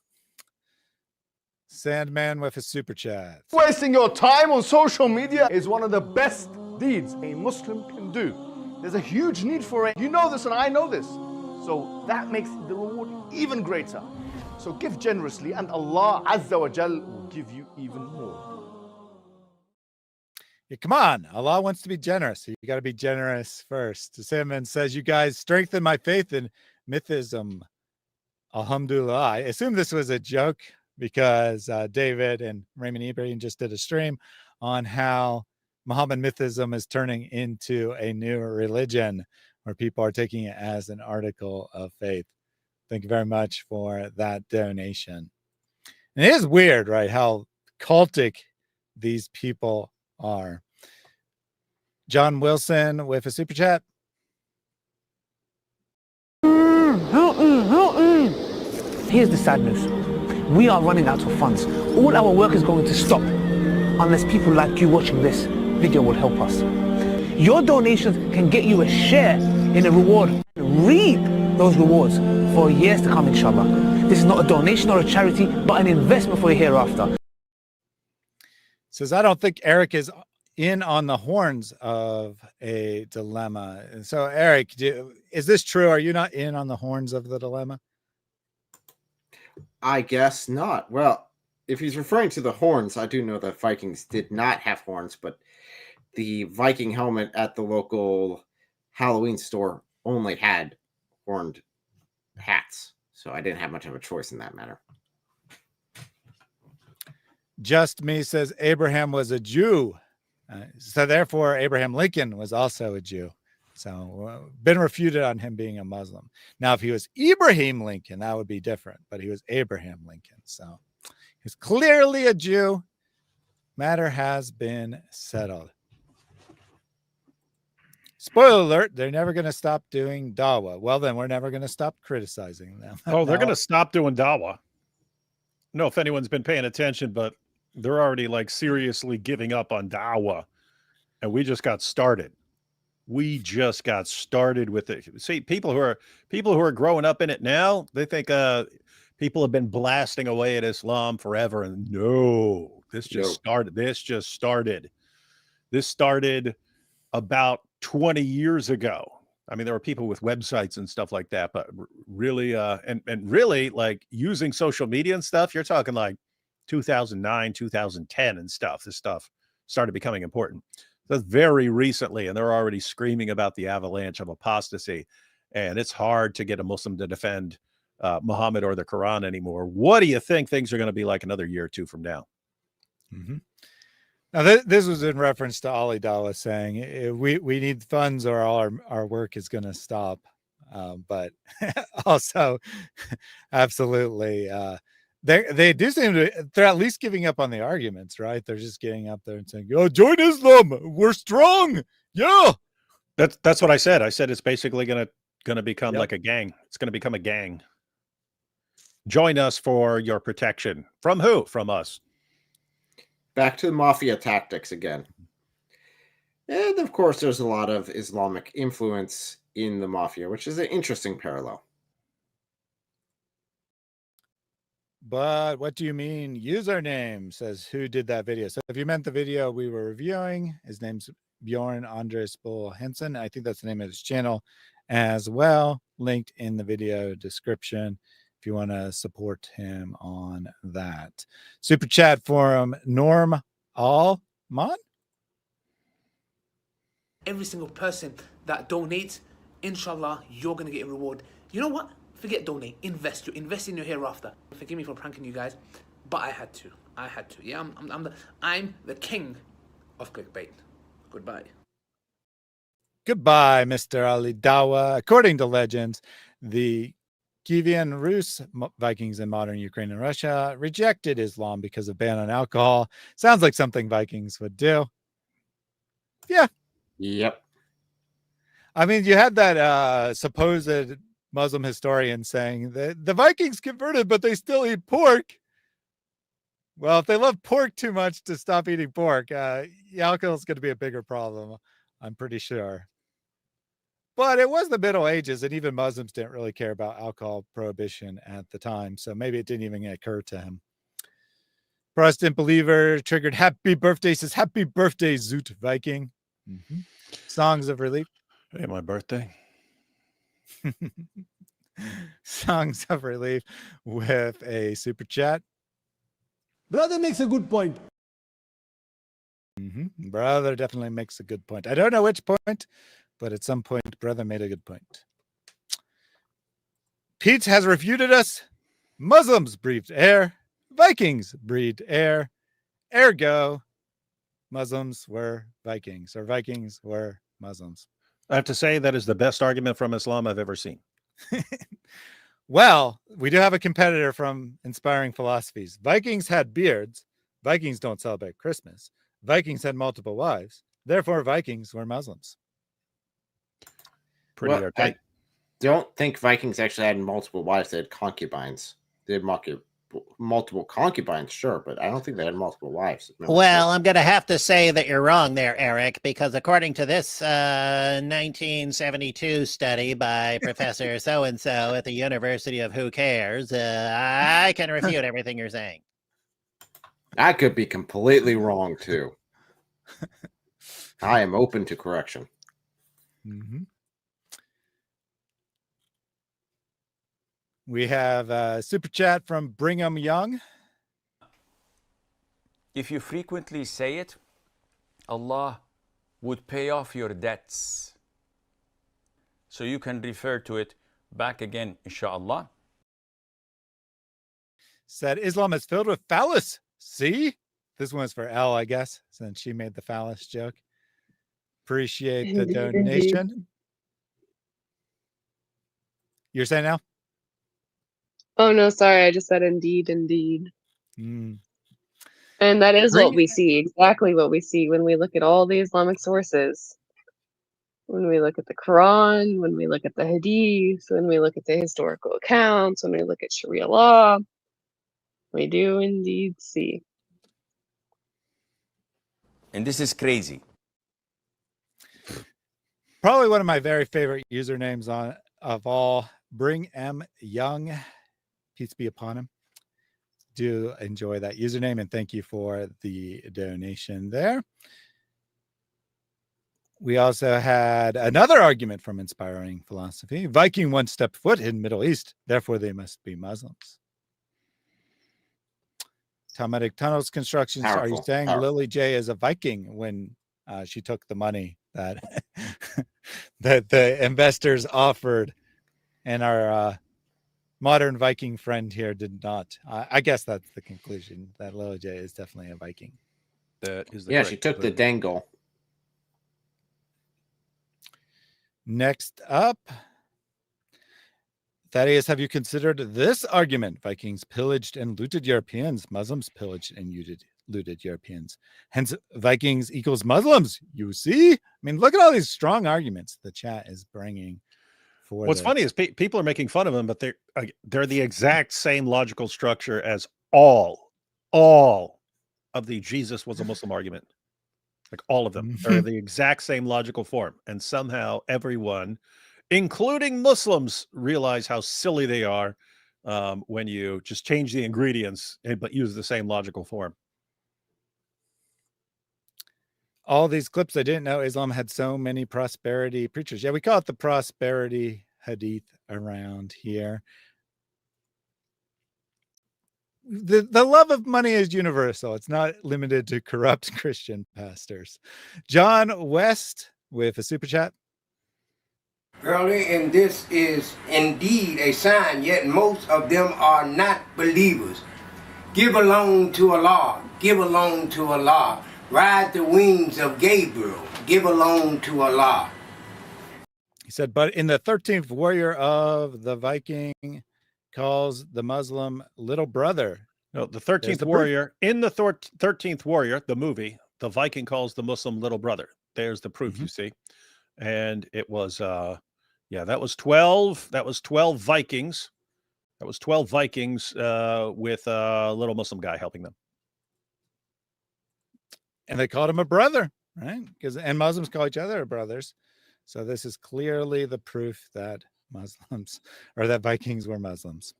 Sandman with his super chat. Wasting your time on social media is one of the best deeds a Muslim can do. There's a huge need for it. You know this and I know this. So that makes the reward even greater. So give generously and Allah Azza wa Jal will give you even more. Yeah, come on. Allah wants to be generous. You got to be generous first. Sandman says, you guys strengthen my faith in mythism. Alhamdulillah. I assume this was a joke because David and Raymond Ibrahim just did a stream on how Muhammad mythism is turning into a new religion where people are taking it as an article of faith. Thank you very much for that donation. And it is weird, right, how cultic these people are. John Wilson with a super chat. Here's the sad news. We are running out of funds. All our work is going to stop unless people like you watching this video will help us. Your donations can get you a share in a reward and reap those rewards for years to come, inshallah. This is not a donation or a charity, but an investment for your hereafter. Says, I don't think Eric is in on the horns of a dilemma. And so, Eric, is this true? Are you not in on the horns of the dilemma? I guess not. Well, if he's referring to the horns, I do know that Vikings did not have horns, but the Viking helmet at the local Halloween store only had horned hats. So I didn't have much of a choice in that matter. Just Me says Abraham was a Jew. So therefore, Abraham Lincoln was also a Jew. So been refuted on him being a Muslim. Now, if he was Ibrahim Lincoln, that would be different, but he was Abraham Lincoln. So is clearly a Jew. Matter has been settled. Spoiler alert, they're never going to stop doing Dawah. Well, then we're never going to stop criticizing them. Oh, they're going to stop doing Dawah. No, if anyone's been paying attention, but they're already like seriously giving up on Dawah. And we just got started. We just got started with it. See, people who are growing up in it now, they think people have been blasting away at Islam forever. And no, this just started. This started about 20 years ago. I mean, there were people with websites and stuff like that, but really, and really like using social media and stuff, you're talking like 2009, 2010 and stuff. This stuff started becoming important. That's very recently, and they're already screaming about the avalanche of apostasy. And it's hard to get a Muslim to defend Muhammad or the Quran anymore. What do you think things are going to be like another year or two from now? Mm-hmm. Now, this was in reference to Ali Dawah saying we need funds or all our work is going to stop. But also, absolutely, they do seem to, they're at least giving up on the arguments, right? They're just getting up there and saying, "Oh, join Islam, we're strong." Yeah, that's what I said. I said it's basically gonna become like a gang. It's gonna become a gang. Join us for your protection. From who? From us. Back to the mafia tactics again. And of course, there's a lot of Islamic influence in the mafia, which is an interesting parallel. but what do you mean username? Says who did that video. So if you meant the video we were reviewing, his name's Bjorn Andreas Bull-Hansen. I think that's the name of his channel as well, linked in the video description if you want to support him on that. Super chat forum Norm Allman. Every single person that donates, inshallah, you're going to get a reward. You know what? Forget donate. Invest. You invest in your hereafter. Forgive me for pranking you guys, but I had to. Yeah, I'm the king of clickbait. Goodbye. Goodbye, Mr. Ali Dawah. According to legends, the Kievan Rus Vikings in modern Ukraine and Russia rejected Islam because of ban on alcohol. Sounds like something Vikings would do. Yeah. Yep. I mean, you had that supposed Muslim historian saying that the Vikings converted, but they still eat pork. Well, if they love pork too much to stop eating pork, alcohol is going to be a bigger problem, I'm pretty sure. But it was the Middle Ages, and even Muslims didn't really care about alcohol prohibition at the time, so maybe it didn't even occur to him. Protestant believer triggered happy birthday, says happy birthday, Zoot Viking. Mm-hmm. Songs of relief. Hey, my birthday. Songs of relief with a super chat. Brother makes a good point. Mm-hmm. Brother definitely makes a good point. I don't know which point, but at some point, brother made a good point. Pete has refuted us. Muslims breathed air. Vikings breathed air. Ergo, Muslims were Vikings, or Vikings were Muslims. I have to say that is the best argument from Islam I've ever seen. Well, we do have a competitor from Inspiring Philosophies. Vikings had beards. Vikings don't celebrate Christmas. Vikings had multiple wives. Therefore, Vikings were Muslims. Pretty archaic. I don't think Vikings actually had multiple wives. They had concubines. They had multiple concubines, sure, but I don't think they had multiple wives. Well, I'm going to have to say that you're wrong there, Eric, because according to this 1972 study by Professor so-and-so at the University of Who Cares, I can refute everything you're saying. I could be completely wrong, too. I am open to correction. Mm-hmm. We have a super chat from Brigham Young. If you frequently say it, Allah would pay off your debts. So you can refer to it back again, inshallah. Said Islam is filled with phallus. See? This one's for Elle, I guess, since she made the phallus joke. Appreciate the donation. You're saying now? Oh, no, sorry. I just said indeed, indeed. Mm. And that is Bring what we see, exactly what we see when we look at all the Islamic sources. When we look at the Quran, when we look at the Hadith, when we look at the historical accounts, when we look at Sharia law, we do indeed see. And this is crazy. Probably one of my very favorite usernames of all. Bring M Young, peace be upon him. Do enjoy that username, and thank you for the donation there. We also had another argument from Inspiring Philosophy. Viking once stepped foot in Middle East, therefore they must be Muslims. Talmudic Tunnels Constructions, are you saying Lily J is a Viking when she took the money that that the investors offered, and our modern Viking friend here did not? I guess that's the conclusion, that Lily J is definitely a Viking. That is the Yeah, she took the dangle. Next up, Thaddeus, have you considered this argument? Vikings pillaged and looted Europeans. Muslims pillaged and looted Europeans. Hence, Vikings equals Muslims. You see? I mean, look at all these strong arguments the chat is bringing. What's funny is people are making fun of them, but they're the exact same logical structure as all of the Jesus was a Muslim argument. Like all of them are the exact same logical form. And somehow everyone, including Muslims, realize how silly they are when you just change the ingredients, but use the same logical form. All these clips, I didn't know Islam had so many prosperity preachers. Yeah, we call it the prosperity hadith around here. The love of money is universal. It's not limited to corrupt Christian pastors. John West with a super chat. Early, and this is indeed a sign, yet most of them are not believers. Give alone to Allah, give alone to Allah. Ride the wings of Gabriel, give alone to Allah. He said, but in the 13th warrior of the Viking calls the Muslim little brother. No, the 13th warrior, in the 13th warrior, the movie, the Viking calls the Muslim little brother. There's the proof, you see. And it was, that was 12. That was 12 Vikings. That was 12 Vikings with a little Muslim guy helping them. And they called him a brother, right? And Muslims call each other brothers. So this is clearly the proof that Muslims, or that Vikings were Muslims.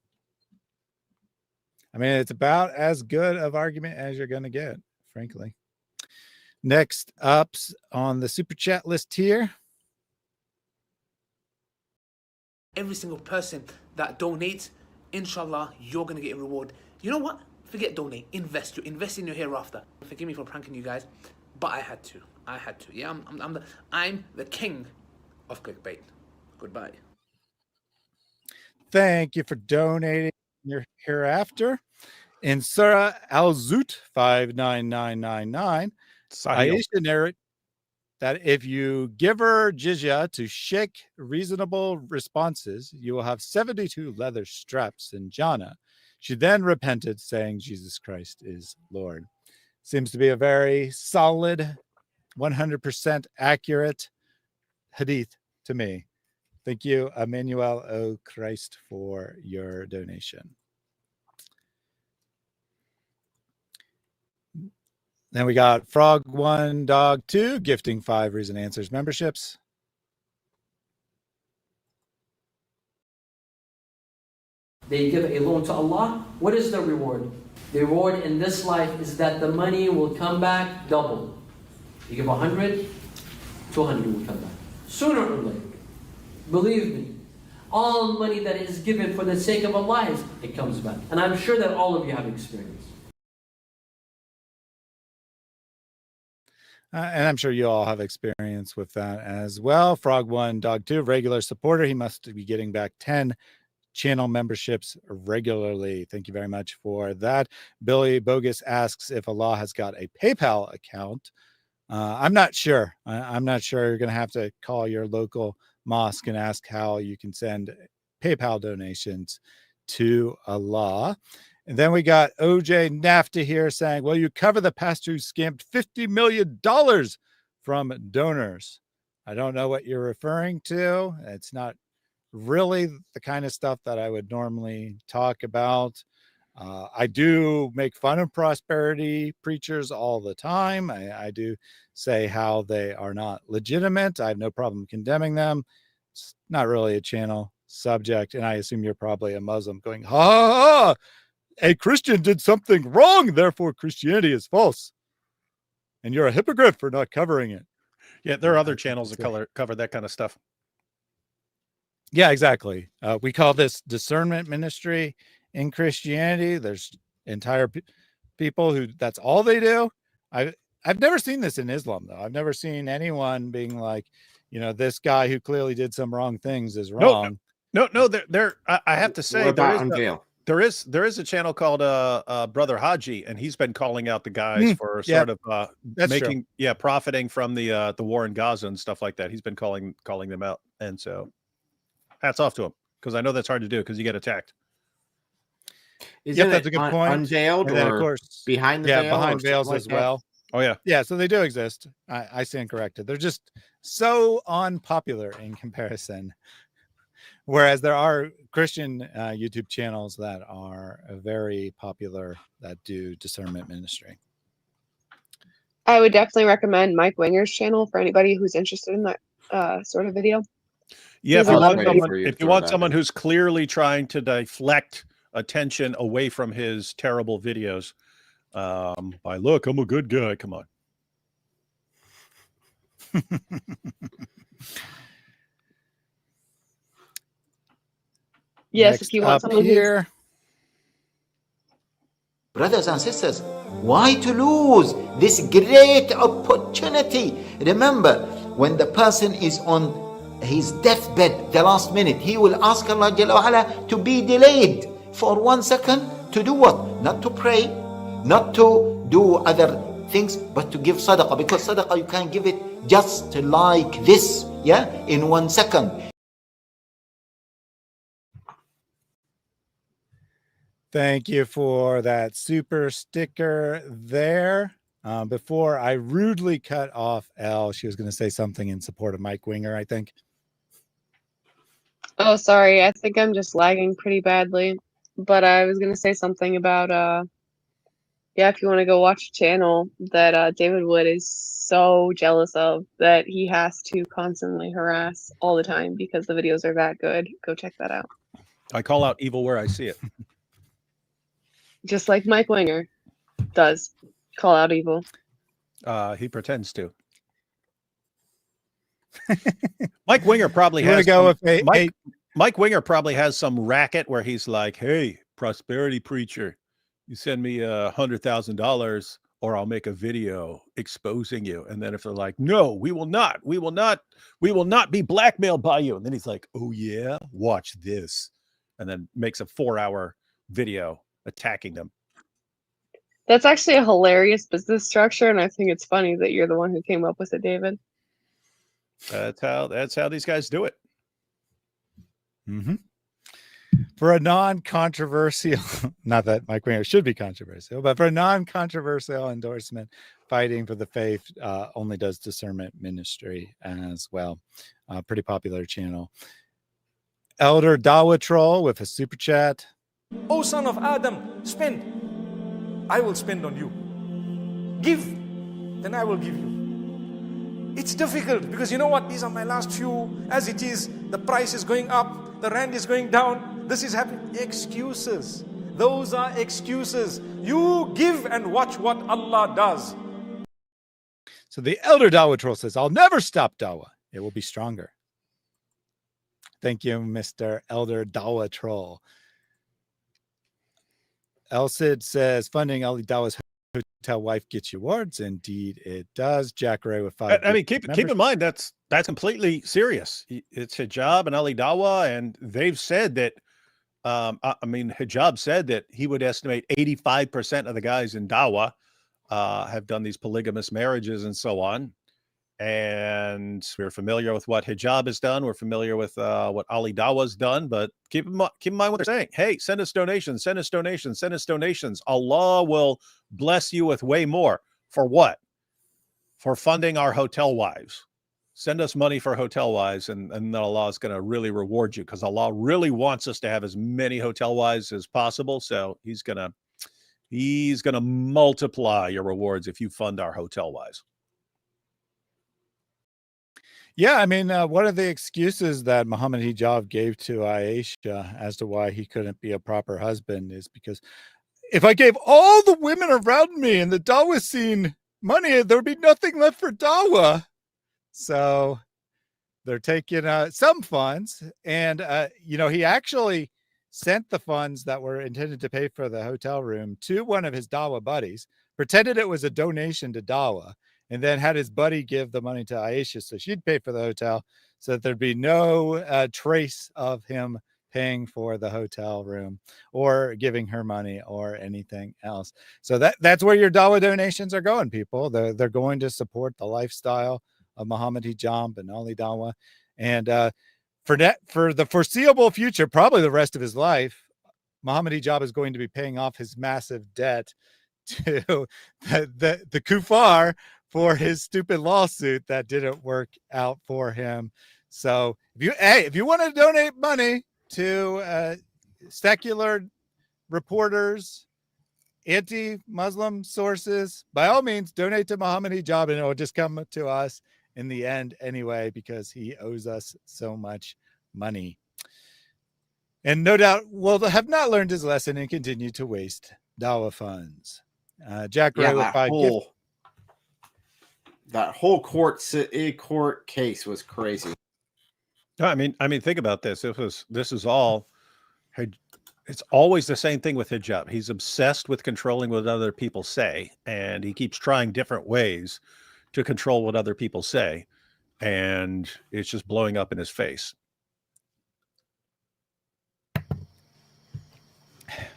I mean, it's about as good of argument as you're going to get, frankly. Next up on the super chat list here. Every single person that donates, inshallah, you're going to get a reward. You know what? Forget donate. Invest. You invest in your hereafter. Forgive me for pranking you guys, but I had to. Yeah, I'm the king of clickbait. Goodbye. Thank you for donating your hereafter. In Surah Al-Zut 59999, Aisha narrates that if you give her jizya to sheikh reasonable responses, you will have 72 leather straps in Jannah. She then repented, saying Jesus Christ is Lord. Seems to be a very solid, 100% accurate hadith to me. Thank you, Emmanuel O. Christ, for your donation. Then we got Frog1 Dog 2 gifting 5 Reason Answers memberships. They give a loan to Allah. What is the reward? The reward in this life is that the money will come back double. You give 100, 200 will come back. Sooner or later. Believe me, all money that is given for the sake of Allah, it comes back. And I'm sure that all of you have experience. And I'm sure you all have experience with that as well. Frog1 Dog 2, regular supporter. He must be getting back 10 channel memberships regularly. Thank you very much for that. Billy Bogus asks if Allah has got a PayPal account. I'm not sure. I'm not sure. You're going to have to call your local mosque and ask how you can send PayPal donations to Allah. And then we got OJ NAFTA here saying, well, you cover the pastor who scammed $50 million from donors. I don't know what you're referring to. It's not really the kind of stuff that I would normally talk about. I do make fun of prosperity preachers all the time. I do say how they are not legitimate. I have no problem condemning them. It's not really a channel subject. And I assume you're probably a Muslim going, ha, ha, ha, a Christian did something wrong, therefore Christianity is false. And you're a hypocrite for not covering it. Yeah, there are other channels that cover that kind of stuff. Yeah, exactly. We call this discernment ministry in Christianity. There's entire people who that's all they do. I've never seen this in Islam, though. I've never seen anyone being like, you know, this guy who clearly did some wrong things is wrong. No. I have to say, there is a channel called Brother Haji, and he's been calling out the guys for sort of making profiting from the war in Gaza and stuff like that. He's been calling them out, and so hats off to him, because I know that's hard to do because you get attacked. Isn't that's a good point. Unveiled, and then, or of course, behind the veil, behind veils as well. Oh yeah, yeah. So they do exist. I stand corrected. They're just so unpopular in comparison. Whereas there are Christian YouTube channels that are very popular that do discernment ministry. I would definitely recommend Mike Winger's channel for anybody who's interested in that sort of video. Yeah, if you want someone who's clearly trying to deflect attention away from his terrible videos, by look, I'm a good guy. Come on. Yes, if you want someone here. Brothers and sisters, why to lose this great opportunity? Remember, when the person is on his deathbed, the last minute, he will ask Allah Jalla wa Ala to be delayed for 1 second to do what? Not to pray, not to do other things, but to give sadaqah, because sadaqah you can give it just like this, in 1 second. Thank you for that super sticker there. Before I rudely cut off Elle, she was going to say something in support of Mike Winger, I think. Oh, sorry. I think I'm just lagging pretty badly. But I was going to say something about, if you want to go watch a channel that David Wood is so jealous of that he has to constantly harass all the time because the videos are that good, go check that out. I call out evil where I see it. Just like Mike Winger does call out evil. He pretends to. Mike Winger probably has Mike Winger probably has some racket where he's like, hey, prosperity preacher, you send me $100,000 or I'll make a video exposing you. And then if they're like, no, we will not be blackmailed by you. And then he's like, oh yeah, watch this. And then makes a 4-hour video attacking them. That's actually a hilarious business structure, and I think it's funny that you're the one who came up with it, David. That's how these guys do it. Mm-hmm. For a non-controversial, not that Mike Winger should be controversial, but for a non-controversial endorsement, Fighting for the Faith only does discernment ministry as well. Pretty popular channel. Elder Dawah Troll with a super chat. O son of Adam, spend. I will spend on you. Give, then I will give you. It's difficult because you know what? These are my last few. As it is, the price is going up, the rand is going down. This is happening. Excuses. Those are excuses. You give and watch what Allah does. So the Elder Dawah Troll says, I'll never stop Dawah. It will be stronger. Thank you, Mr. Elder Dawah Troll. El Cid says, funding Ali Dawah's hotel wife gets you awards. Indeed, it does. Jack Ray with 5. I mean, keep in mind that's completely serious. It's Hijab and Ali Dawah, and they've said that. Hijab said that he would estimate 85% of the guys in Dawah have done these polygamous marriages and so on. And we're familiar with what hijab has done. We're familiar with what Ali Dawah's done. But keep in mind what they're saying. Hey, send us donations, send us donations, send us donations. Allah will bless you with way more. For what? For funding our hotel wives. Send us money for hotel wives, and then Allah is going to really reward you, because Allah really wants us to have as many hotel wives as possible. So he's gonna multiply your rewards if you fund our hotel wives. Yeah, I mean, one of the excuses that Muhammad Hijab gave to Aisha as to why he couldn't be a proper husband is because if I gave all the women around me in the Dawah scene money, there would be nothing left for Dawah. So they're taking some funds, and he actually sent the funds that were intended to pay for the hotel room to one of his Dawah buddies, pretended it was a donation to Dawah, and then had his buddy give the money to Aisha so she'd pay for the hotel, so that there'd be no trace of him paying for the hotel room or giving her money or anything else. So that's where your Dawah donations are going, people. They're going to support the lifestyle of Muhammad Hijab and Ali Dawah. And for the foreseeable future, probably the rest of his life, Muhammad Hijab is going to be paying off his massive debt to the kuffar for his stupid lawsuit that didn't work out for him. So if you want to donate money to secular reporters, anti-Muslim sources, by all means, donate to Muhammad Hijab, and it will just come to us in the end anyway, because he owes us so much money. And no doubt will have not learned his lesson and continue to waste Dawah funds. Jack Ray with that whole court case was crazy. I mean, think about this. This is all. It's always the same thing with hijab. He's obsessed with controlling what other people say, and he keeps trying different ways to control what other people say, and it's just blowing up in his face.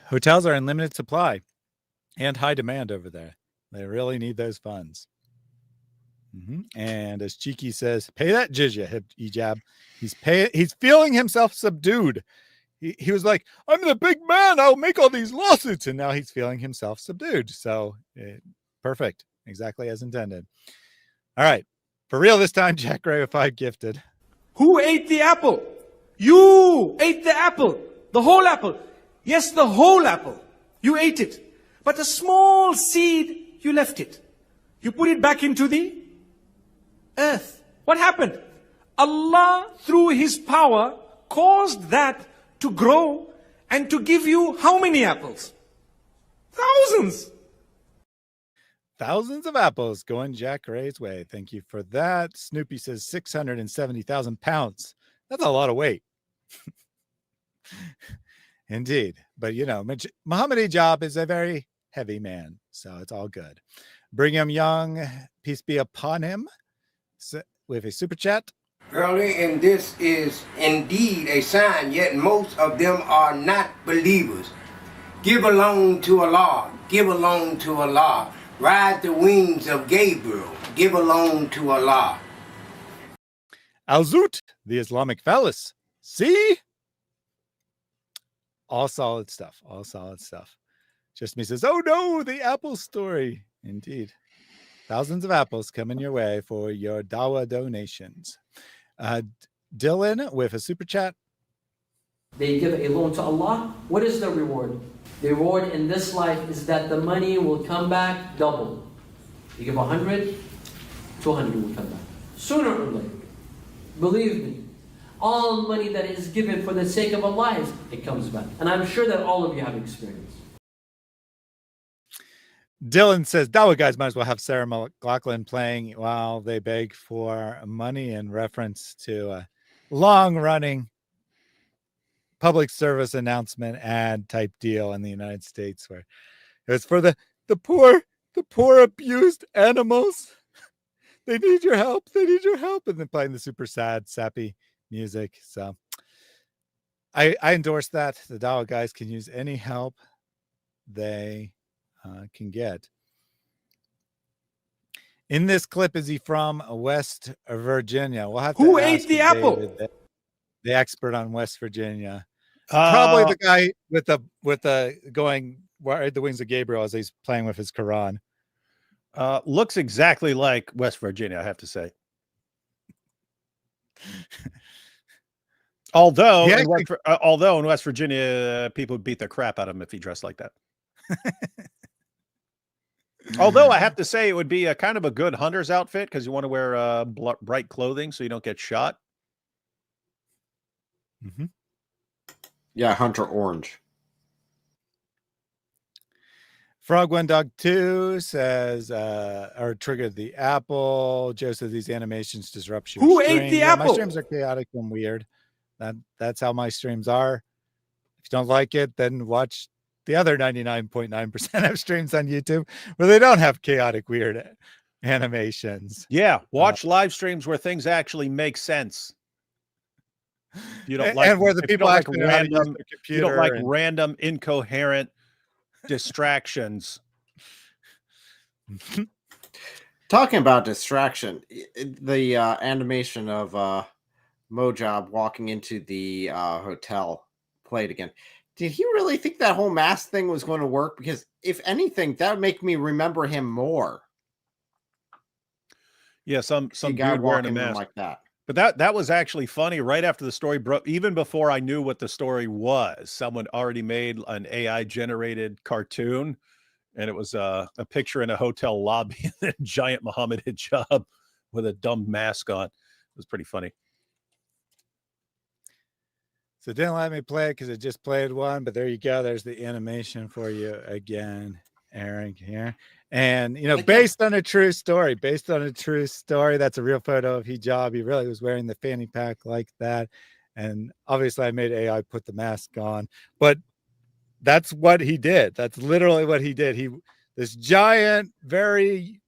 Hotels are in limited supply and high demand over there. They really need those funds. And as Cheeky says, pay that jizya, hijab. He's feeling himself subdued. He was like, I'm the big man, I'll make all these lawsuits. And now he's feeling himself subdued. So perfect. Exactly as intended. All right. For real this time, Jack Ray with 5 gifted. Who ate the apple? You ate the apple. The whole apple. Yes, the whole apple. You ate it. But a small seed, you left it. You put it back into the earth. What happened? Allah, through His power, caused that to grow and to give you how many apples? Thousands. Thousands of apples going Jack Ray's way. Thank you for that. Snoopy says 670,000 pounds. That's a lot of weight. Indeed. But, Muhammad Hijab is a very heavy man, so it's all good. Brigham Young, peace be upon him, with a super chat. Early, and this is indeed a sign, yet most of them are not believers. Give alone to Allah. Give alone to Allah. Ride the wings of Gabriel. Give alone to Allah. Al-Zut, the Islamic fallacy. See? All solid stuff. All solid stuff. Just me says, oh no, the apple story. Indeed. Thousands of apples coming your way for your Dawah donations. Dylan with a super chat. They give a loan to Allah. What is the reward? The reward in this life is that the money will come back double. You give 100, 200 will come back. Sooner or later. Believe me. All money that is given for the sake of Allah, it comes back. And I'm sure that all of you have experience. Dylan says, Dawah guys might as well have Sarah McLachlan playing while they beg for money, in reference to a long-running public service announcement ad type deal in the United States, where it was for the poor abused animals. They need your help. They need your help. And then playing the super sad, sappy music. So I endorse that. The Dawah guys can use any help they can get. In this clip, is he from West Virginia? We'll have to Who ask ate the apple? David, the expert on West Virginia. Probably the guy with the going where the wings of Gabriel as he's playing with his Quran. Looks exactly like West Virginia, I have to say. Although in West Virginia, people would beat the crap out of him if he dressed like that. Although I have to say it would be a kind of a good hunter's outfit because you want to wear bright clothing so you don't get shot. Mm-hmm. Yeah, hunter orange. Frog One Dog 2 says, or triggered the apple. Joe says these animations disrupt your Who stream. ate the Yeah, apple? my streams are chaotic and weird. That's how my streams are. If you don't like it, then watch the other 99.9% of streams on YouTube where they don't have chaotic, weird animations. Yeah, watch live streams where things actually make sense. You don't like, and where the people like actually know how to use random, their computer. you don't like random, incoherent distractions. Talking about distraction, the animation of Mojab walking into the hotel played again. Did he really think that whole mask thing was going to work? Because if anything, that would make me remember him more. Yeah, some guy dude wearing a walking mask like that. But that was actually funny. Right after the story broke, even before I knew what the story was, someone already made an AI generated cartoon, and it was a picture in a hotel lobby, a giant Muhammad hijab with a dumb mask on. It was pretty funny. So it didn't let me play it because it just played one, but there you go. There's the animation for you again, Aaron here. And, you know, based on a true story, that's a real photo of hijab. He really was wearing the fanny pack like that. And obviously I made AI put the mask on, but that's what he did. That's literally what he did. This giant, very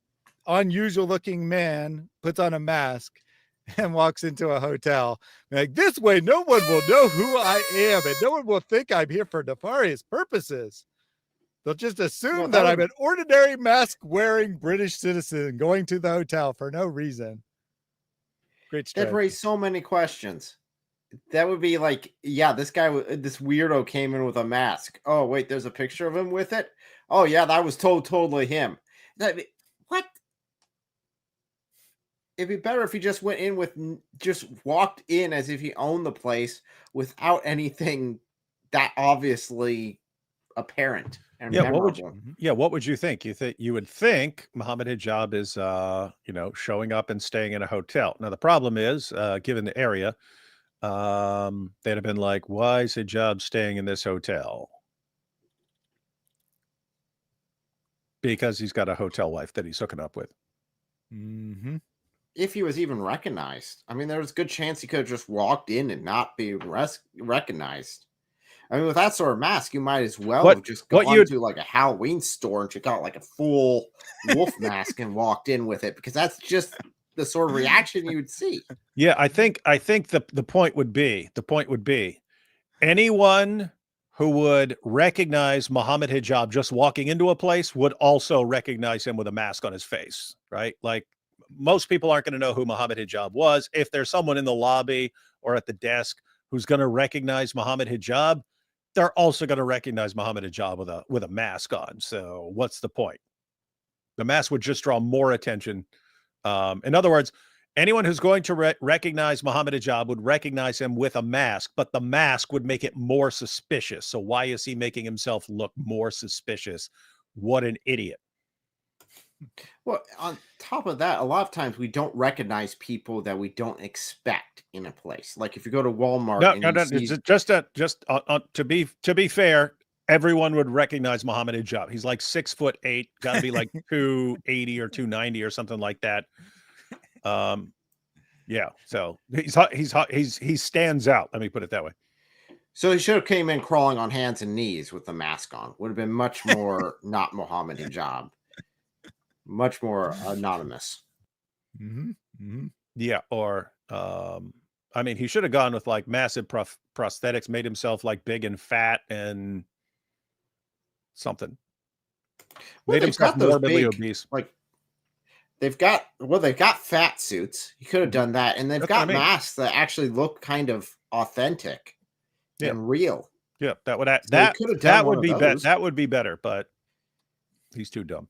unusual looking man puts on a mask and walks into a hotel. Like, this way, no one will know who I am, and no one will think I'm here for nefarious purposes. They'll just assume that I'm an ordinary mask-wearing British citizen going to the hotel for no reason. Great strategy. That raised so many questions. That would be like, yeah, this weirdo came in with a mask. Oh, wait, there's a picture of him with it? Oh, yeah, that was totally him. What? It'd be better if he just went in just walked in as if he owned the place without anything that obviously apparent and memorable. What would you think? You would think Muhammad hijab is showing up and staying in a hotel. Now the problem is, given the area, they'd have been like, why is hijab staying in this hotel? Because he's got a hotel wife that he's hooking up with. Mm-hmm. If he was even recognized. I mean, there's a good chance he could have just walked in and not be recognized. I mean, with that sort of mask, you might as well have just gone to like a Halloween store and checked out like a full wolf mask and walked in with it, because that's just the sort of reaction you would see. Yeah, I think the point would be anyone who would recognize Muhammad hijab just walking into a place would also recognize him with a mask on his face, right? Like, most people aren't going to know who Muhammad hijab was. If there's someone in the lobby or at the desk who's going to recognize Muhammad hijab, they're also going to recognize Muhammad hijab with a mask on. So what's the point? The mask would just draw more attention. In other words, anyone who's going to recognize Muhammad hijab would recognize him with a mask, but the mask would make it more suspicious. So why is he making himself look more suspicious? What an idiot. Well, on top of that, a lot of times we don't recognize people that we don't expect in a place. Like if you go to Walmart, to be fair, everyone would recognize Muhammad hijab. He's like 6'8", got to be like 280 or 290 or something like that. Yeah, so he stands out. Let me put it that way. So he should have came in crawling on hands and knees with the mask on. Would have been much more not Muhammad hijab. Much more anonymous. Mm-hmm. Mm-hmm. Yeah, or I mean, he should have gone with like massive prosthetics, made himself like big and fat and something. Well, made himself morbidly obese. Like they've got fat suits. You could have done that, and they've That's what I got mean. masks that actually look kind of authentic and real. Yeah, that would So he could have done that one would of be those. that would be better, but he's too dumb.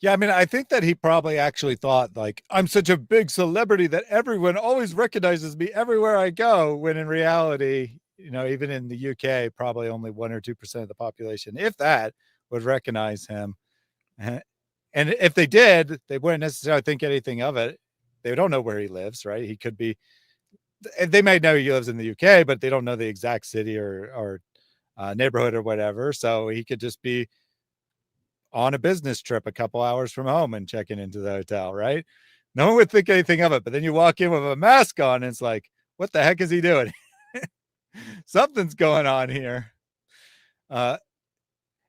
Yeah, I mean, I think that he probably actually thought, like, I'm such a big celebrity that everyone always recognizes me everywhere I go, when in reality, you know, even in the UK, probably only 1 or 2% of the population, if that, would recognize him. And if they did, they wouldn't necessarily think anything of it. They don't know where he lives, right? He could be, they may know he lives in the UK, but they don't know the exact city or neighborhood or whatever. So he could just be on a business trip a couple hours from home and checking into the hotel, right? No one would think anything of it. But then you walk in with a mask on, and it's like, what the heck is he doing? Something's going on here.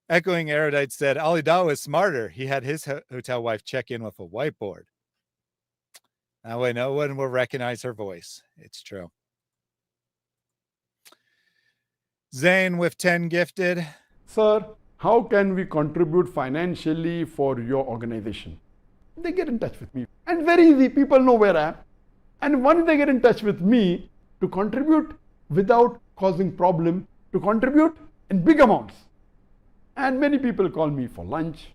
Echoing Erudite said, Ali Dawah is smarter. He had his hotel wife check in with a whiteboard. That way no one will recognize her voice. It's true. Zane with 10 gifted. Sir, how can we contribute financially for your organization? They get in touch with me. And very easy, people know where I am. And once they get in touch with me, to contribute without causing problem, to contribute in big amounts. And many people call me for lunch,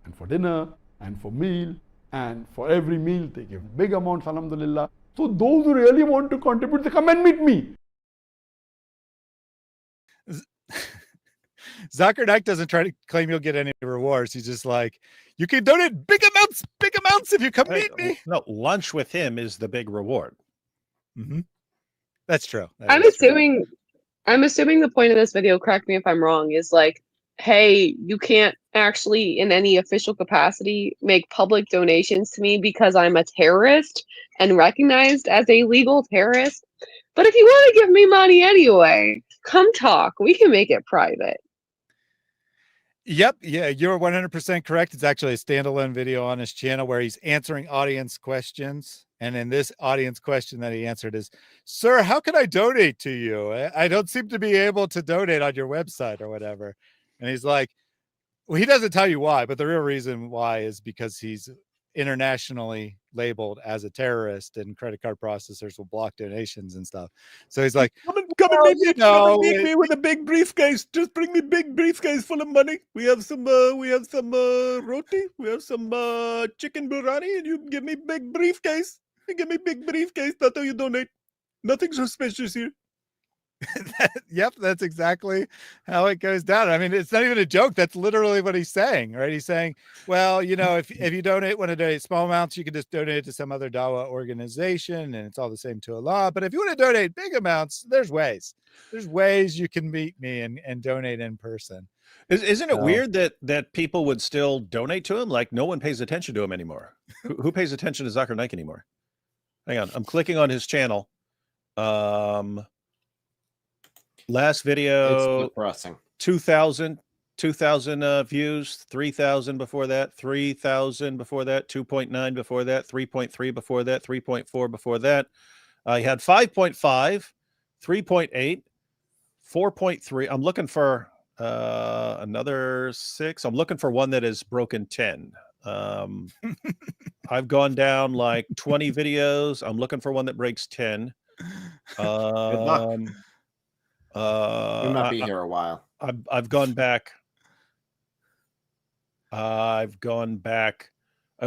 and for dinner, and for meal, and for every meal they give big amounts, alhamdulillah. So those who really want to contribute, they come and meet me. Zakir Naik doesn't try to claim you'll get any rewards. He's just like, you can donate big amounts if you come meet me. No, lunch with him is the big reward. Mm-hmm. That's true. I'm assuming the point of this video, correct me if I'm wrong, is like, hey, you can't actually in any official capacity make public donations to me because I'm a terrorist and recognized as a legal terrorist. But if you want to give me money anyway, come talk. We can make it private. Yep. Yeah, you're 100% correct. It's actually a standalone video on his channel where he's answering audience questions. And in this audience question that he answered is, sir, how can I donate to you? I don't seem to be able to donate on your website or whatever. And he's like, well, he doesn't tell you why, but the real reason why is because he's internationally labeled as a terrorist and credit card processors will block donations and stuff. So he's like, come and meet me with a big briefcase. Just bring me big briefcase full of money. We have some roti, we have some chicken biryani, and you give me big briefcase. You give me big briefcase. That's how you donate. Nothing suspicious here. Yep, that's exactly how it goes down. I mean, it's not even a joke. That's literally what he's saying, right? He's saying, well, you know, if you want to donate small amounts, you can just donate it to some other Dawah organization, and it's all the same to Allah. But if you want to donate big amounts, there's ways. There's ways you can meet me and donate in person. Isn't it weird that people would still donate to him? Like no one pays attention to him anymore. Who pays attention to Zakir Naik anymore? Hang on, I'm clicking on his channel. Last video, it's depressing. 2,000 views, 3,000 before that, 3,000 before that, 2.9 before that, 3.3 before that, 3.4 before that. I had 5.5, 3.8, 4.3. I'm looking for another 6. I'm looking for one that has broken 10. I've gone down like 20 videos. I'm looking for one that breaks 10. Good luck. We might be here a while. I've gone back. It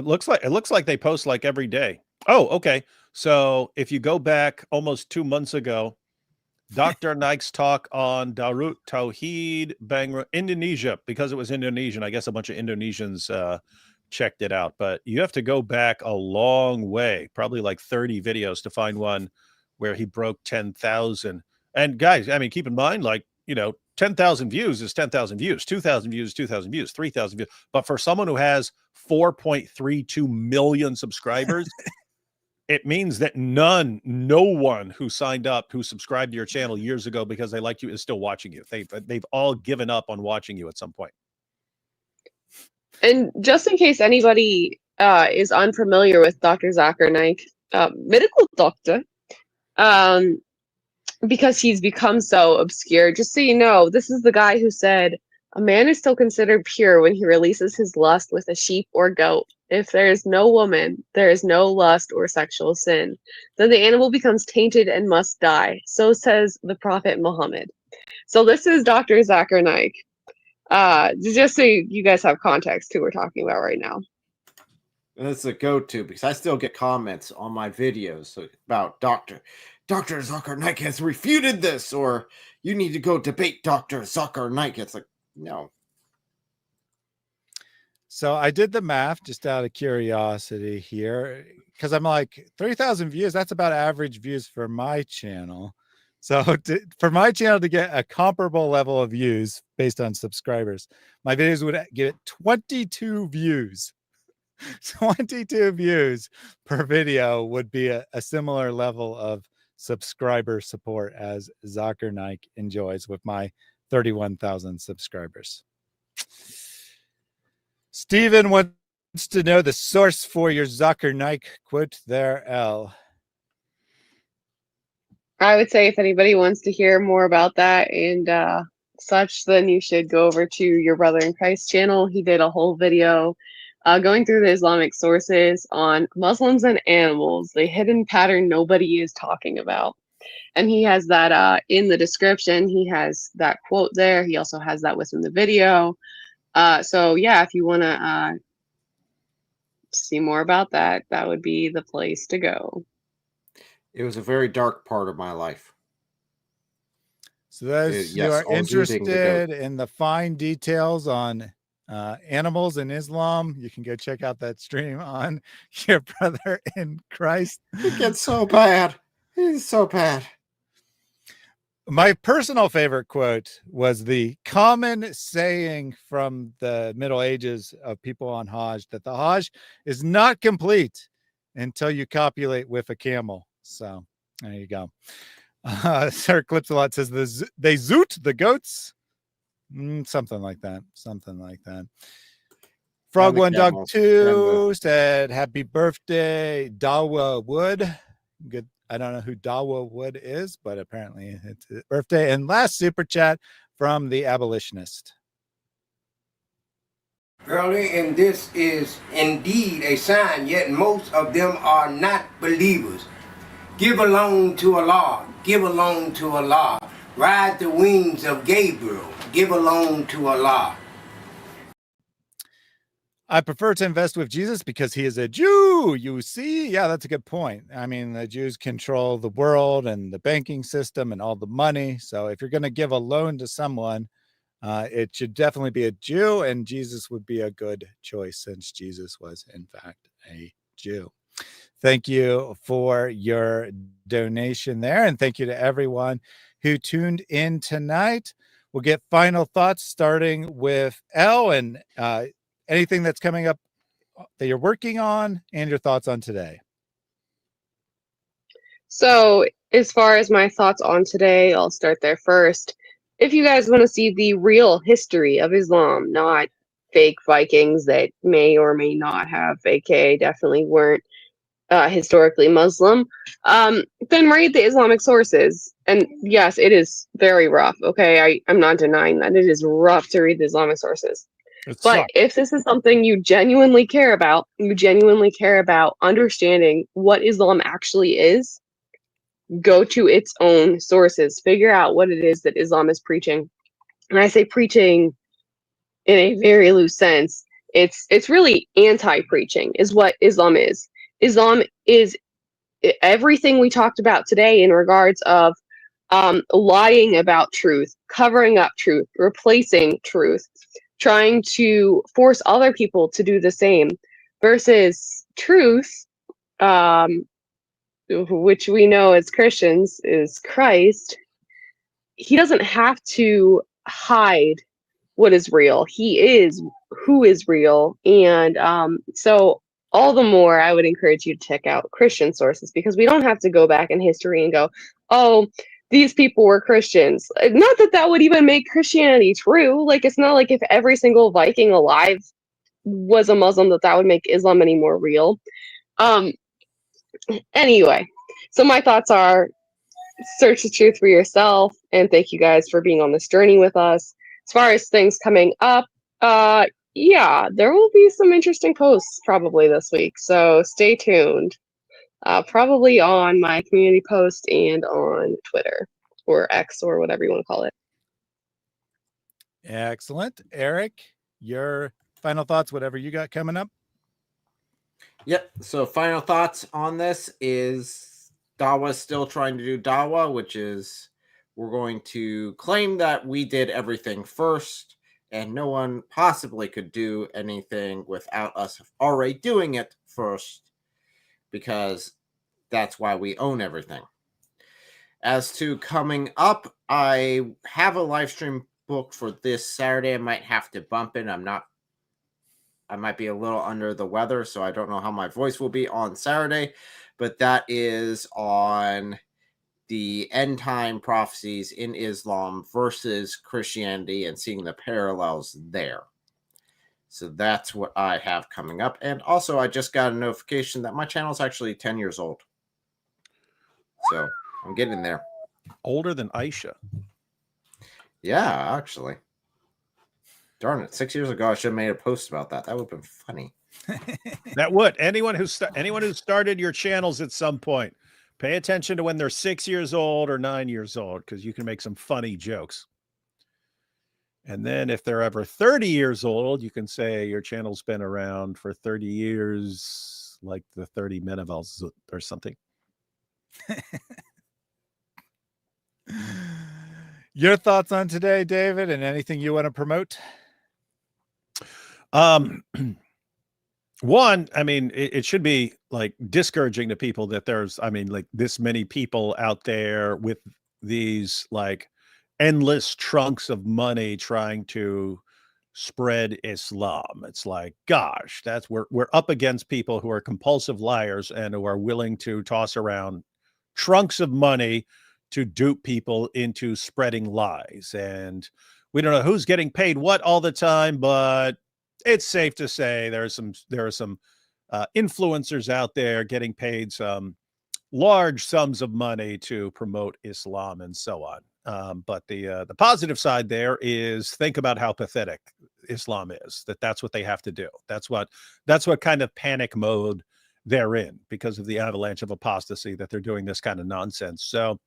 looks like they post like every day. Oh, okay. So if you go back almost 2 months ago, Dr. Naik's talk on Darut Tauhid Bangla, Indonesia, because it was Indonesian. I guess a bunch of Indonesians checked it out, but you have to go back a long way, probably like 30 videos to find one where he broke 10,000. And guys, I mean, keep in mind, like, you know, 10,000 views is 10,000 views, 2,000 views, 2,000 views, 3,000 views. But for someone who has 4.32 million subscribers, it means that no one who signed up, who subscribed to your channel years ago because they liked you, is still watching you. They've all given up on watching you at some point. And just in case anybody is unfamiliar with Dr. Zakir Naik, medical doctor, because he's become so obscure, just so you know, this is the guy who said, A man is still considered pure when he releases his lust with a sheep or goat. If there is no woman, there is no lust or sexual sin. Then the animal becomes tainted and must die. So says the Prophet Muhammad. So this is Dr. Zakir Naik. Just so you guys have context who we're talking about right now. That's a go-to because I still get comments on my videos about Dr. Zakir Naik has refuted this, or you need to go debate Dr. Zakir Naik. It's like, no. So I did the math just out of curiosity here, because I'm like 3,000 views. That's about average views for my channel. So for my channel to get a comparable level of views based on subscribers, my videos would get 22 views. 22 views per video would be a similar level of subscriber support as Zakir Naik enjoys with my 31,000 subscribers. Stephen wants to know the source for your Zakir Naik quote there, Elle. I would say if anybody wants to hear more about that and such, then you should go over to your Brother in Christ channel. He did a whole video going through the Islamic sources on Muslims and animals, the hidden pattern nobody is talking about. And he has that in the description. He has that quote there. He also has that within the video. So yeah, if you want to see more about that, that would be the place to go. It was a very dark part of my life. So those who are interested in the fine details on animals in Islam, you can go check out that stream on your Brother in Christ. It gets so bad. It's so bad. My personal favorite quote was the common saying from the Middle Ages of people on Hajj, that the Hajj is not complete until you copulate with a camel. So there you go. Sir Clips a lot says they zoot the goats. Something like that. Something like that. Frog One Dog 2 said happy birthday, Dawah Wood. Good. I don't know who Dawah Wood is, but apparently it's his birthday. And last super chat from the abolitionist. Early, and this is indeed a sign, yet most of them are not believers. Give alone to Allah, give alone to Allah. Ride the wings of Gabriel, give alone to Allah. I prefer to invest with Jesus because he is a Jew, you see? Yeah, that's a good point. I mean, the Jews control the world and the banking system and all the money. So if you're going to give a loan to someone, it should definitely be a Jew, and Jesus would be a good choice since Jesus was, in fact, a Jew. Thank you for your donation there, and thank you to everyone who tuned in tonight. We'll get final thoughts starting with Elle and anything that's coming up that you're working on and your thoughts on today. So as far as my thoughts on today, I'll start there first. If you guys want to see the real history of Islam, not fake Vikings that may or may not have, aka definitely weren't historically Muslim, then read the Islamic sources. And yes, it is very rough. Okay, I'm not denying that it is rough to read the Islamic sources. But if this is something you genuinely care about understanding what Islam actually is, go to its own sources, figure out what it is that Islam is preaching. And I say preaching in a very loose sense. It's really anti-preaching is what Islam is. Islam is everything we talked about today in regards of lying about truth, covering up truth, replacing truth, trying to force other people to do the same, versus truth, which we know as Christians is Christ. He doesn't have to hide what is real. He is who is real. And so all the more I would encourage you to check out Christian sources, because we don't have to go back in history and go, oh, these people were Christians. Not that that would even make Christianity true. Like, it's not like if every single Viking alive was a Muslim that would make Islam any more real. Anyway, so my thoughts are search the truth for yourself, and thank you guys for being on this journey with us. As far as things coming up, yeah, there will be some interesting posts probably this week, so stay tuned. Probably on my community post and on Twitter or X or whatever you want to call it. Excellent. Eric, your final thoughts, whatever you got coming up? Yep. So final thoughts on this is Dawah still trying to do Dawah, which is we're going to claim that we did everything first and no one possibly could do anything without us already doing it first, because that's why we own everything. As to coming up, I have a live stream booked for this Saturday. I might have to bump it. I might be a little under the weather, so I don't know how my voice will be on Saturday, but that is on the end time prophecies in Islam versus Christianity and seeing the parallels there. So that's what I have coming up. And also, I just got a notification that my channel is actually 10 years old. So I'm getting there. Older than Aisha. Yeah, actually. Darn it! 6 years ago, I should have made a post about that. That would have been funny. That would. Anyone who started your channels at some point, pay attention to when they're 6 years old or 9 years old, because you can make some funny jokes. And then if they're ever 30 years old, you can say your channel's been around for 30 years, like the 30 Menevals or something. Your thoughts on today, David, and anything you want to promote? One, I mean, it should be like discouraging to people that there's, I mean, like this many people out there with these like endless trunks of money trying to spread Islam. It's like, gosh, we're up against people who are compulsive liars and who are willing to toss around trunks of money to dupe people into spreading lies. And we don't know who's getting paid what all the time, but it's safe to say there are some influencers out there getting paid some large sums of money to promote Islam and so on. But the positive side there is think about how pathetic Islam is. That's what they have to do. That's what kind of panic mode they're in because of the avalanche of apostasy that they're doing this kind of nonsense. So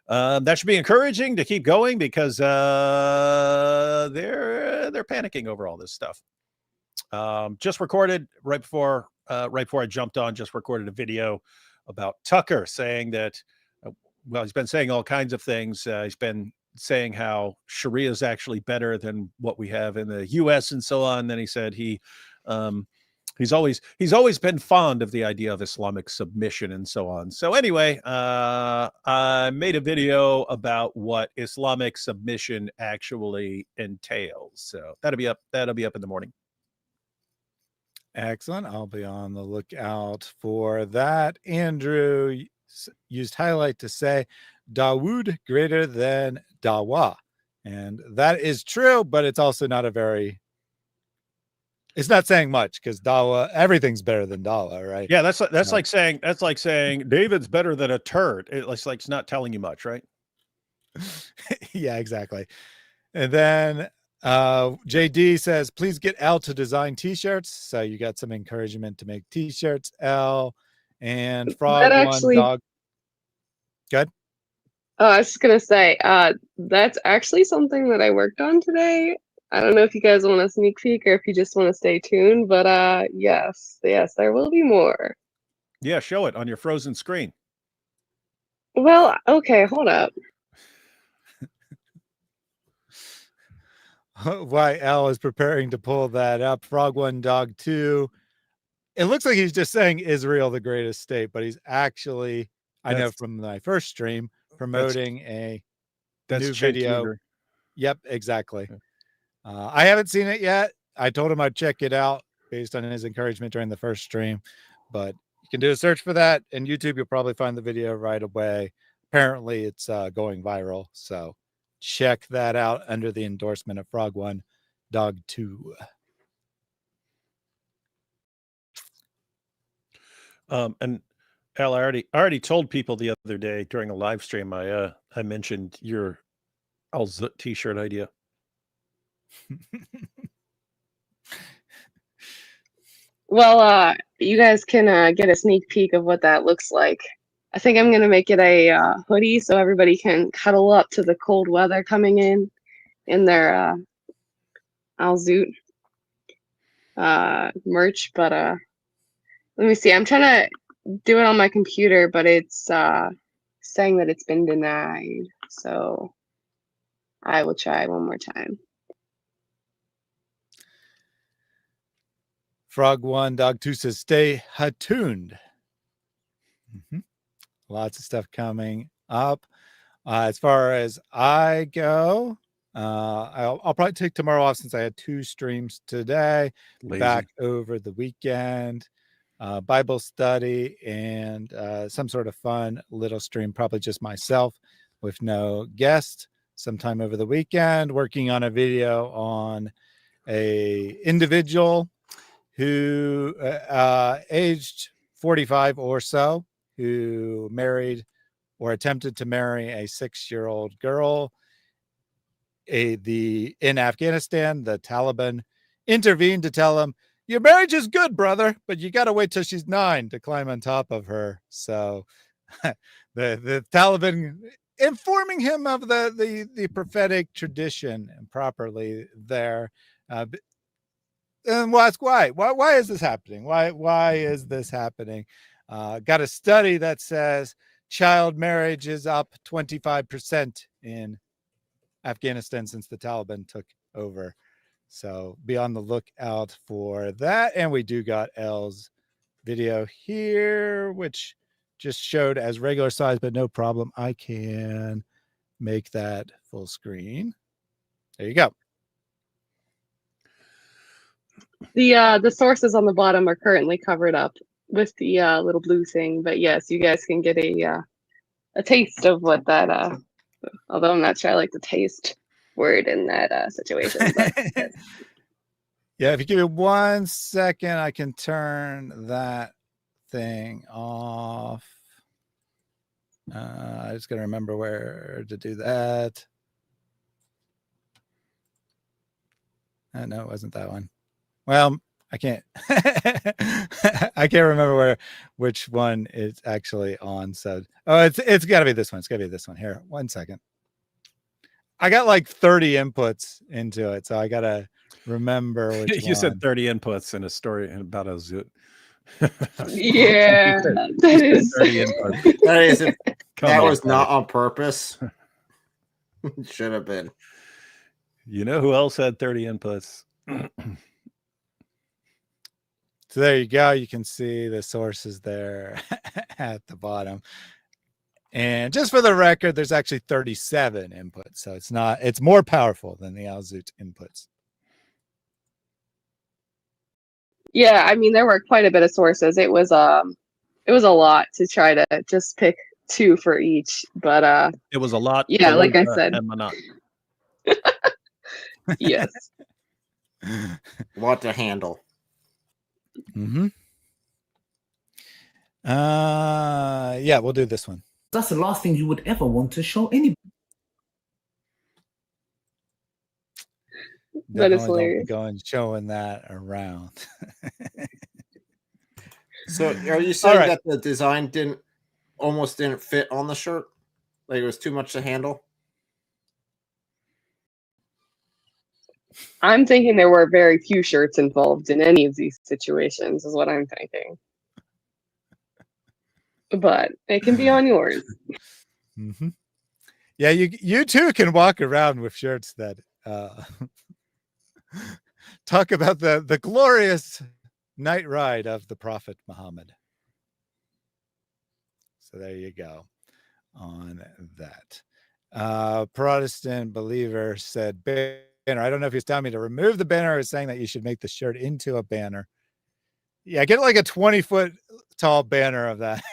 that should be encouraging to keep going because they're panicking over all this stuff. Just recorded right before I jumped on, just recorded a video about Tucker saying that, well, he's been saying all kinds of things. He's been saying how Sharia is actually better than what we have in the US and so on. Then he said he's always been fond of the idea of Islamic submission and so on. So anyway, I made a video about what Islamic submission actually entails. So that'll be up in the morning. Excellent. I'll be on the lookout for that. Andrew used highlight to say Dawood greater than Dawah. And that is true, but it's also not it's not saying much because Dawah, everything's better than Dawah, right? Yeah, that's like saying David's better than a turd. It's like it's not telling you much, right? Yeah, exactly. And then JD says, please get Elle to design t-shirts. So you got some encouragement to make t-shirts, Elle. And Frog actually, One Dog. Good. Oh, I was just gonna say, that's actually something that I worked on today. I don't know if you guys want a sneak peek or if you just want to stay tuned, but yes, there will be more. Yeah, show it on your frozen screen. Well, okay, hold up. Why Elle is preparing to pull that up. Frog One Dog 2. It looks like he's just saying Israel the greatest state, but he's actually, I know from my first stream, promoting a new video. Tudor. Yep, exactly. I haven't seen it yet. I told him I'd check it out based on his encouragement during the first stream, but you can do a search for that and YouTube. You'll probably find the video right away. Apparently it's going viral. So check that out under the endorsement of Frog One Dog 2. And Al, I already told people the other day during a live stream, I mentioned your Al Zut t-shirt idea. Well, you guys can get a sneak peek of what that looks like. I think I'm gonna make it a hoodie so everybody can cuddle up to the cold weather coming in their Alzoot merch. But let me see. I'm trying to do it on my computer, but it's saying that it's been denied. So I will try one more time. Frog1 Dog 2 says stay attuned. Lots of stuff coming up. As far as I go, I'll probably take tomorrow off since I had 2 streams today. Lazy. Back over the weekend. Bible study and some sort of fun little stream, probably just myself with no guest sometime over the weekend, working on a video on a individual who aged 45 or so, who married or attempted to marry a 6-year-old girl. In Afghanistan, the Taliban intervened to tell him, your marriage is good, brother, but you got to wait till she's 9 to climb on top of her. So the Taliban informing him of the prophetic tradition properly there. And we'll ask why is this happening? Why is this happening? Got a study that says child marriage is up 25% in Afghanistan since the Taliban took over. So be on the lookout for that. And we do got Elle's video here, which just showed as regular size, but no problem. I can make that full screen. There you go. The sources on the bottom are currently covered up with the little blue thing, but yes, you guys can get a taste of what that. Although I'm not sure I like the taste word in that situation. But yes. Yeah, if you give me 1 second, I can turn that thing off. I just gotta remember where to do that. No, it wasn't that one. Well, I can't I can't remember which one it's actually on. So it's gotta be this one. It's gotta be this one. Here, 1 second. I got like 30 inputs into it, so I gotta remember which you one. said 30 inputs in a story about a zoot. Yeah, that is 30 inputs. That was not on purpose. Should have been. You know who else had 30 inputs? So there you go. You can see the sources there at the bottom. And just for the record, there's actually 37 inputs. So it's more powerful than the Alzoot inputs. Yeah, I mean there were quite a bit of sources. It was a lot to try to just pick 2 for each, but it was a lot. Yeah, like I said. Yes. A lot to handle. Yeah, we'll do this one. That's the last thing you would ever want to show anybody. That is Definitely hilarious. don't be going showing that around. So are you saying that the design almost didn't fit on the shirt? Like it was too much to handle? I'm thinking there were very few shirts involved in any of these situations, is what I'm thinking. But it can be on yours. Yeah, you too can walk around with shirts that talk about the glorious night ride of the Prophet Muhammad. So there you go on that. Protestant believer said banner. I don't know if he's telling me to remove the banner or saying that you should make the shirt into a banner. Yeah, get like a 20-foot tall banner of that.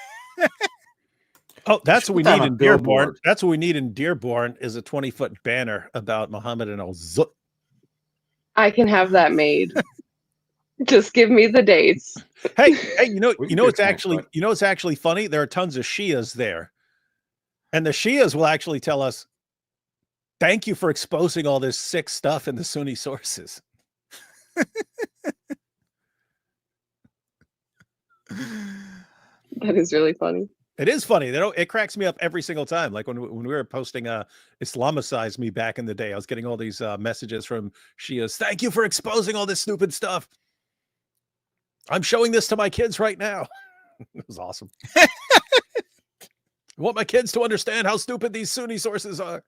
Oh, that's what we need in Dearborn. billboard. That's what we need in Dearborn is a 20-foot banner about Muhammad and Al-Zut. I can have that made. Just give me the dates. Hey, it's actually funny. There are tons of Shias there, and the Shias will actually tell us Thank you for exposing all this sick stuff in the Sunni sources. That is really funny. It is funny. It cracks me up every single time. Like when we were posting Islamicize Me back in the day, I was getting all these messages from Shias. Thank you for exposing all this stupid stuff. I'm showing this to my kids right now. It was awesome. I want my kids to understand how stupid these Sunni sources are.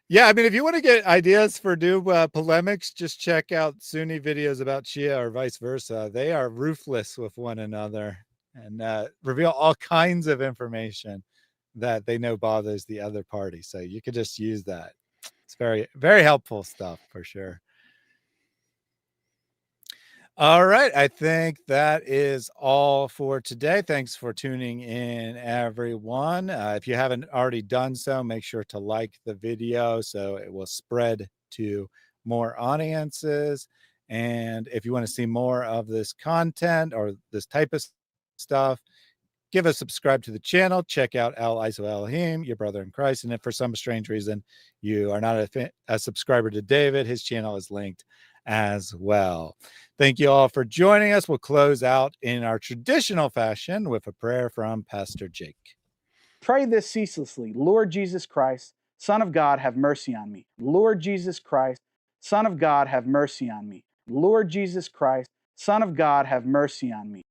Yeah, I mean, if you want to get ideas for new polemics, just check out Sunni videos about Shia or vice versa. They are ruthless with one another and reveal all kinds of information that they know bothers the other party. So you could just use that. It's very, very helpful stuff for sure. All right. I think that is all for today. Thanks for tuning in, everyone. If you haven't already done so, make sure to like the video so it will spread to more audiences. And if you want to see more of this content or this type of stuff, give a subscribe to the channel. Check out Elle ISO Elohim, your brother in Christ. And if for some strange reason you are not a subscriber to David, his channel is linked as well. Thank you all for joining us. We'll close out in our traditional fashion with a prayer from Pastor Jake. Pray this ceaselessly. Lord Jesus Christ, Son of God, have mercy on me. Lord Jesus Christ, Son of God, have mercy on me. Lord Jesus Christ, Son of God, have mercy on me.